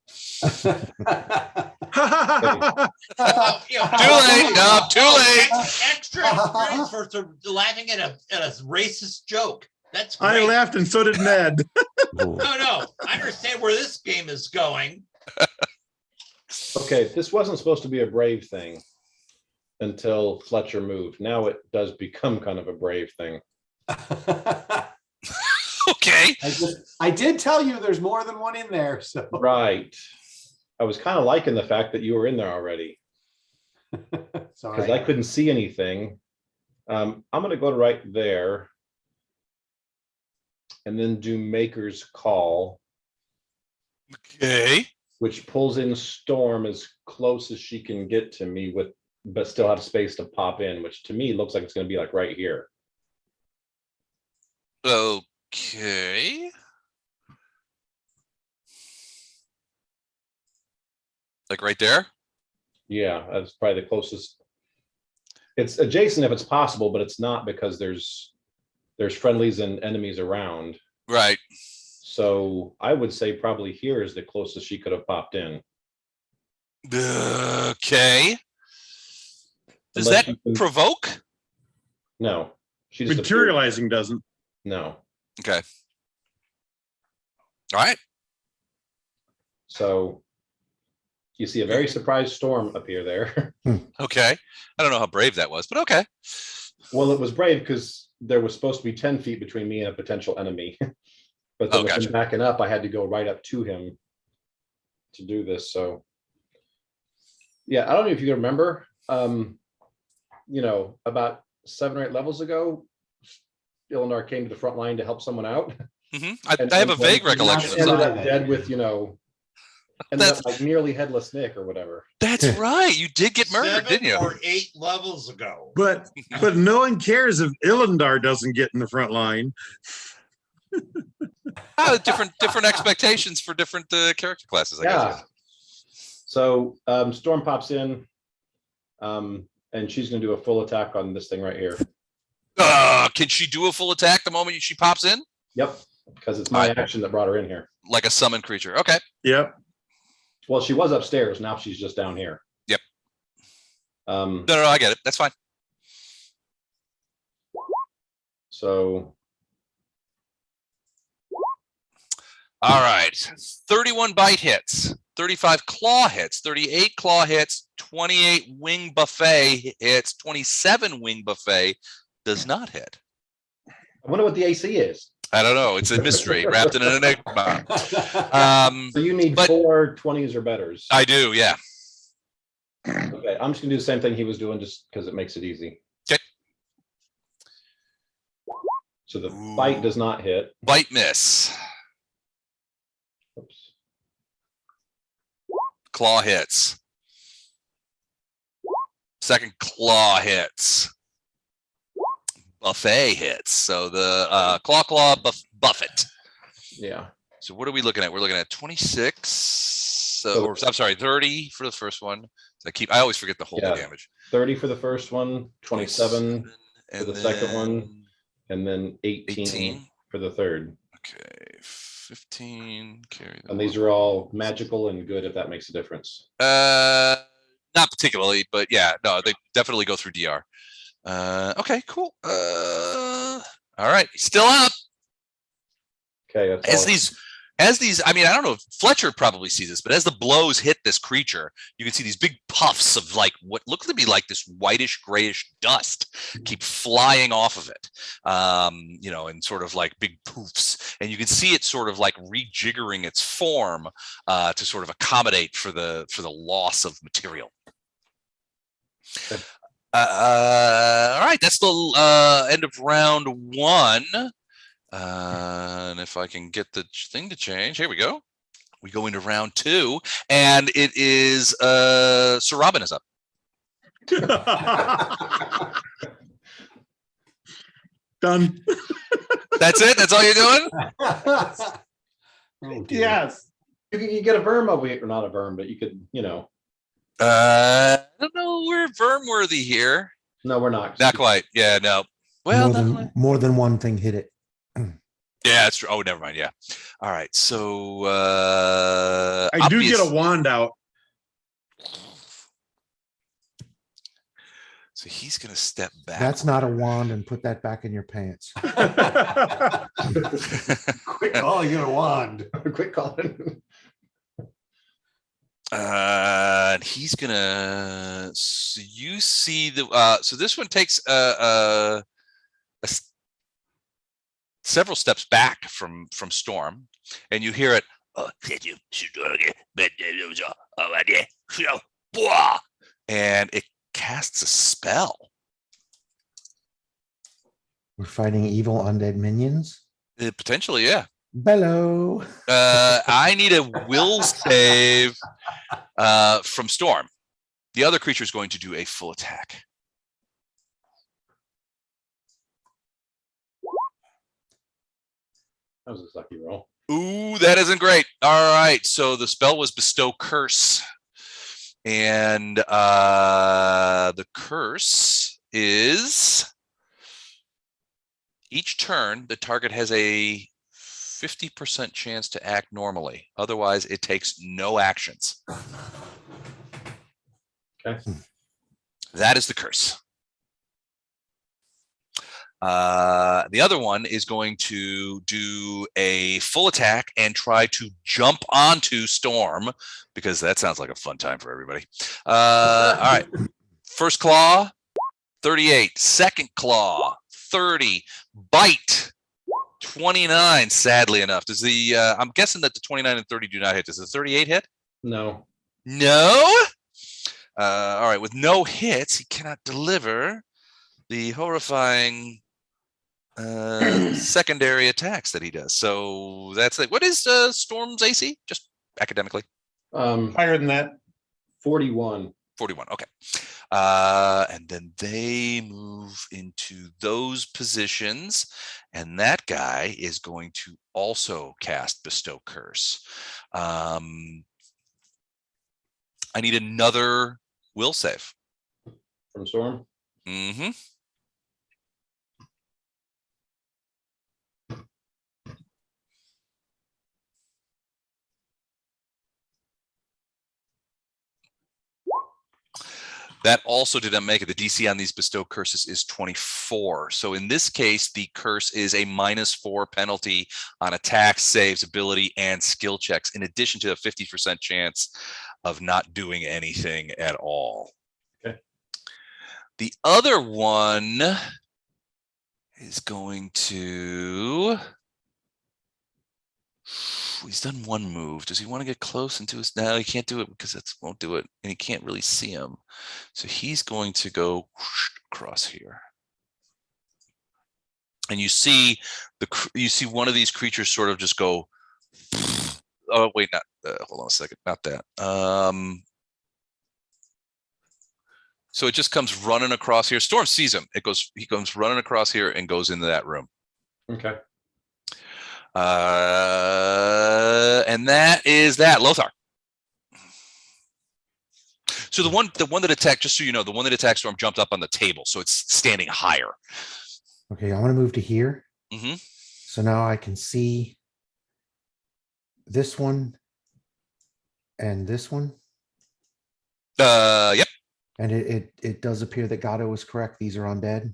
You know, Too late. No, too late. Extra experience for laughing at a racist joke. That's great. I laughed, and so did Ned. No, I understand where this game is going. Okay, this wasn't supposed to be a brave thing until Fletcher moved. Now it does become kind of a brave thing. Okay. I did tell you there's more than one in there. So Right. I was kind of liking the fact that you were in there already because I couldn't see anything. I'm going to go to right there and then do Maker's Call, Okay. which pulls in Storm as close as she can get to me with, but still have space to pop in, which to me looks like it's going to be like right here. Okay. Like right there? Yeah, that's probably the closest. It's adjacent if it's possible, but it's not because there's friendlies and enemies around. Right. So I would say probably here is the closest she could have popped in. Okay. Does Unless that you can- provoke? No, she just appeared. Materializing doesn't. No. Okay. All right. So you see a very surprised Storm appear there. Okay. I don't know how brave that was, but okay. Well, it was brave because there was supposed to be 10 feet between me and a potential enemy. But then with gotcha. him backing up, I had to go right up to him to do this. So yeah, I don't know if you remember, about 7 or 8 levels ago, Illinar came to the front line to help someone out. Hmm. I have a vague recollection of Ended that. up dead with, ended up like nearly headless Nick or whatever. That's right. You did get murdered, 7 didn't you? or 8 levels ago. But no one cares if Illinar doesn't get in the front line. Different expectations for different character classes, I guess. So Storm pops in, and she's going to do a full attack on this thing right here. Can she do a full attack the moment she pops in? Yep, because it's my action that brought her in here. Like a summoned creature. Okay. Yep. Well, she was upstairs. Now she's just down here. Yep. No, I get it. That's fine. So. All right. 31 bite hits, 35 claw hits, 38 claw hits, 28 wing buffet hits, 27 wing buffet does not hit. I wonder what the AC is. I don't know. It's a mystery wrapped in an enigma. So you need 4 20s or betters. I do, yeah. Okay, I'm just gonna do the same thing he was doing just because it makes it easy. Okay. So the bite does not hit. Bite miss. Oops. Claw hits. Second claw hits. Buffet hits. So the claw buffet. Yeah. So what are we looking at? We're looking at 26. Or I'm sorry, 30 for the first one, I always forget the whole Yeah. damage. 30 for the first one, 27 for and the second one, then and then 18 18. for the third. Okay, 15. Carry And these are all magical and good, if that makes a difference. Not particularly, but yeah, no, they definitely go through DR. Okay, cool. All right, still up. Okay, that's As all. these, I mean, I don't know if Fletcher probably sees this, but as the blows hit this creature, you can see these big puffs of like what looks to be like this whitish grayish dust keep flying off of it, you know, in sort of like big poofs, and you can see it sort of like rejiggering its form to sort of accommodate for the loss of material. Okay. All right, that's the end of round one. And if I can get the thing to change, here we go. We go into round two, and it is Sir Robin is up. Done. That's it. That's all you're doing. Oh, dear. Yes. You get a verm over here, or not a verm, but you could, you know. I don't know. We're Vermworthy here. No, we're not. Not quite. Yeah, no. Well, more than one thing hit it. yeah, that's true. Oh, never mind. Yeah. All right. So I do get a wand out. So he's gonna step back. That's not a wand, and put that back in your pants. Quick call, you got a wand. Quick calling. And he's gonna. So you see the. So this one takes several steps back from Storm, and you hear it. And it casts a spell. We're fighting evil undead minions. Potentially, yeah. Bello. I need a will save from Storm. The other creature is going to do a full attack. That was a sucky roll. Ooh, that isn't great. All right, so the spell was Bestow Curse. And the curse is each turn, the target has a 50% chance to act normally. Otherwise, it takes no actions. Okay. That is the curse. The other one is going to do a full attack and try to jump onto Storm, because that sounds like a fun time for everybody. All right. First claw, 38. Second claw, 30. Bite, 29. Sadly enough, does the I'm guessing that the 29 and 30 do not hit. Does the 38 hit? No. No. All right. With no hits, he cannot deliver the horrifying secondary attacks that he does. So that's like, what is Storm's AC? Just academically. Higher than that. 41. 41. Okay. And then they move into those positions, and that guy is going to also cast Bestow Curse. I need another will save From Storm? Mm-hmm. That also didn't make it. The DC on these Bestow Curses is 24. So in this case, the curse is a -4 penalty on attacks, saves, ability, and skill checks, in addition to a 50% chance of not doing anything at all. Okay. The other one is going to... He's done one move. Does he want to get close into his? No, he can't do it because that won't do it, and he can't really see him. So he's going to go across here, and you see one of these creatures sort of just go. Oh wait, not hold on a second, not that. So it just comes running across here. Storm sees him. He comes running across here and goes into that room. Okay. And that is that. Lothar. So the one that attacked, just so you know, the one that attacked Storm jumped up on the table, so it's standing higher. Okay, I want to move to here. Hmm. So now I can see this one and this one. Yep. And it does appear that Gato was correct. These are undead.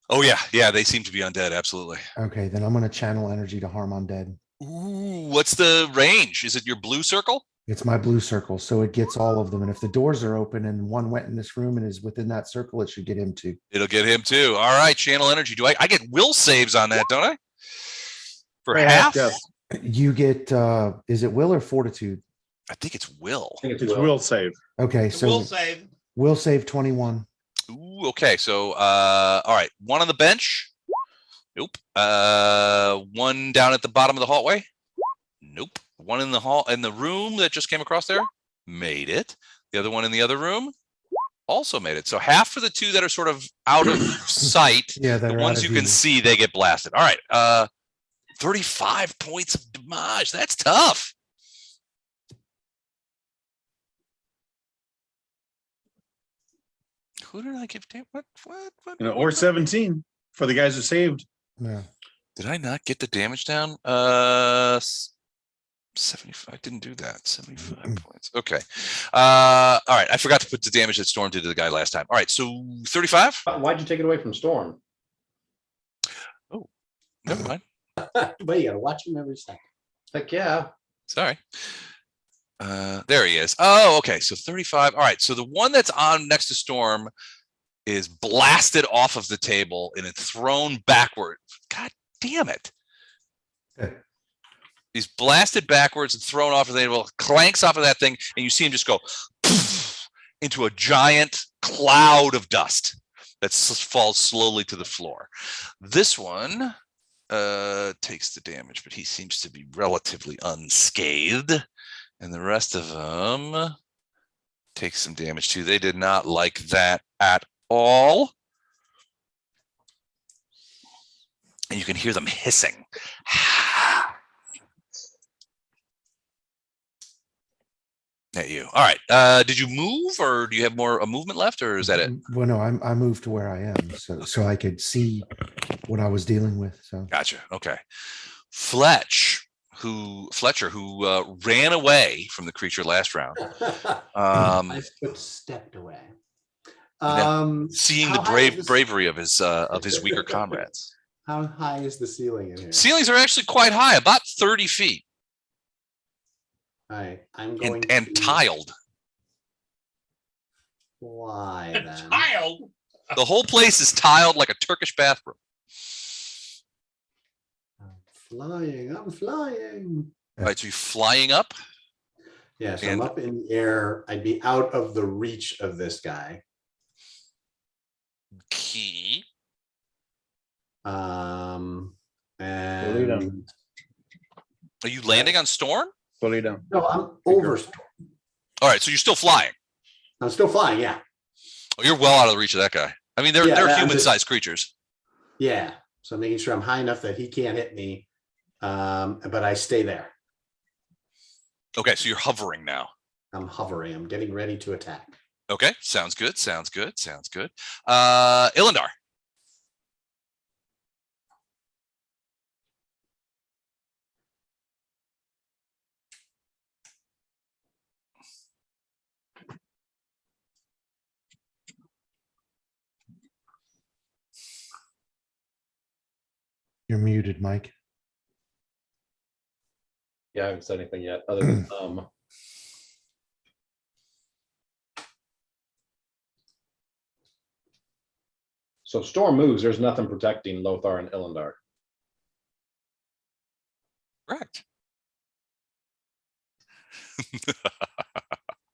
Oh yeah, yeah. They seem to be undead. Absolutely. Okay, then I'm going to channel energy to harm undead. Ooh, what's the range? Is it your blue circle? It's my blue circle, so it gets all of them. And if the doors are open and one went in this room and is within that circle, it should get him too. It'll get him too. All right, channel energy. Do I get will saves on that, don't I? For half? Yes. You get is it will or fortitude? I think it's will. I think it's It's Will. will save. Okay, So we'll so save. will save 21. Ooh, okay. So all right. One on the bench. Nope. One down at the bottom of the hallway. Nope. One in the room that just came across there. Made it. The other one in the other room also made it. So half for the two that are sort of out of sight. Yeah, that The are out ones of you can view. see, they get blasted. All right. 35 points of damage. That's tough. Who did I give? What? Or 17 for the guys who saved. Yeah. Did I not get the damage down? 75. I didn't do that. 75 points. Okay. All right. I forgot to put the damage that Storm did to the guy last time. All right. So 35. Why'd you take it away from Storm? Never mind. But you gotta watch him every second. Heck yeah. Sorry. There he is. Oh, okay. So 35. All right. So the one that's on next to Storm is blasted off of the table and it's thrown backward. God damn it. He's blasted backwards and thrown off of the table, clanks off of that thing, and you see him just go into a giant cloud of dust that falls slowly to the floor. This one takes the damage, but he seems to be relatively unscathed. And the rest of them take some damage too. They did not like that at all. And you can hear them hissing. At you. All right. Did you move, or do you have more a movement left, or is that it? Well, no, I moved to where I am, so I could see what I was dealing with. So Gotcha. Okay. Fletcher, who ran away from the creature last round, I stepped away. seeing how the high is this- bravery of his weaker comrades. How high is the ceiling in here? Ceilings are actually quite high, about 30 feet, All right, I'm going and to tiled. fly then. Child. The whole place is tiled like a Turkish bathroom. I'm flying. All right, so you're flying up. Yeah, so And- I'm up in the air. I'd be out of the reach of this guy. Key. And Are you landing on Storm? Fully down. no, I'm over. All right, so you're still flying. I'm still flying. Yeah, Oh, you're well out of the reach of that guy. I mean, they're Yeah, I'm human-sized creatures. yeah. So I'm making sure I'm high enough that he can't hit me, but I stay there. Okay, so you're hovering now. I'm hovering. I'm getting ready to attack. Okay, sounds good. Sounds good. Sounds good. Ilindar. you're muted, Mike. Yeah, I haven't said anything yet, other than so Storm moves, there's nothing protecting Lothar and Ilindar. Correct.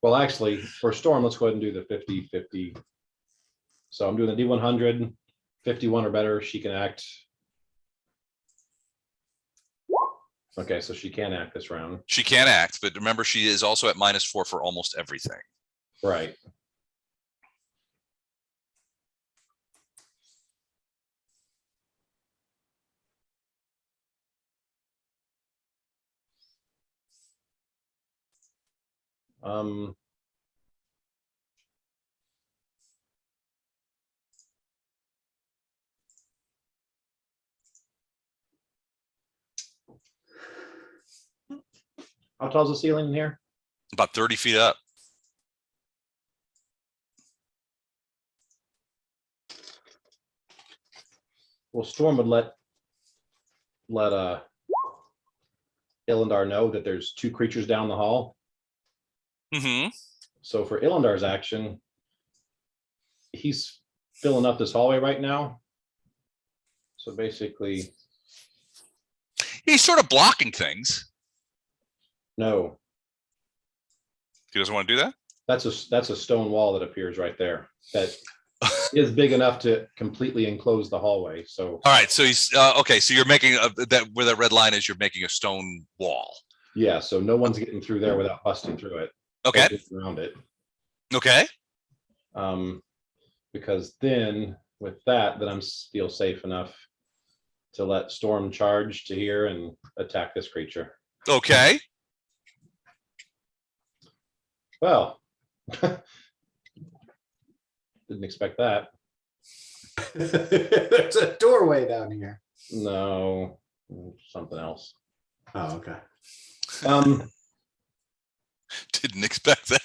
Well, actually, for Storm, let's go ahead and do the 50-50. So I'm doing the D100, 51 or better, she can act. Okay, so she can act this round. She can act, but remember, she is also at -4 for almost everything. Right. How tall is the ceiling in here? About 30 feet up. Well, Storm would let Illandar know that there's 2 creatures down the hall. Mm-hmm. So for Illandar's action, he's filling up this hallway right now. So basically, He's sort of blocking things. no, He doesn't want to do that. that's a stone wall that appears right there. That is big enough to completely enclose the hallway. So All right. So he's okay. So you're making that where that red line is. You're making a stone wall. yeah, so no one's getting through there without busting through it. or Okay. getting around it. Okay. Because then with that, then I'm feel safe enough to let Storm charge to here and attack this creature. Okay. Well, didn't expect that. There's a doorway down here. No, something else. Oh, okay. Didn't expect that.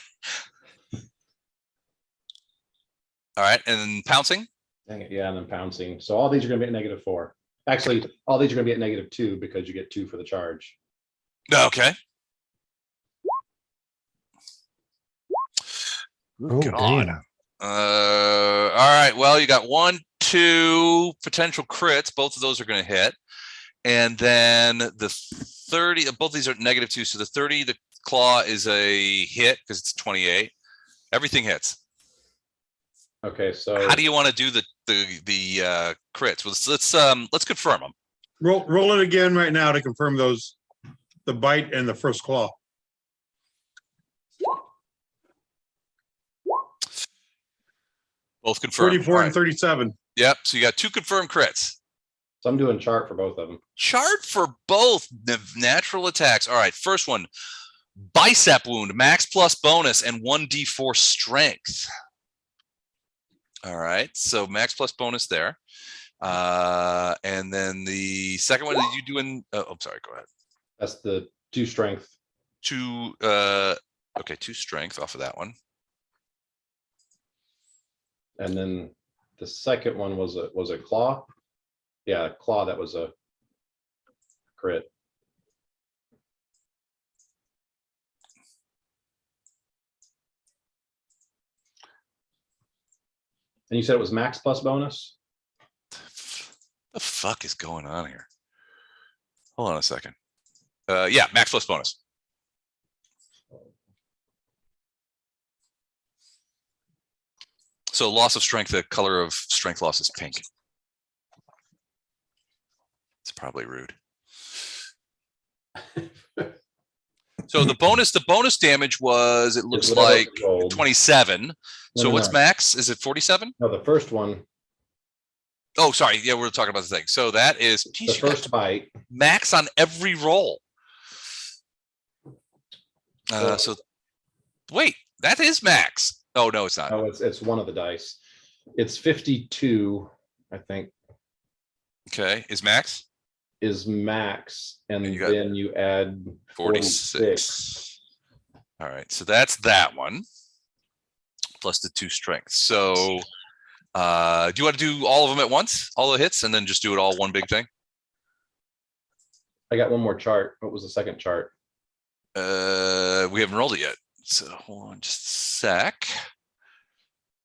All right, and then pouncing. Dang it, yeah, and then pouncing. So all these are going to be at -4. Actually, all these are going to be at -2 because you get 2 for the charge. Okay. Oh, God. damn. All right. Well, you got 1, 2 potential crits. Both of those are going to hit, and then the 30. Both these are -2. So the 30, the claw is a hit because it's 28. Everything hits. Okay, so How do you want to do the crits? Well, let's confirm them. Roll it again right now to confirm those, the bite and the first claw. Both confirmed. 34 All and right. 37. Yep. So you got 2 confirmed crits. I'm doing chart for both of them. Chart for both the natural attacks. All right. First one, bicep wound, max plus bonus, and 1d4 strength. All right. So max plus bonus there. And then the second one that you doing? Oh, I'm sorry. Go ahead. That's the 2 strength. 2. Okay. 2 strength off of that one. And then the second one was a claw. Yeah, claw, that was a crit. And you said it was max plus bonus? The fuck is going on here? Hold on a second. Yeah, max plus bonus. So loss of strength, the color of strength loss is pink. It's probably rude. So the bonus damage was, it looks whatever like it rolled. 27. So No, what's no. max? Is it 47? No, the first one, Oh, sorry. Yeah, we're talking about the thing. So that is, the geez, you got first bite. max on every roll. So wait, that is max. Oh, no, it's not. Oh, it's one of the dice. It's 52, I think, Okay, is max? is max, and And you got then you add 46. All right, so that's that one. Plus the 2 strength. So do you want to do all of them at once? All the hits, and then just do it all one big thing? I got one more chart. What was the second chart? We haven't rolled it yet. So hold on just a sec.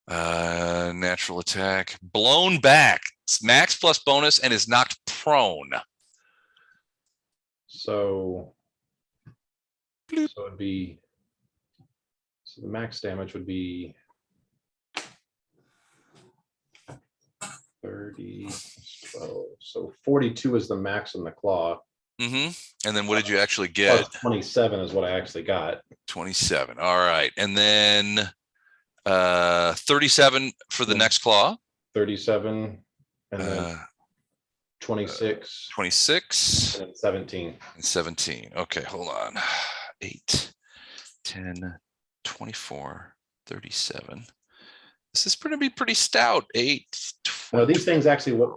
Natural attack. Blown back. It's max plus bonus and is knocked prone. So it'd be, so the max damage would be 30, 12. So 42 is the max in the claw. Mm-hmm. And then what did you actually Plus get? 27 is what I actually got. 27. All right. And then 37 for the next claw. 37 and then 26 26 and then 17. and 17. Okay, hold on. 8, 10, 24, 37. This is going to be pretty stout. 8, No, 20, these things actually, what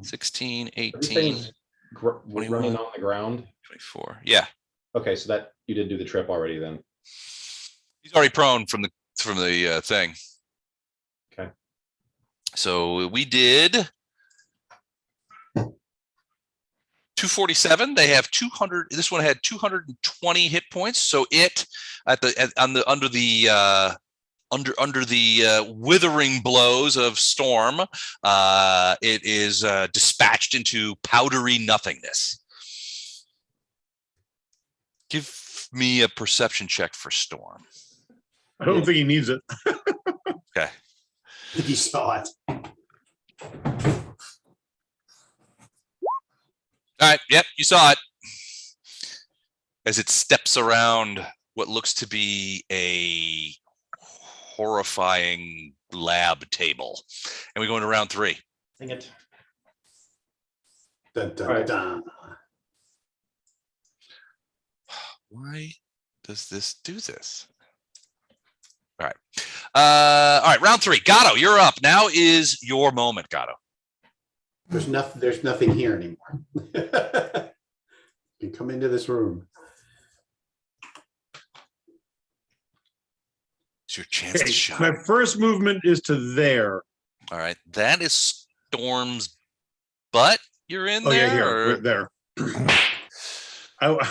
16, these 18, things running 21. on the ground. 24. Yeah. Okay, so you did do the trip already then. He's already prone from the thing. Okay. So we did 247. They have 200. This one had 220 hit points. So it under the withering blows of storm, it is dispatched into powdery nothingness. Give me a perception check for Storm. I don't think he needs it. Okay. You saw it. All right. Yep, you saw it. As it steps around what looks to be a horrifying lab table. And we go into round 3. Dang it. Dun, dun, All right. dun. Why does this do this? All right. All right, round 3. Gatto, you're up. Now is your moment, Gatto. There's nothing here anymore. You come into this room. It's your chance to shine. My first movement is to there. All right. That is Storm's butt you're in Oh there? yeah, here, or- right there. I,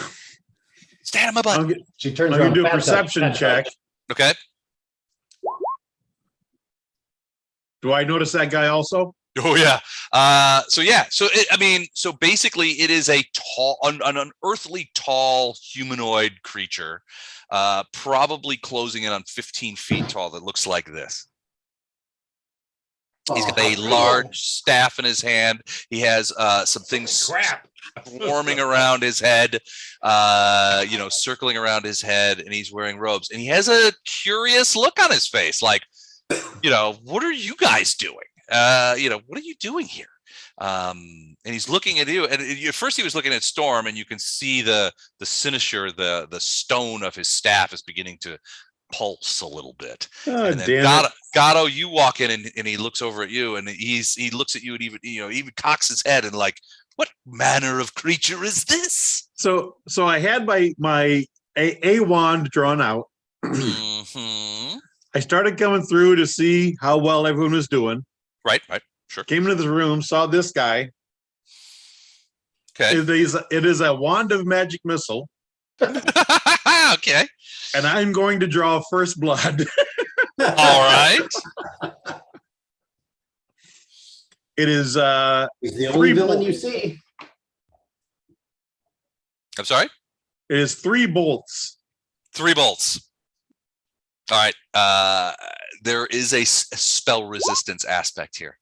Stand on my butt. She turns I'm around. gonna do a fat touch, perception fat touch. check. Okay. Do I notice that guy also? Oh yeah. So basically it is a tall, an unearthly tall humanoid creature, probably closing in on 15 feet tall that looks like this. He's got a large staff in his hand. He has some things Crap. swarming around his head, circling around his head, and he's wearing robes. And he has a curious look on his face, like, what are you guys doing? What are you doing here? And he's looking at you. And at first he was looking at Storm, and you can see the cynosure, the stone of his staff is beginning to pulse a little bit. Oh, And then damn it. Gatto, you walk in and he looks over at you, and he looks at you and even cocks his head and like, what manner of creature is this? So I had my a wand drawn out. Mhm. I started coming through to see how well everyone was doing. Right, sure. Came into the room, saw this guy. Okay. It is a wand of magic missile, Okay. and I'm going to draw first blood. All right. It is He's the only Three villain bolts. you see. I'm sorry. 3 bolts. 3 bolts. All right. There is a spell resistance aspect here.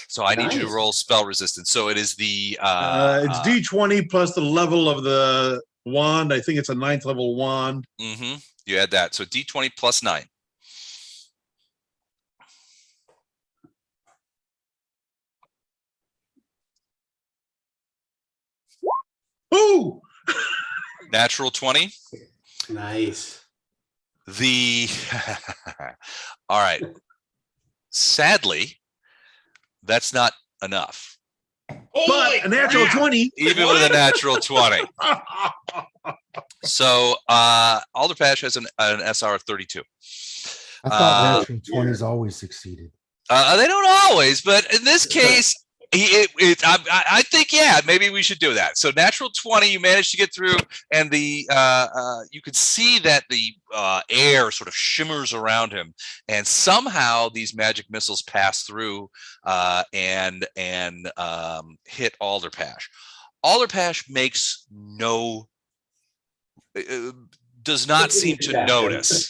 So I need you to Nice. roll spell resistance. So it is the It's D20 plus the level of the wand. I think it's a 9th level wand. You add that. So D20 plus 9. Ooh! Natural 20. Nice. All right. Sadly, that's not enough. But a natural 20. Even with a natural 20. So Alderpash has an SR of 32. I thought natural 20s always succeeded. They don't always, but in this case, I think, yeah, maybe we should do that. So natural 20, you managed to get through, and you could see that the air sort of shimmers around him, and somehow these magic missiles pass through and hit Alderpash. Alderpash makes does not seem to notice.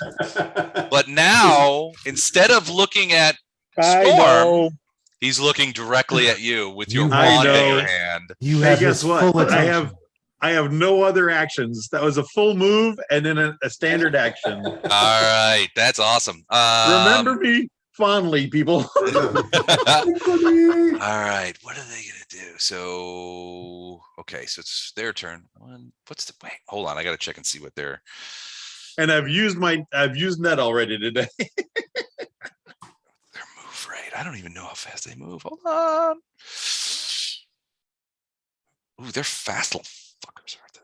But now, instead of looking at I Storm, know. he's looking directly at you with your You wand in know. your hand. You Hey, have guess his what? full attention. I have no other actions. That was a full move and then a standard action. All right, that's awesome. Remember me fondly, people. All right, what are they gonna do? So, okay, so it's their turn. Wait, hold on, I gotta check and see what they're. And I've used that already today. Their move rate. I don't even know how fast they move. Hold on. Ooh, they're fast little fuckers, aren't they?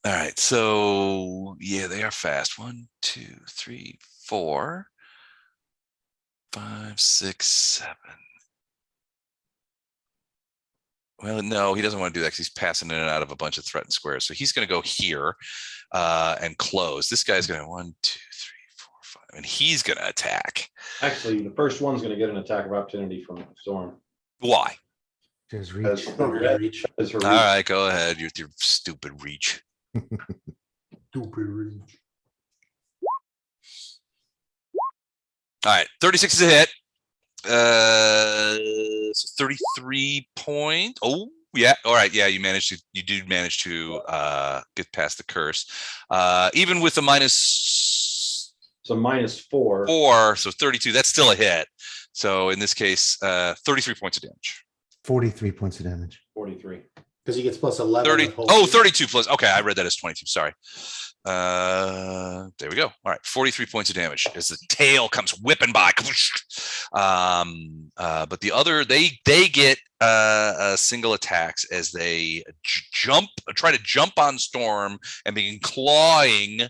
All right, so yeah, they are fast. 1, 2, 3, 4, 5, 6, 7. Well, no, he doesn't want to do that because he's passing in and out of a bunch of threatened squares. So he's going to go here and close. This guy's going to 1, 2, 3, 4, 5, and he's going to attack. Actually, the first one's gonna get an attack of opportunity from Storm. Why? There's Because reach. her Reach. is her All reach. right, go ahead. You're with your stupid reach. All right, 36 is a hit. So 33 point. Oh, yeah. All right. Yeah, you do manage to get past the curse. Even with the minus So -4. 4, so 32, that's still a hit. So in this case, 33 points of damage. 43 points of damage. 43. Because he gets plus 11. 30. with Oh, hold. 32 plus. Okay, I read that as 22. Sorry. There we go. All right, 43 points of damage as the tail comes whipping by. But the other, they get single attacks as they try to jump on Storm and begin clawing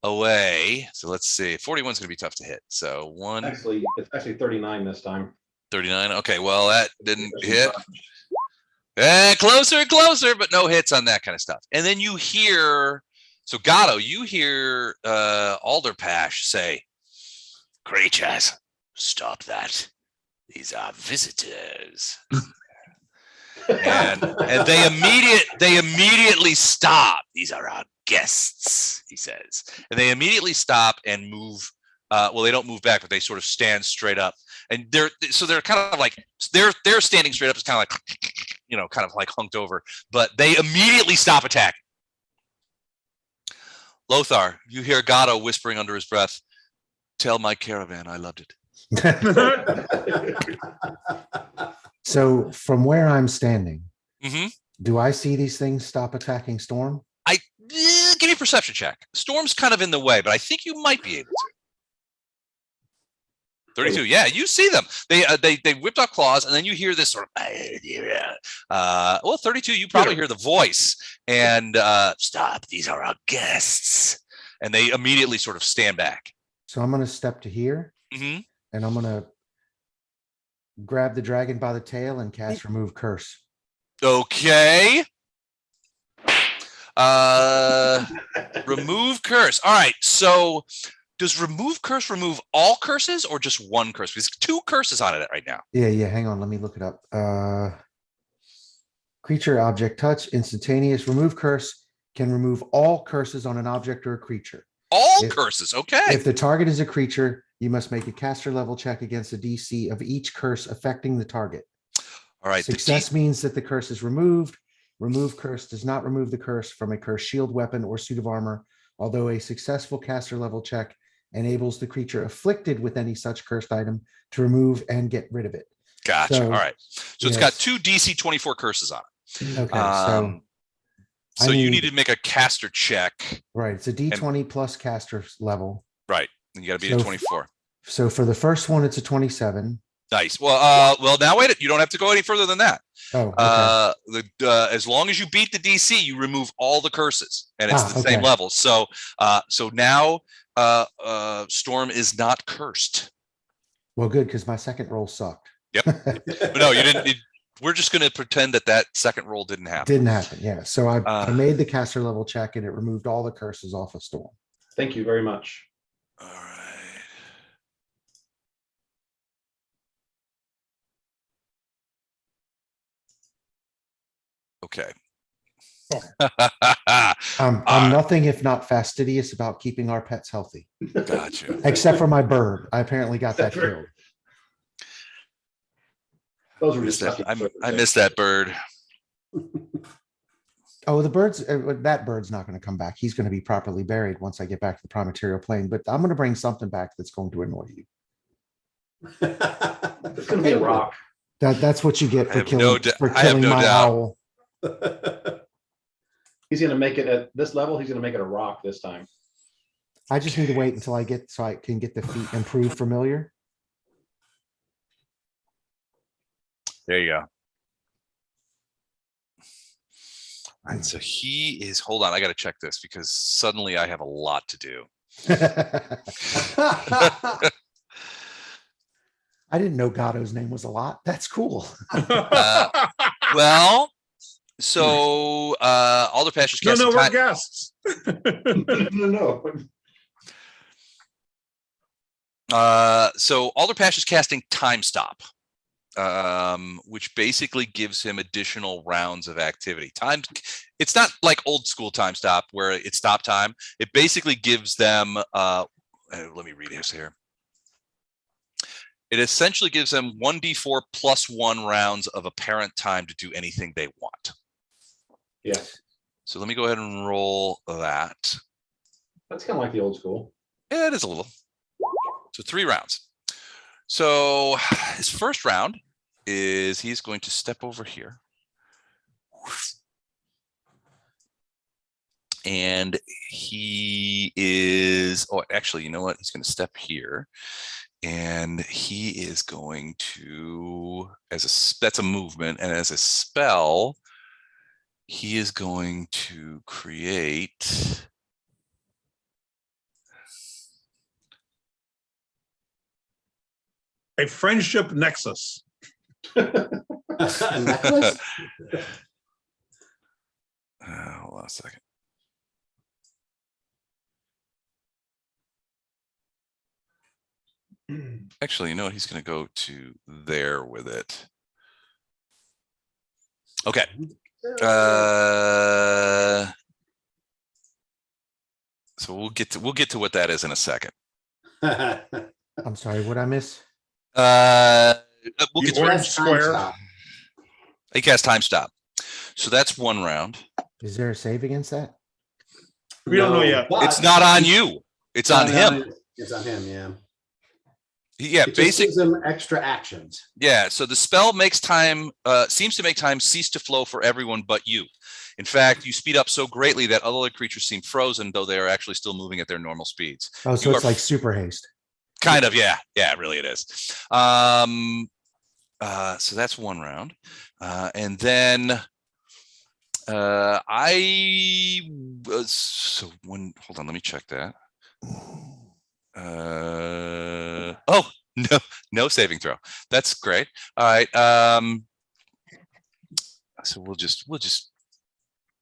away. So let's see. 41 is going to be tough to hit. So Actually, it's actually 39 this time. 139. Okay, well that didn't hit. Closer and closer, but no hits on that kind of stuff. And then you hear, so Gatto, you hear Alderpash say, "Creatures, stop that. These are visitors." and they immediately stop. "These are our guests," he says. And they immediately stop and move. Well, they don't move back, but they sort of stand straight up. And they're kind of like they're standing straight up. It's kind of like, kind of like hunked over, but they immediately stop attacking. Lothar, you hear Gatto whispering under his breath, "Tell my caravan I loved it." So from where I'm standing, Mm-hmm. do I see these things stop attacking Storm? Give me a perception check. Storm's kind of in the way, but I think you might be able to. 32. Yeah, you see them. They whipped off claws, and then you hear this sort of. Well, 32. You probably hear the voice and "Stop! These are our guests," and they immediately sort of stand back. So I'm going to step to here, Mm-hmm. and I'm going to grab the dragon by the tail and cast remove curse. Okay. Remove curse. All right. So does remove curse remove all curses or just one curse? Because 2 curses on it right now. Yeah. Hang on. Let me look it up. Creature, object, touch, instantaneous. Remove curse can remove all curses on an object or a creature. All curses. Okay. If the target is a creature, you must make a caster level check against the DC of each curse affecting the target. All right. Success means that the curse is removed. Remove curse does not remove the curse from a cursed shield, weapon, or suit of armor, although a successful caster level check enables the creature afflicted with any such cursed item to remove and get rid of it. Gotcha. So, all right. So it's got 2 DC 24 curses on it. Okay. So you need to make a caster check. Right. It's a D20 plus caster level. Right. And you got to beat a 24. So for the first one, it's a 27. Nice. Well, now wait. You don't have to go any further than that. Oh, okay. As long as you beat the DC, you remove all the curses, and it's the same okay. level. So now Storm is not cursed. Well, good, because my second roll sucked. Yep. But no, you didn't. We're just going to pretend that second roll didn't happen. Didn't happen. Yeah. So I made the caster level check, and it removed all the curses off of Storm. Thank you very much. All right. Okay. I'm nothing if not fastidious about keeping our pets healthy, Gotcha. except for my bird. I apparently got that killed. Those were just I missed that bird. Oh, the birds, that bird's not going to come back. He's going to be properly buried once I get back to the prime material plane, but I'm going to bring something back that's going to annoy you. It's going to be a rock. That's what you get for killing, my doubt. owl. He's going to make it at this level. He's going to make it a rock this time. I just need to wait until I can get the feet improved familiar. There you go. And so he is, hold on, I got to check this because suddenly I have a lot to do. I didn't know Gatto's name was a lot. That's cool. Well, so Alder Pastor's No, casting we're time. guests. No. So Alder Pastor's casting Time Stop, which basically gives him additional rounds of activity. It's not like old school Time Stop where it's stop time. It basically gives them, let me read this here. It essentially gives them 1d4 plus 1 rounds of apparent time to do anything they want. Yeah, So let me go ahead and roll that. that's kind of like the old school. Yeah, it is a little. So 3 rounds. So his first round is he's going to step over here. And he is, oh, actually, you know what? He's going to step here. And he is going to, that's a movement. And as a spell, he is going to create A friendship nexus. A necklace? hold on a second. Actually, you know what? He's going to go to there with it. Okay. So we'll get to what that is in a second. I'm sorry, what I miss? We'll The get to orange it. square. He cast Time Stop. So that's 1 round. Is there a save against that? We don't know yet. but It's not on you. It's on him. It's on him, yeah. Yeah, It just basically. gives him extra actions. Yeah, so the spell makes time, seems to make time cease to flow for everyone but you. In fact, you speed up so greatly that other creatures seem frozen, though they are actually still moving at their normal speeds. Oh, so You it's are like super haste. kind of, yeah, really it is. So that's 1 round. And then hold on, let me check that. Oh, no saving throw. That's great. All right. So we'll just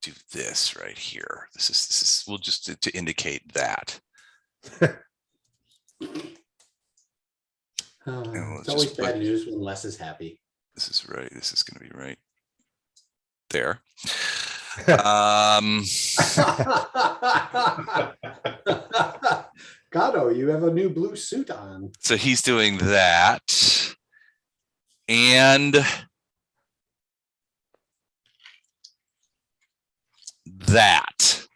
do this right here. This is we'll just to indicate that. It's always bad news when less is happy. This is right. This is going to be right there. Gatto, you have a new blue suit on. So he's doing that. And that.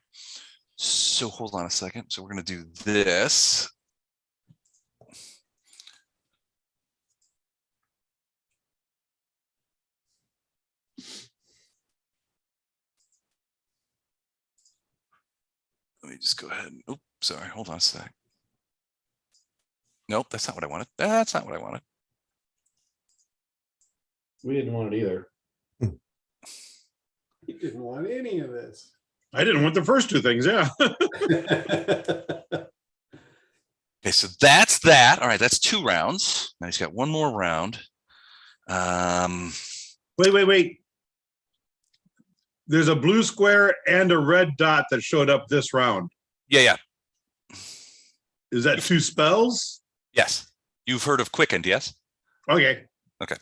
So hold on a second. So we're going to do this. Let me just go ahead and, oops, sorry, hold on a sec. Nope, that's not what I wanted. That's not what I wanted. We didn't want it either. You didn't want any of this. I didn't want the first 2 things, yeah. Okay, so that's that. All right, that's 2 rounds. Now he's got 1 more round. Wait. There's a blue square and a red dot that showed up this round. Yeah. Is that 2 spells? Yes. You've heard of Quickened, yes? Okay. Okay.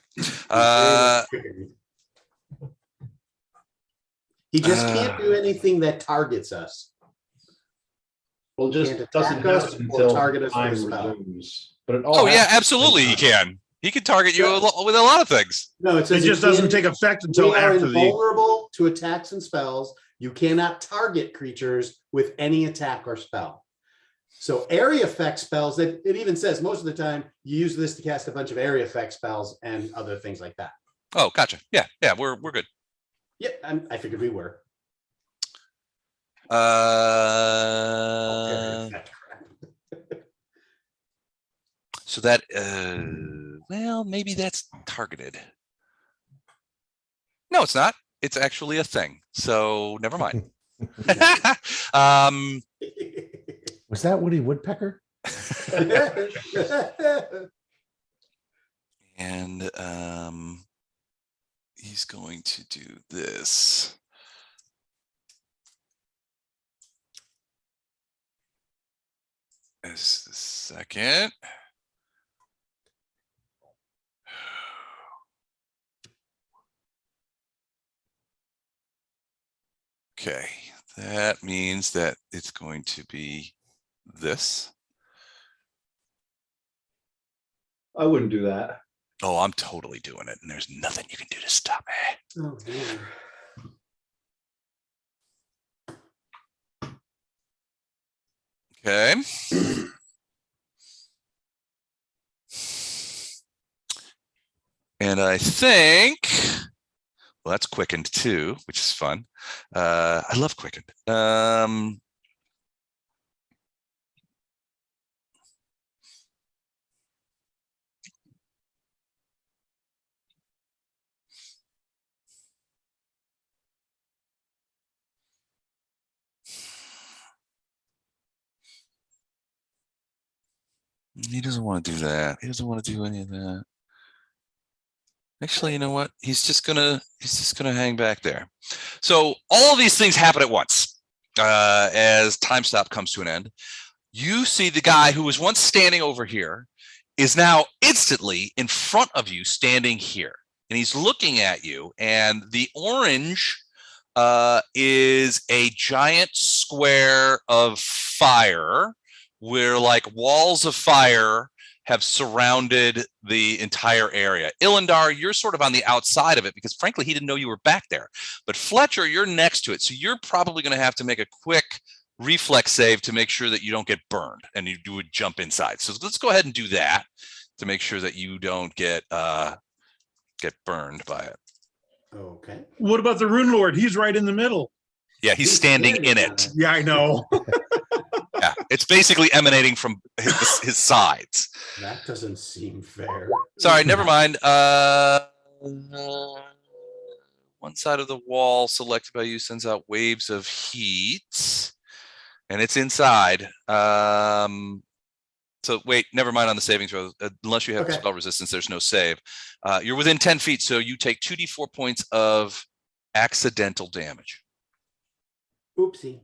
He just can't do anything that targets us. Well, just Can't doesn't attack us happen or until target us with a time spell. resumes. But it all Oh, yeah, happens absolutely at he the same time. can. He can target you with a lot of things. No, it It says just doesn't take effect until we are after the. invulnerable to attacks and spells. You cannot target creatures with any attack or spell. So area effect spells, that it even says most of the time you use this to cast a bunch of area effect spells and other things like that. Oh, gotcha. Yeah, we're good. Yep, I figured we were. Uh, so that well, maybe that's targeted. No, it's not. it's actually a thing. So never mind. Was that Woody Woodpecker? And he's going to do this. As the second. Okay, that means that it's going to be this. I wouldn't do that. Oh, I'm totally doing it, and there's nothing you can do to stop me. Oh, dear. Okay. And I think, well, that's quickened too, which is fun. I love quickened. He doesn't want to do that. He doesn't want to do any of that. Actually, you know what? He's just gonna hang back there. So all of these things happen at once. As time stop comes to an end, you see the guy who was once standing over here is now instantly in front of you, standing here, and he's looking at you. And the orange is a giant square of fire, where like walls of fire have surrounded the entire area. Ilindar, you're sort of on the outside of it because frankly, he didn't know you were back there. But Fletcher, you're next to it. So you're probably going to have to make a quick reflex save to make sure that you don't get burned and you would jump inside. So let's go ahead and do that to make sure that you don't get burned by it. Okay. What about the Rune Lord? He's right in the middle. Yeah, he's standing in it. Yeah, I know. Yeah, it's basically emanating from his sides. That doesn't seem fair. Sorry, never mind. One side of the wall selected by you sends out waves of heat, and it's inside. So wait, never mind on the saving throw. Unless you have spell resistance, there's no save. You're within 10 feet, so you take 2d4 points of accidental damage. Oopsie.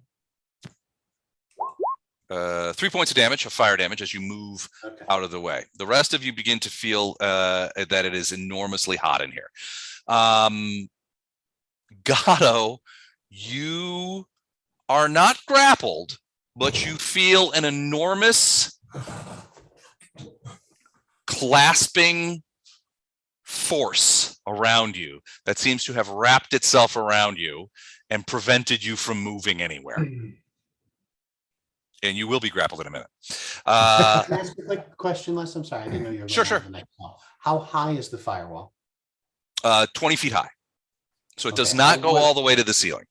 3 points of damage, of fire damage, as you move out of the way. The rest of you begin to feel that it is enormously hot in here. Gatto, you are not grappled, but you feel an enormous clasping force around you that seems to have wrapped itself around you and prevented you from moving anywhere. And you will be grappled in a minute. Can I ask a quick question, Les? I'm sorry, I didn't know you were going Sure. on the next call. How high is the firewall? 20 feet high. So it does not go all the way to the ceiling.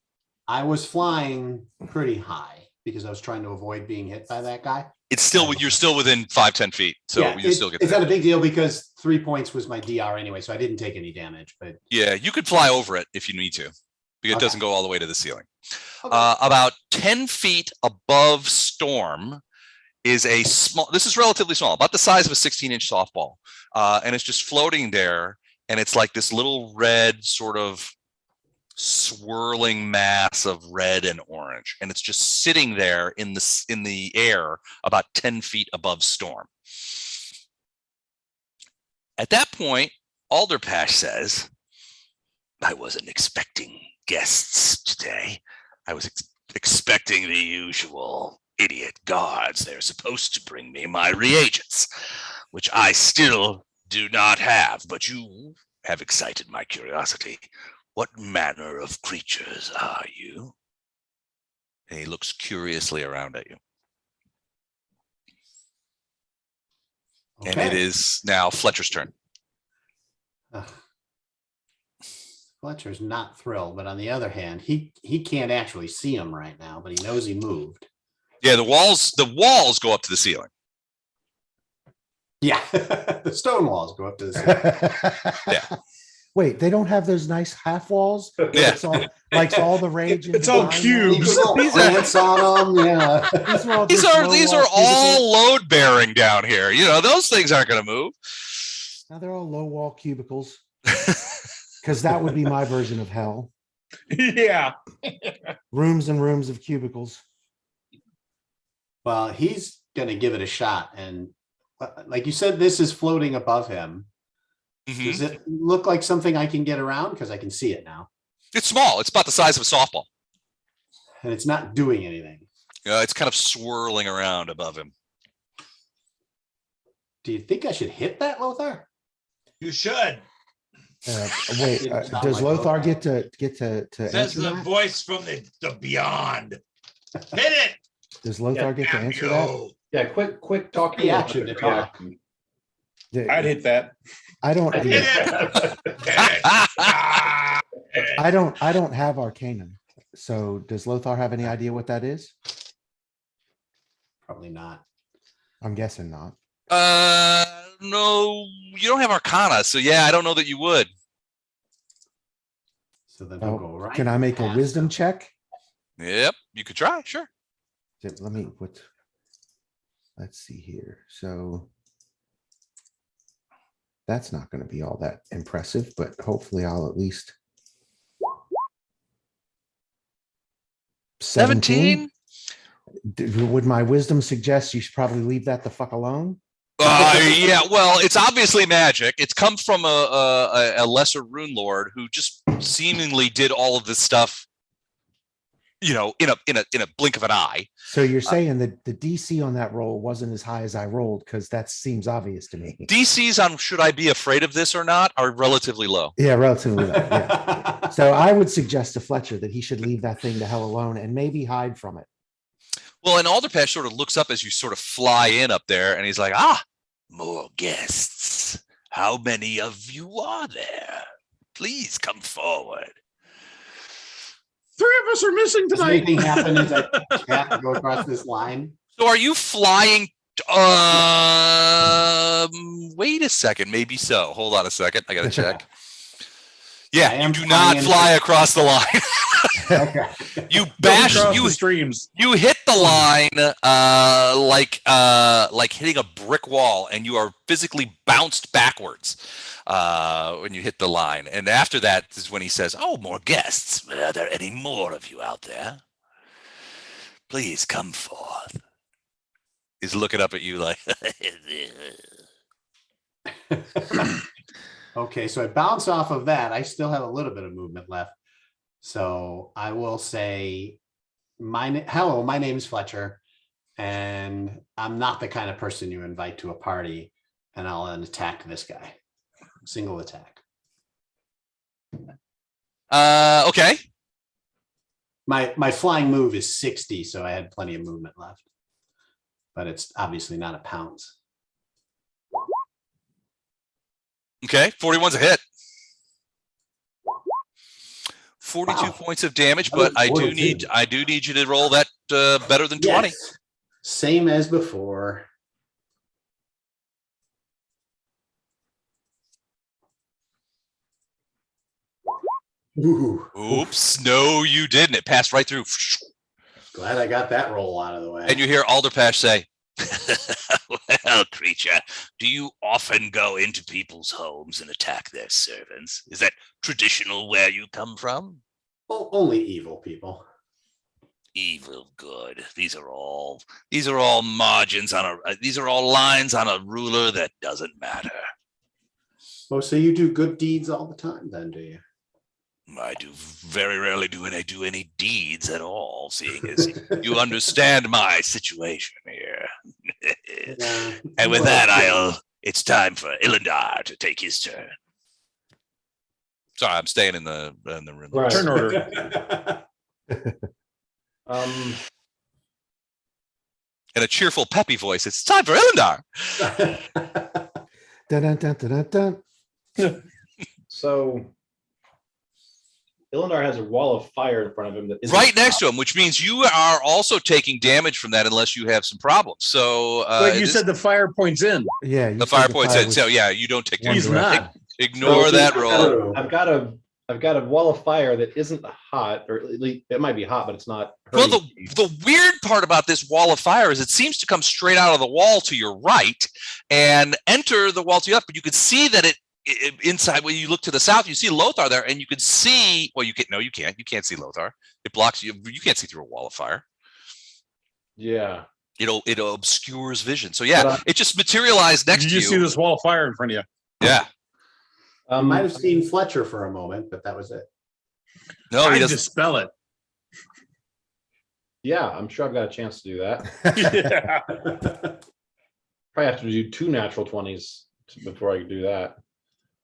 I was flying pretty high because I was trying to avoid being hit by that guy. It's still, you're still within 5-10 feet. So yeah, you still get it's that. not a big deal because 3 points was my DR anyway, so I didn't take any damage. But yeah, you could fly over it if you need to, because it doesn't go all the way to the ceiling. Okay. About 10 feet above Storm is a small, this is relatively small, about the size of a 16-inch softball. And it's just floating there. And it's like this little red sort of swirling mass of red and orange. And it's just sitting there in the air about 10 feet above Storm. At that point, Alderpash says, I wasn't expecting guests today. I was expecting the usual idiot guards. They're supposed to bring me my reagents, which I still do not have, but you have excited my curiosity. What manner of creatures are you? And he looks curiously around at you. And it is now Fletcher's turn. Fletcher's not thrilled, but on the other hand, he can't actually see him right now, but he knows he moved. Yeah, the walls go up to the ceiling. Yeah, the stone walls go up to the ceiling. Yeah. Wait, they don't have those nice half walls? Yeah. It's all, like all the rage. in It's all design now? cubes. These plants on them, yeah. These are all These just are low these wall are cubicles. all load bearing down here. You know, those things aren't going to move. Now they're all low wall cubicles. Because that would be my version of hell. Yeah. Rooms and rooms of cubicles. Well, he's gonna give it a shot, and like you said, this is floating above him. Mhm. Does it look like something I can get around? Because I can see it now, It's small. It's about the size of a softball. and it's not doing anything. It's kind of swirling around above him. Do you think I should hit that, Lothar? You should. Wait, Didn't sound does like Lothar Lothar. get to Says answer the that? voice from the beyond. Hit it. Does Lothar get to Damn answer that? you. Yeah, quick talk. The action to talk. I'd hit that. I don't. Hit it. Hit it. Ah. I don't have Arcana. So does Lothar have any idea what that is? Probably not. I'm guessing not. No, you don't have Arcana, so yeah, I don't know that you would. So then we'll Oh, go right. can I make a past wisdom him. check? Yep, you could try, sure. Let me what? Let's see here. So that's not going to be all that impressive, but hopefully I'll at least 17? Would my wisdom suggest you should probably leave that the fuck alone? Yeah, well, it's obviously magic. It's come from a lesser rune lord who just seemingly did all of this stuff, you know, in a blink of an eye. So you're saying that the DC on that roll wasn't as high as I rolled, because that seems obvious to me. DCs on should I be afraid of this or not are relatively low. Yeah, relatively low. Yeah. So I would suggest to Fletcher that he should leave that thing the hell alone and maybe hide from it. Well, and Alderpash sort of looks up as you sort of fly in up there, and he's like, more guests. How many of you are there? Please come forward. 3 of us are missing Does tonight. anything happen as I have to go across this line? So are you flying? Wait a second. Maybe so. Hold on a second. I got to check. I Yeah, am you do not flying. fly across the line. Okay. You Don't bash, cross you the streams. you hit the line like hitting a brick wall, and you are physically bounced backwards when you hit the line. And after that is when he says, "Oh, more guests. Are there any more of you out there? Please come forth." He's looking up at you like, Okay, so I bounce off of that. I still have a little bit of movement left. So I will say, hello, my name's Fletcher, and I'm not the kind of person you invite to a party, and I'll attack this guy. Single attack. okay. My flying move is 60, so I had plenty of movement left. But it's obviously not a pounce. Okay, 41's a hit. 42 Wow. points of damage, but I do 42. need you to roll that better than 20. Yes. Same as before. Ooh, Oops, no, you didn't. It passed right through. glad I got that roll out of the way. And you hear Alderpash say, "Well, creature, do you often go into people's homes and attack their servants? Is that traditional where you come from?" Only evil people. Evil, good. These are all margins on these are all lines on a ruler that doesn't matter. Oh, so you do good deeds all the time then, do you? I do very rarely do any deeds at all, seeing as you understand my situation here. Yeah. And with Well, that, it's time for Ilendar to take his turn. Sorry, I'm staying in the room. Right. Turn order. In a cheerful, peppy voice, it's time for Ilendar. Dun, dun, dun, dun, dun, dun. So Ilendar has a wall of fire in front of him that isn't Right next to him, which means you are also taking damage from that unless you have some problems. So But you said the fire point's in. Yeah. you the said fire point's in. was So yeah, you don't take one He's damage. not. Ignore So that roll. I've got a wall of fire that isn't hot, or at least it might be hot, but it's not. Well, hurting me. the weird part about this wall of fire is it seems to come straight out of the wall to your right and enter the wall to your left, but you could see that it inside when you look to the south, you see Lothar there, and you could see. Well, you can't see Lothar. It blocks you. You can't see through a wall of fire. Yeah. It obscures vision. So yeah, But, it just materialized next to You you. see this wall of fire in front of you. Yeah. I might have seen Fletcher for a moment, but that was it. No, he I doesn't. dispel it. Yeah, I'm sure I've got a chance to do that. Yeah. Probably have to do 2 natural 20s before I can do that.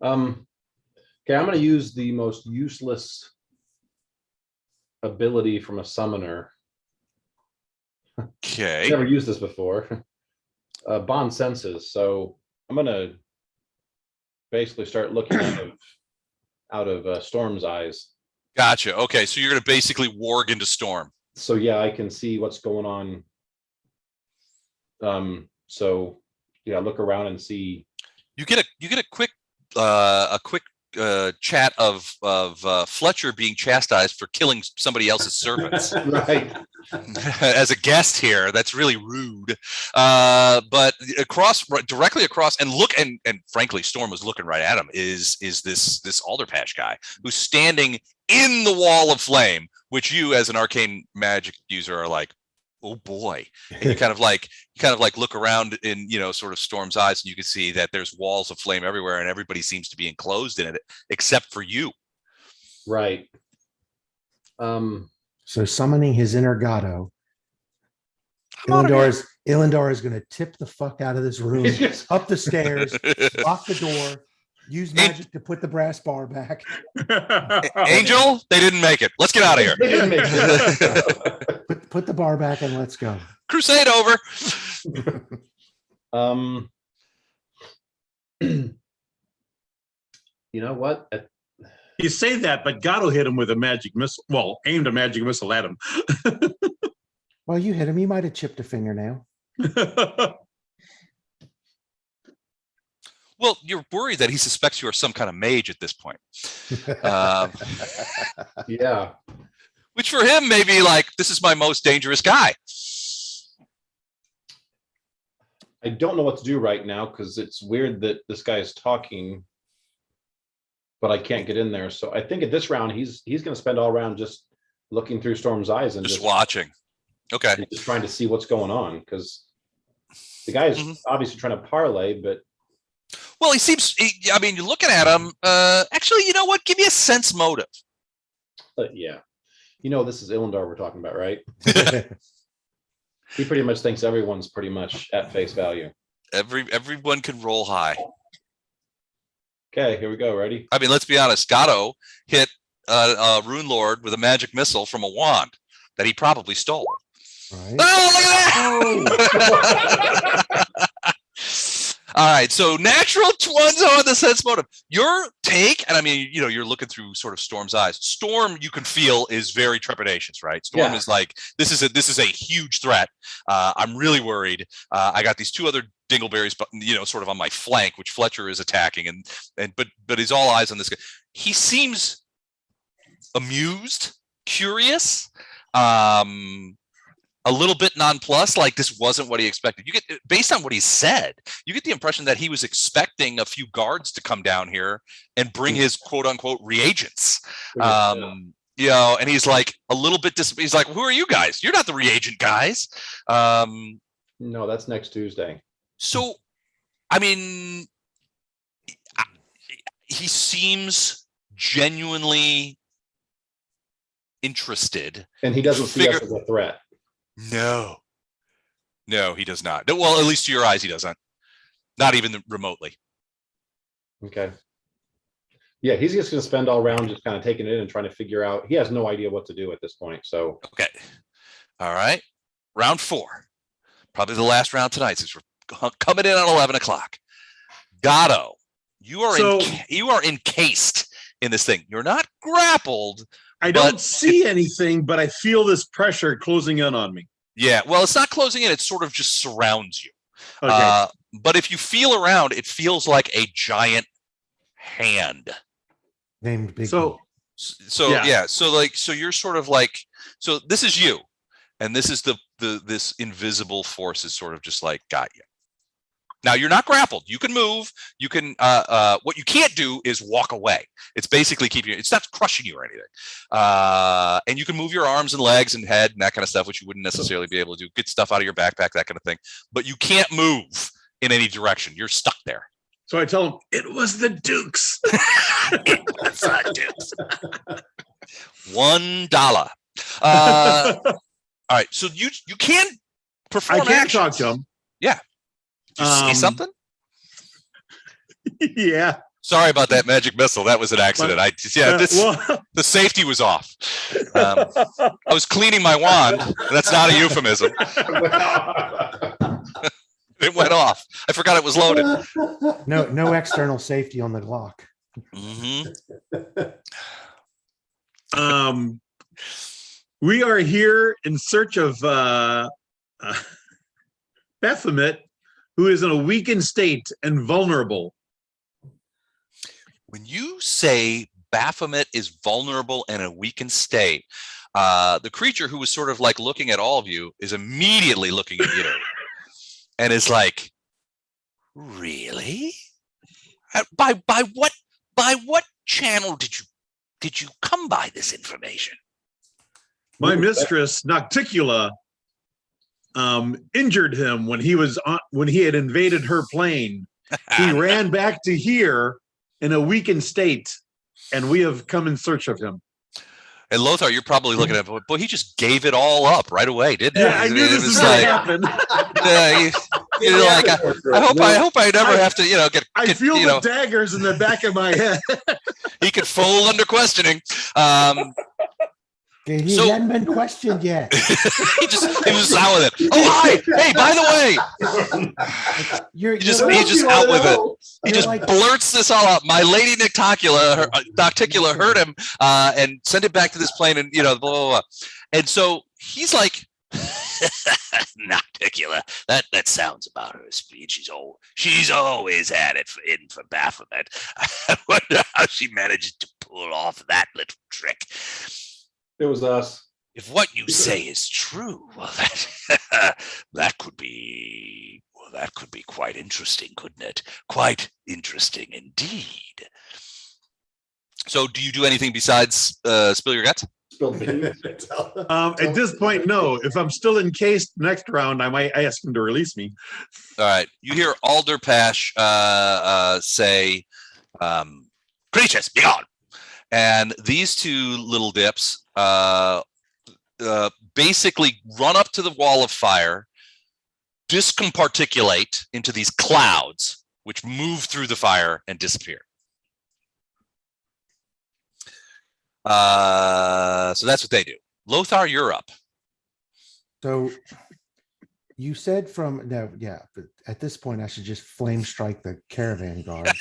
Okay, I'm going to use the most useless ability from a summoner. Okay. Never used this before. Bond senses. So I'm going to basically start looking out of Storm's eyes. Gotcha. Okay, so you're going to basically warg into Storm. So yeah, I can see what's going on. So yeah, look around and see. You get a quick chat of Fletcher being chastised for killing somebody else's servants. Right. As a guest here, that's really rude. But directly across, and frankly, Storm was looking right at him. Is this Alderpatch guy who's standing in the wall of flame, which you, as an arcane magic user, are like, oh boy. And you kind of like look around in, sort of Storm's eyes, and you can see that there's walls of flame everywhere, and everybody seems to be enclosed in it except for you. Right. So summoning his inner Gato, Ilendar is going to tip the fuck out of this room, up the stairs, lock the door, use magic to put the brass bar back. Angel, they didn't make it. Let's get out of here. They didn't make it. Put the bar back and let's go. Crusade over. You know what? You say that, but Gato hit him with a magic missile. Well, aimed a magic missile at him. Well, you hit him. You might have chipped a fingernail. Well, you're worried that he suspects you are some kind of mage at this point. Yeah. Which for him may be like, this is my most dangerous guy. I don't know what to do right now because it's weird that this guy is talking, but I can't get in there. So I think at this round, he's going to spend all round just looking through Storm's eyes and Just watching. Okay. just trying to see what's going on because the guy is obviously trying to parlay, but Well, you're looking at him. Actually, you know what? Give me a sense motive. yeah. This is Ilendar we're talking about, right? He pretty much thinks everyone's pretty much at face value. Everyone can roll high. Okay, here we go. Ready? I mean, let's be honest. Gato hit Rune Lord with a magic missile from a wand that he probably stole. Right. Oh, look at that! All right, so natural ones on the sense motive. Your take, and I mean, you're looking through sort of Storm's eyes. Storm, you can feel, is very trepidatious, right? Storm is like, this is a huge threat. I'm really worried. I got these 2 other dingleberries, but sort of on my flank, which Fletcher is attacking, but he's all eyes on this guy. He seems amused, curious. A little bit nonplussed, like this wasn't what he expected. You get, based on what he said, you get the impression that he was expecting a few guards to come down here and bring his quote unquote reagents. And he's like a little bit he's like, who are you guys? You're not the reagent guys. No, that's next Tuesday. So, I mean, he seems genuinely interested. And he doesn't see us as a threat. No, he does not. Well, at least to your eyes, he doesn't. Not even remotely. Okay. Yeah, he's just going to spend all round just kind of taking it in and trying to figure out. He has no idea what to do at this point. So. Okay. All right. Round 4. Probably the last round tonight since we're coming in on 11 o'clock. Gato, you are encased in this thing. You're not grappled. I don't see anything, but I feel this pressure closing in on me. Yeah, well, it's not closing in. It sort of just surrounds you. Okay. But if you feel around, it feels like a giant hand. Named Big. So So Yeah. yeah, so you're sort of like, so this is you, and this is this invisible force is sort of just like got you. Now you're not grappled. You can move. You can. What you can't do is walk away. It's basically keeping you. It's not crushing you or anything. And you can move your arms and legs and head and that kind of stuff, which you wouldn't necessarily be able to do. Get stuff out of your backpack, that kind of thing. But you can't move in any direction. You're stuck there. So I tell him it was the Dukes. That's not Dukes. $1. All right. So you can perform. I can't actions. talk to him. Yeah. Did you say something? Yeah. Sorry about that magic missile. That was an accident. Well, The safety was off. I was cleaning my wand. That's not a euphemism. It went off. I forgot it was loaded. No external safety on the Glock. We are here in search of Baphomet, who is in a weakened state and vulnerable. When you say Baphomet is vulnerable and a weakened state, the creature who was sort of like looking at all of you is immediately looking at you and is like, really? By what channel did you come by this information? My mistress, Nocticula, injured him when he had invaded her plane. He ran back to here in a weakened state, and we have come in search of him. And Lothar, you're probably looking at, boy, he just gave it all up right away, didn't he? Yeah, I knew this was going to happen. You're like, I hope I never have to, I feel the daggers in the back of my head. He could fold under questioning. He hadn't been questioned yet. he was out with it. Oh, hi! Hey, by the way, he's just out with it. He just blurts this all out. My lady Nocticula heard him and sent it back to this plane, and blah blah blah. And so he's like, Nocticula, that sounds about her speed. She's always had it for Baphomet. I wonder how she managed to pull off that little trick. It was us. If what you say is true, well, that could be quite interesting, couldn't it? Quite interesting indeed. So, do you do anything besides spill your guts? At this point, no. If I'm still encased next round, I might ask him to release me. All right. You hear Alderpash say, "Creatures, be gone!" And these two little dips basically run up to the wall of fire, discomparticulate into these clouds, which move through the fire and disappear. So that's what they do. Lothar, you're up. So you said but at this point I should just flame strike the caravan guard.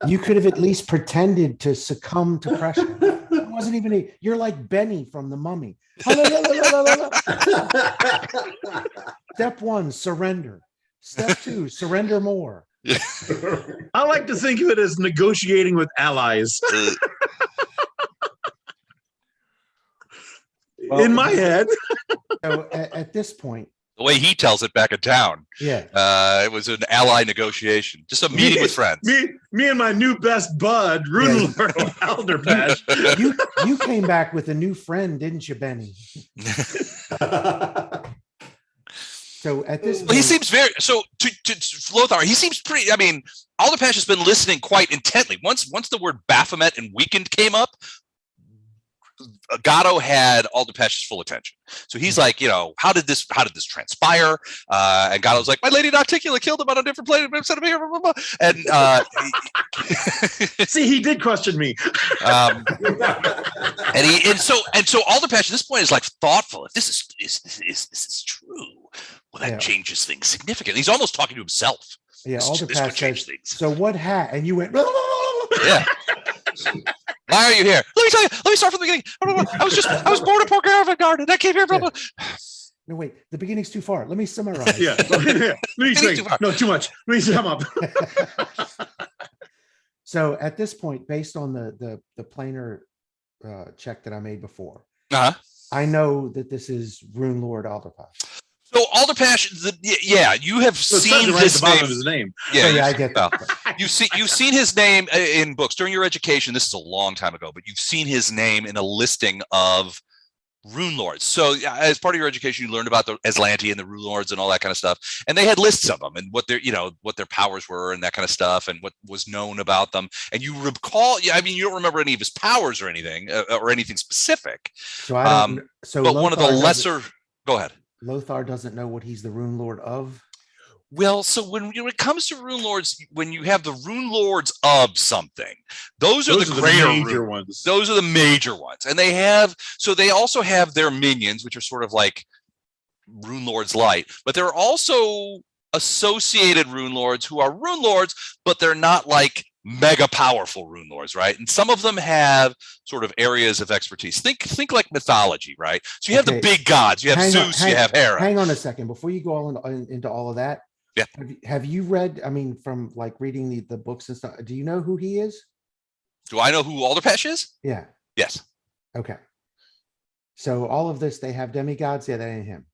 You could have at least pretended to succumb to pressure. It wasn't even you're like Benny from The Mummy. Step 1, surrender. Step 2, surrender more. I like to think of it as negotiating with allies. In my head. So at this point, the way he tells it back in town, it was an ally negotiation, just a meeting with friends. Me and my new best bud, Rune Lord Alderpash. You came back with a new friend, didn't you, Benny? So at this point, he seems very to Lothar. He seems pretty. I mean, Alderpash has been listening quite intently. Once the word Baphomet and weakened came up, Gatto had Alderpash's full attention. So he's like, how did this transpire? And Gatto's like, my lady Nocticula killed him on a different planet. And see, he did question me. and so Alderpash at this point is like thoughtful. If this is true, well, that changes things significantly. He's almost talking to himself. Yeah, Alderpash says, so what and you went, yeah. Why are you here? Let me tell you. Let me start from the beginning. I was born a poor caravan guard, and I came here. Blah, blah. No, wait. The beginning's too far. Let me summarize. Yeah. Let me say, no, too much. Let me sum up. So at this point, based on the planar check that I made before, Uh-huh. I know that this is Rune Lord Alderpash. So Alderpash, yeah, you have So it says seen it right at this the bottom name. of his name. Yeah, Yeah, I get that. you've seen his name in books during your education. This is a long time ago, but you've seen his name in a listing of rune lords. So as part of your education, you learned about the Aslanti and the rune lords and all that kind of stuff. And they had lists of them and what their powers were and that kind of stuff and what was known about them. And you recall, I mean, you don't remember any of his powers or anything specific. So I don't. So But one of the Lothar lesser. Go ahead. Lothar doesn't know what he's the Rune Lord of. Well, so when it comes to rune lords, when you have the rune lords of something, those are the greater major rune. ones. Those are the major ones, and they also have their minions, which are sort of like rune lords light, but there are also associated rune lords who are rune lords, but they're not like mega powerful rune lords, right? And some of them have sort of areas of expertise. Think like mythology, right? So you have the big gods, you have Zeus, you have Hera. Hang on a second before you go into all of that. Yeah. Have you read? I mean, from like reading the books and stuff. Do you know who he is? Do I know who Alderpesh is? Yeah. Yes. Okay. So all of this, they have demigods. Yeah, that ain't him.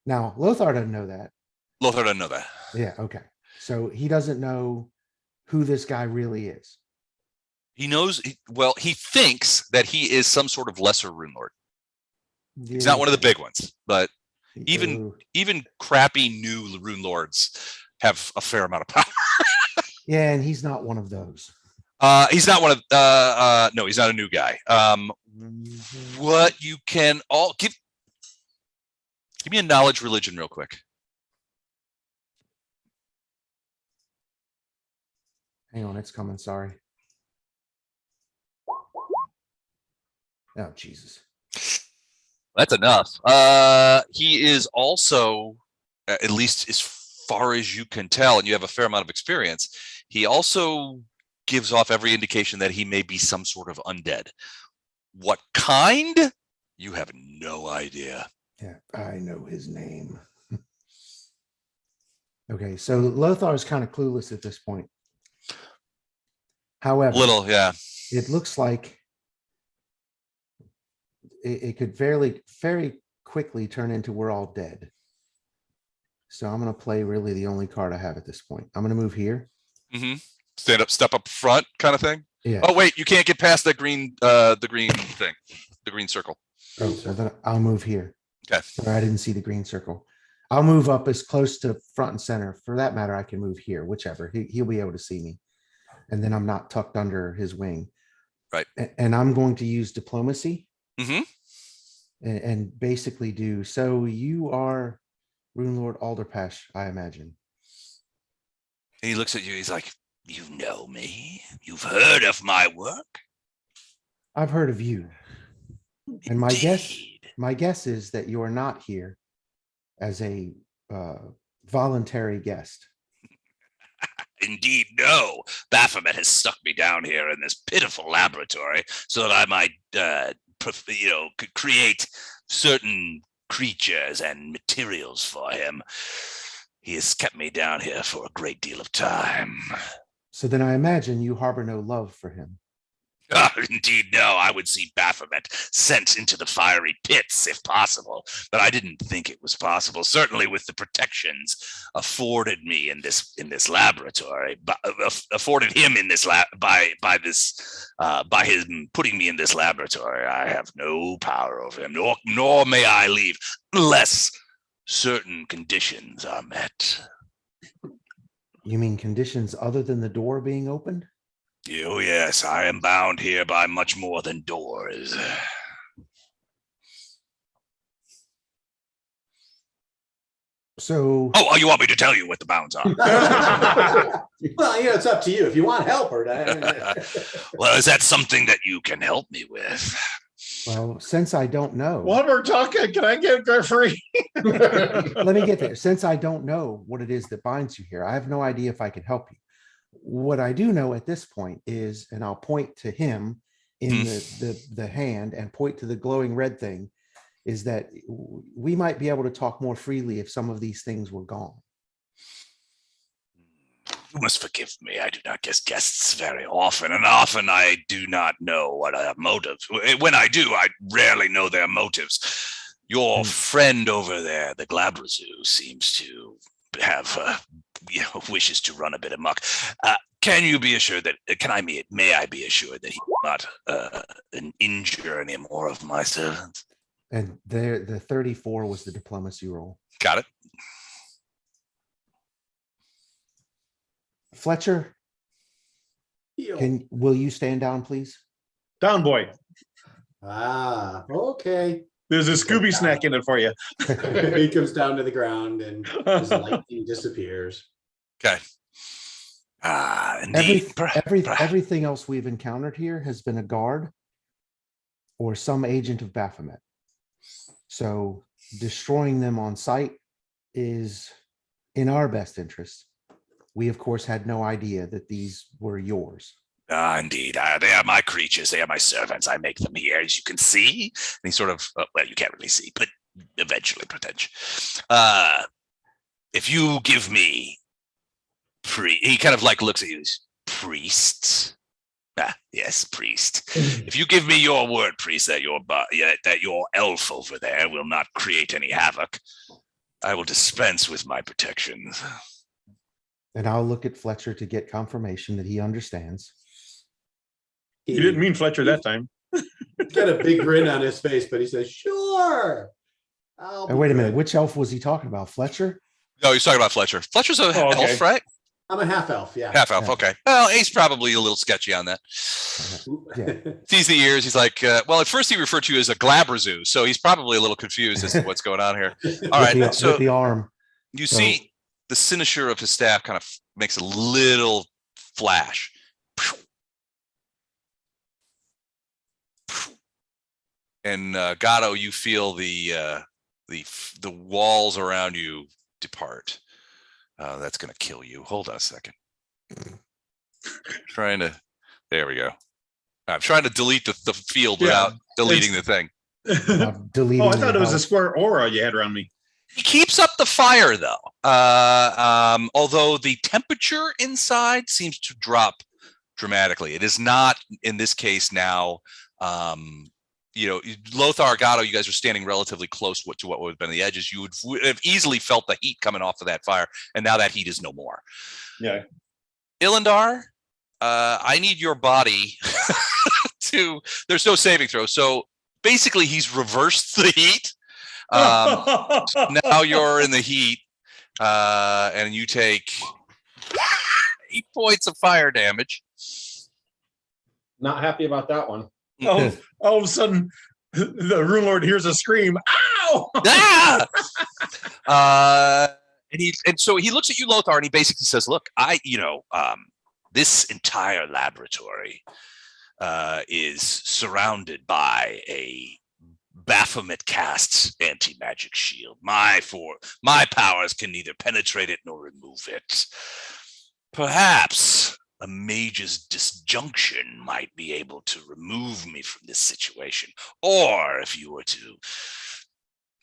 Now Lothar doesn't know that. Lothar doesn't know that. Yeah. Okay. So he doesn't know who this guy really is. He knows. Well, he thinks that he is some sort of lesser rune lord. He's not one of the big ones, but even crappy new rune lords have a fair amount of power. Yeah, and he's not one of those. He's not one of no, he's not a new guy. What you can all give me a knowledge religion real quick. Hang on, it's coming. Sorry. Oh, Jesus. That's enough. He is also, at least as far as you can tell, and you have a fair amount of experience, he also gives off every indication that he may be some sort of undead. What kind? You have no idea. Yeah, I know his name. Okay, so Lothar is kind of clueless at this point. However, Yeah. It looks like it could very quickly turn into we're all dead. So I'm going to play really the only card I have at this point. I'm going to move here. Mm-hmm. Step up front kind of thing. Yeah. Oh, wait, you can't get past the green thing, the green circle. Oh, well, then I'll move here. Okay. Sorry, I didn't see the green circle. I'll move up as close to front and center. For that matter, I can move here, whichever. He'll be able to see me. And then I'm not tucked under his wing. Right. And I'm going to use diplomacy. Mm-hmm. And basically do, so you are Rune Lord Alderpesh, I imagine. And he looks at you, he's like, you know me. You've heard of my work. I've heard of you. And my guess is that you are not here as a voluntary guest. Indeed, no. Baphomet has stuck me down here in this pitiful laboratory so that I might, could create certain creatures and materials for him. He has kept me down here for a great deal of time. So then I imagine you harbor no love for him. Indeed, no. I would see Baphomet sent into the fiery pits if possible, but I didn't think it was possible. Certainly, with the protections afforded me in this laboratory, afforded him in this by him putting me in this laboratory, I have no power over him, nor may I leave unless certain conditions are met. You mean conditions other than the door being opened? Oh, yes, I am bound here by much more than doors. So... Oh, you want me to tell you what the bounds are? Well, it's up to you. If you want help or not. Well, is that something that you can help me with? Well, since I don't know... While we're talking, can I get a free? Let me get there. Since I don't know what it is that binds you here, I have no idea if I can help you. What I do know at this point is, and I'll point to him in the hand and point to the glowing red thing, is that we might be able to talk more freely if some of these things were gone. You must forgive me. I do not get guests very often, and often I do not know what their motives. When I do, I rarely know their motives. Your friend over there, the Glabrazoo, seems to have wishes to run a bit amok. Can you be assured that? May I be assured that he will not injure any more of my servants? And there, the 34 was the diplomacy roll. Got it. Fletcher, Yo. will you stand down, please? Down, boy. Ah, okay. There's a Scooby snack in it for you. He comes down to the ground and his lightning disappears. Okay. Indeed. Everything else we've encountered here has been a guard or some agent of Baphomet. So destroying them on sight is in our best interest. We, of course, had no idea that these were yours. Indeed. They are my creatures. They are my servants. I make them here, as you can see. And he sort of, well, you can't really see, but eventually pretend. If you give me he kind of like looks at you as priests. Yes, priest. If you give me your word, priest, that your elf over there will not create any havoc, I will dispense with my protections. And I'll look at Fletcher to get confirmation that he understands. He didn't mean Fletcher that time. Got a big grin on his face, but he says, sure. And wait a minute, which elf was he talking about? Fletcher? No, he's talking about Fletcher. Fletcher's a elf, right? I'm a half elf, yeah. Half elf, okay. Well, he's probably a little sketchy on that. Yeah. Sees the ears. He's like, well, at first he referred to you as a Glabrazoo, so he's probably a little confused as to what's going on here. All right, so with the arm. You see the cynosure of his staff kind of makes a little flash. And Gatto, you feel the walls around you depart. That's going to kill you. Hold on a second. There we go. I'm trying to delete the field without deleting the thing. Deleting I thought it was a square aura you had around me. He keeps up the fire though. Although the temperature inside seems to drop dramatically. It is not in this case now. Lothar, Gatto, you guys are standing relatively close to what would have been the edges. You would have easily felt the heat coming off of that fire, and now that heat is no more. Yeah. Ilindar, I need your body there's no saving throw. So basically he's reversed the heat. Now you're in the heat, and you take 8 points of fire damage. Not happy about that one. All of a sudden, the Rune Lord hears a scream. Ow! And so he looks at you, Lothar, and he basically says, "Look, this entire laboratory is surrounded by a Baphomet casts anti-magic shield. My powers can neither penetrate it nor remove it. Perhaps a mage's disjunction might be able to remove me from this situation. Or if you were to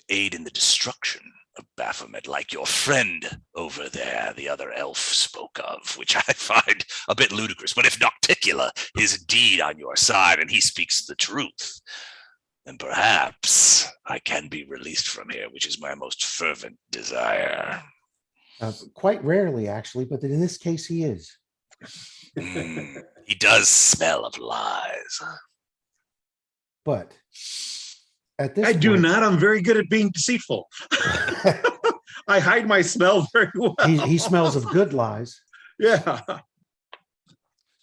aid in the destruction of Baphomet, like your friend over there, the other elf spoke of, which I find a bit ludicrous. But if Nocticula is indeed on your side and he speaks the truth, then perhaps I can be released from here, which is my most fervent desire." Quite rarely, actually, but in this case, he is. He does smell of lies. But at this I do point, not. I'm very good at being deceitful. I hide my smell very well. he smells of good lies. Yeah.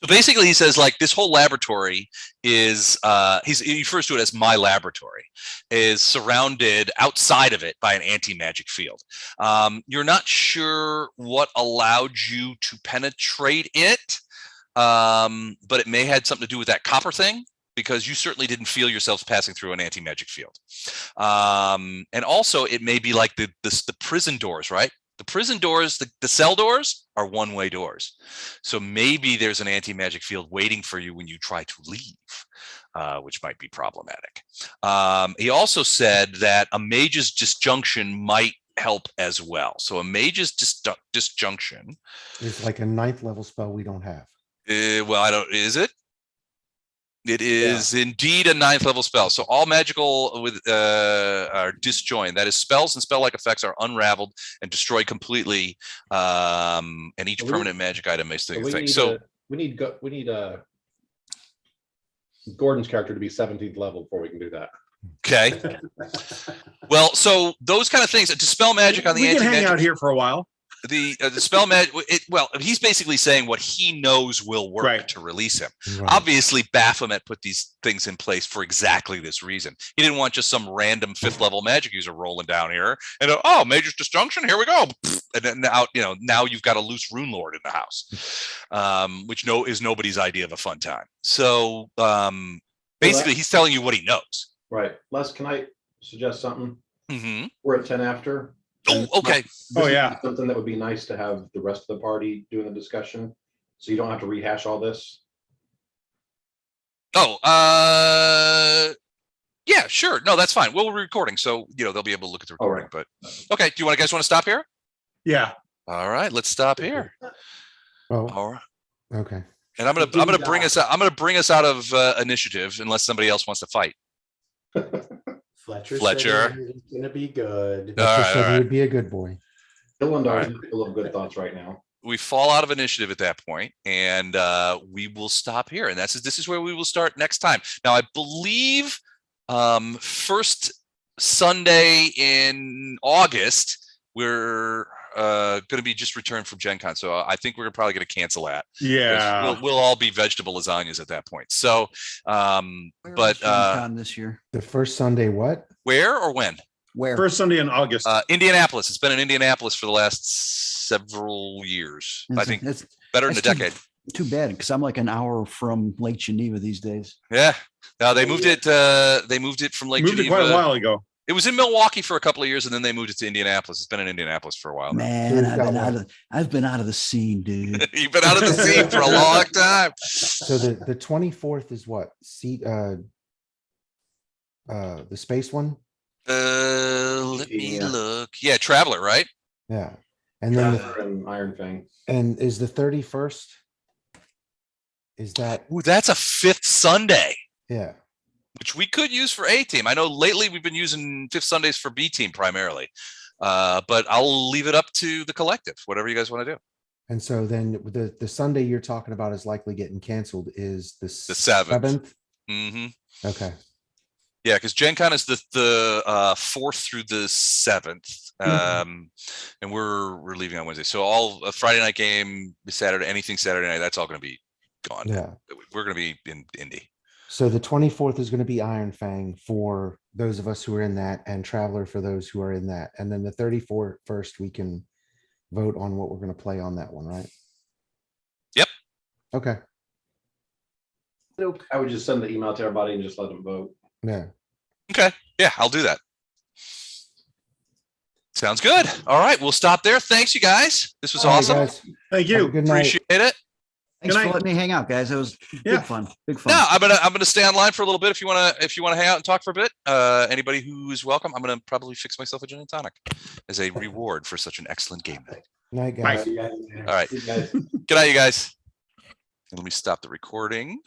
So basically he says, like, this whole laboratory is, he refers to it as my laboratory, is surrounded outside of it by an anti-magic field. You're not sure what allowed you to penetrate it, but it may had something to do with that copper thing, because you certainly didn't feel yourselves passing through an anti-magic field. And also it may be like the prison doors, right? The prison doors, the cell doors are one-way doors. So maybe there's an anti-magic field waiting for you when you try to leave, which might be problematic. He also said that a mage's disjunction might help as well. So a mage's disjunction. It's like a 9th level spell we don't have. Well, I don't. Is it? It is indeed a 9th level spell. So all magical with are disjoined. That is, spells and spell-like effects are unraveled and destroyed completely. And each permanent magic item makes the thing. So we need Gordon's character to be 17th level before we can do that. okay. Well, so those kind of things. To spell magic on the We can hang anti-magic, out here for a while. the spell magic. Well, he's basically saying what he knows will work Right. to release him. Right. Obviously, Baphomet put these things in place for exactly this reason. He didn't want just some random 5th level magic user rolling down here and oh, Mage's Disjunction, here we go. And then now you've got a loose Rune Lord in the house, which is nobody's idea of a fun time. So basically, he's telling you what he knows. Right. Les, can I suggest something? Mm-hmm. We're at 10 after. Oh, okay. Oh, yeah. Something that would be nice to have the rest of the party doing the discussion, so you don't have to rehash all this. Oh, yeah, sure. No, that's fine. Well, we're recording, so they'll be able to look at the recording. right. But okay, do you guys want to stop here? Yeah. All right, let's stop here. Oh, All right. okay. And I'm gonna bring us out. I'm gonna bring us out of initiative unless somebody else wants to fight. Fletcher. Fletcher. said he's gonna be good. All Fletcher right, said all he right. would be a good boy. Dylan All does full of good thoughts right now. We fall out of initiative at that point, and we will stop here. And this is where we will start next time. Now, I believe first Sunday in August we're going to be just returned from Gen Con, so I think we're probably going to cancel that. 'Cause Yeah. we'll all be vegetable lasagnas at that point. So, Where but is Gen Con this year? The first Sunday, what? where or when? Where? First Sunday in August. Indianapolis. It's been in Indianapolis for the last several years. I think It's better than a that's decade. too bad because I'm like an hour from Lake Geneva these days. Yeah. No, they moved it. They moved it from Lake Moved it Geneva. quite a while ago. It was in Milwaukee for a couple of years, and then they moved it to Indianapolis. It's been in Indianapolis for a while now. Man, Who's I've got been what? I've been out of the scene, dude. You've been out of the scene for a long time. So the 24th is what? The space one? Let me Yeah. look. Yeah, Traveler, right? Yeah. And then Traveler and Iron Fang. and is the 31st? Is that Ooh, that's a 5th Sunday, yeah. which we could use for A team. I know lately we've been using 5th Sundays for B team primarily, but I'll leave it up to the collective, whatever you guys want to do. And so then the Sunday you're talking about is likely getting canceled is the 7th. Mm-hmm. Okay. Yeah, because Gen Con is the 4th through the 7th, and we're leaving on Wednesday. So all a Friday night game, Saturday, anything Saturday night, that's all going to be gone. Yeah. We're going to be in Indy. So the 24th is going to be Iron Fang for those of us who are in that, and Traveler for those who are in that. And then the 31st, we can vote on what we're going to play on that one, right? Yep. Okay. I would just send the email to everybody and just let them vote. Yeah. Okay. Yeah, I'll do that. Sounds good. All right, we'll stop there. Thanks, you guys. This was All right, awesome. guys. Thank Have a you. good night. Appreciate it. Thanks Good for night. letting me hang out, guys. It was Yeah. big fun. Big fun. No, I'm gonna stay online for a little bit if you wanna hang out and talk for a bit. Anybody who is welcome. I'm gonna probably fix myself a gin and tonic as a reward for such an excellent game night. Night, Bye. guys. All right. See you guys. Good night, you guys. And let me stop the recording.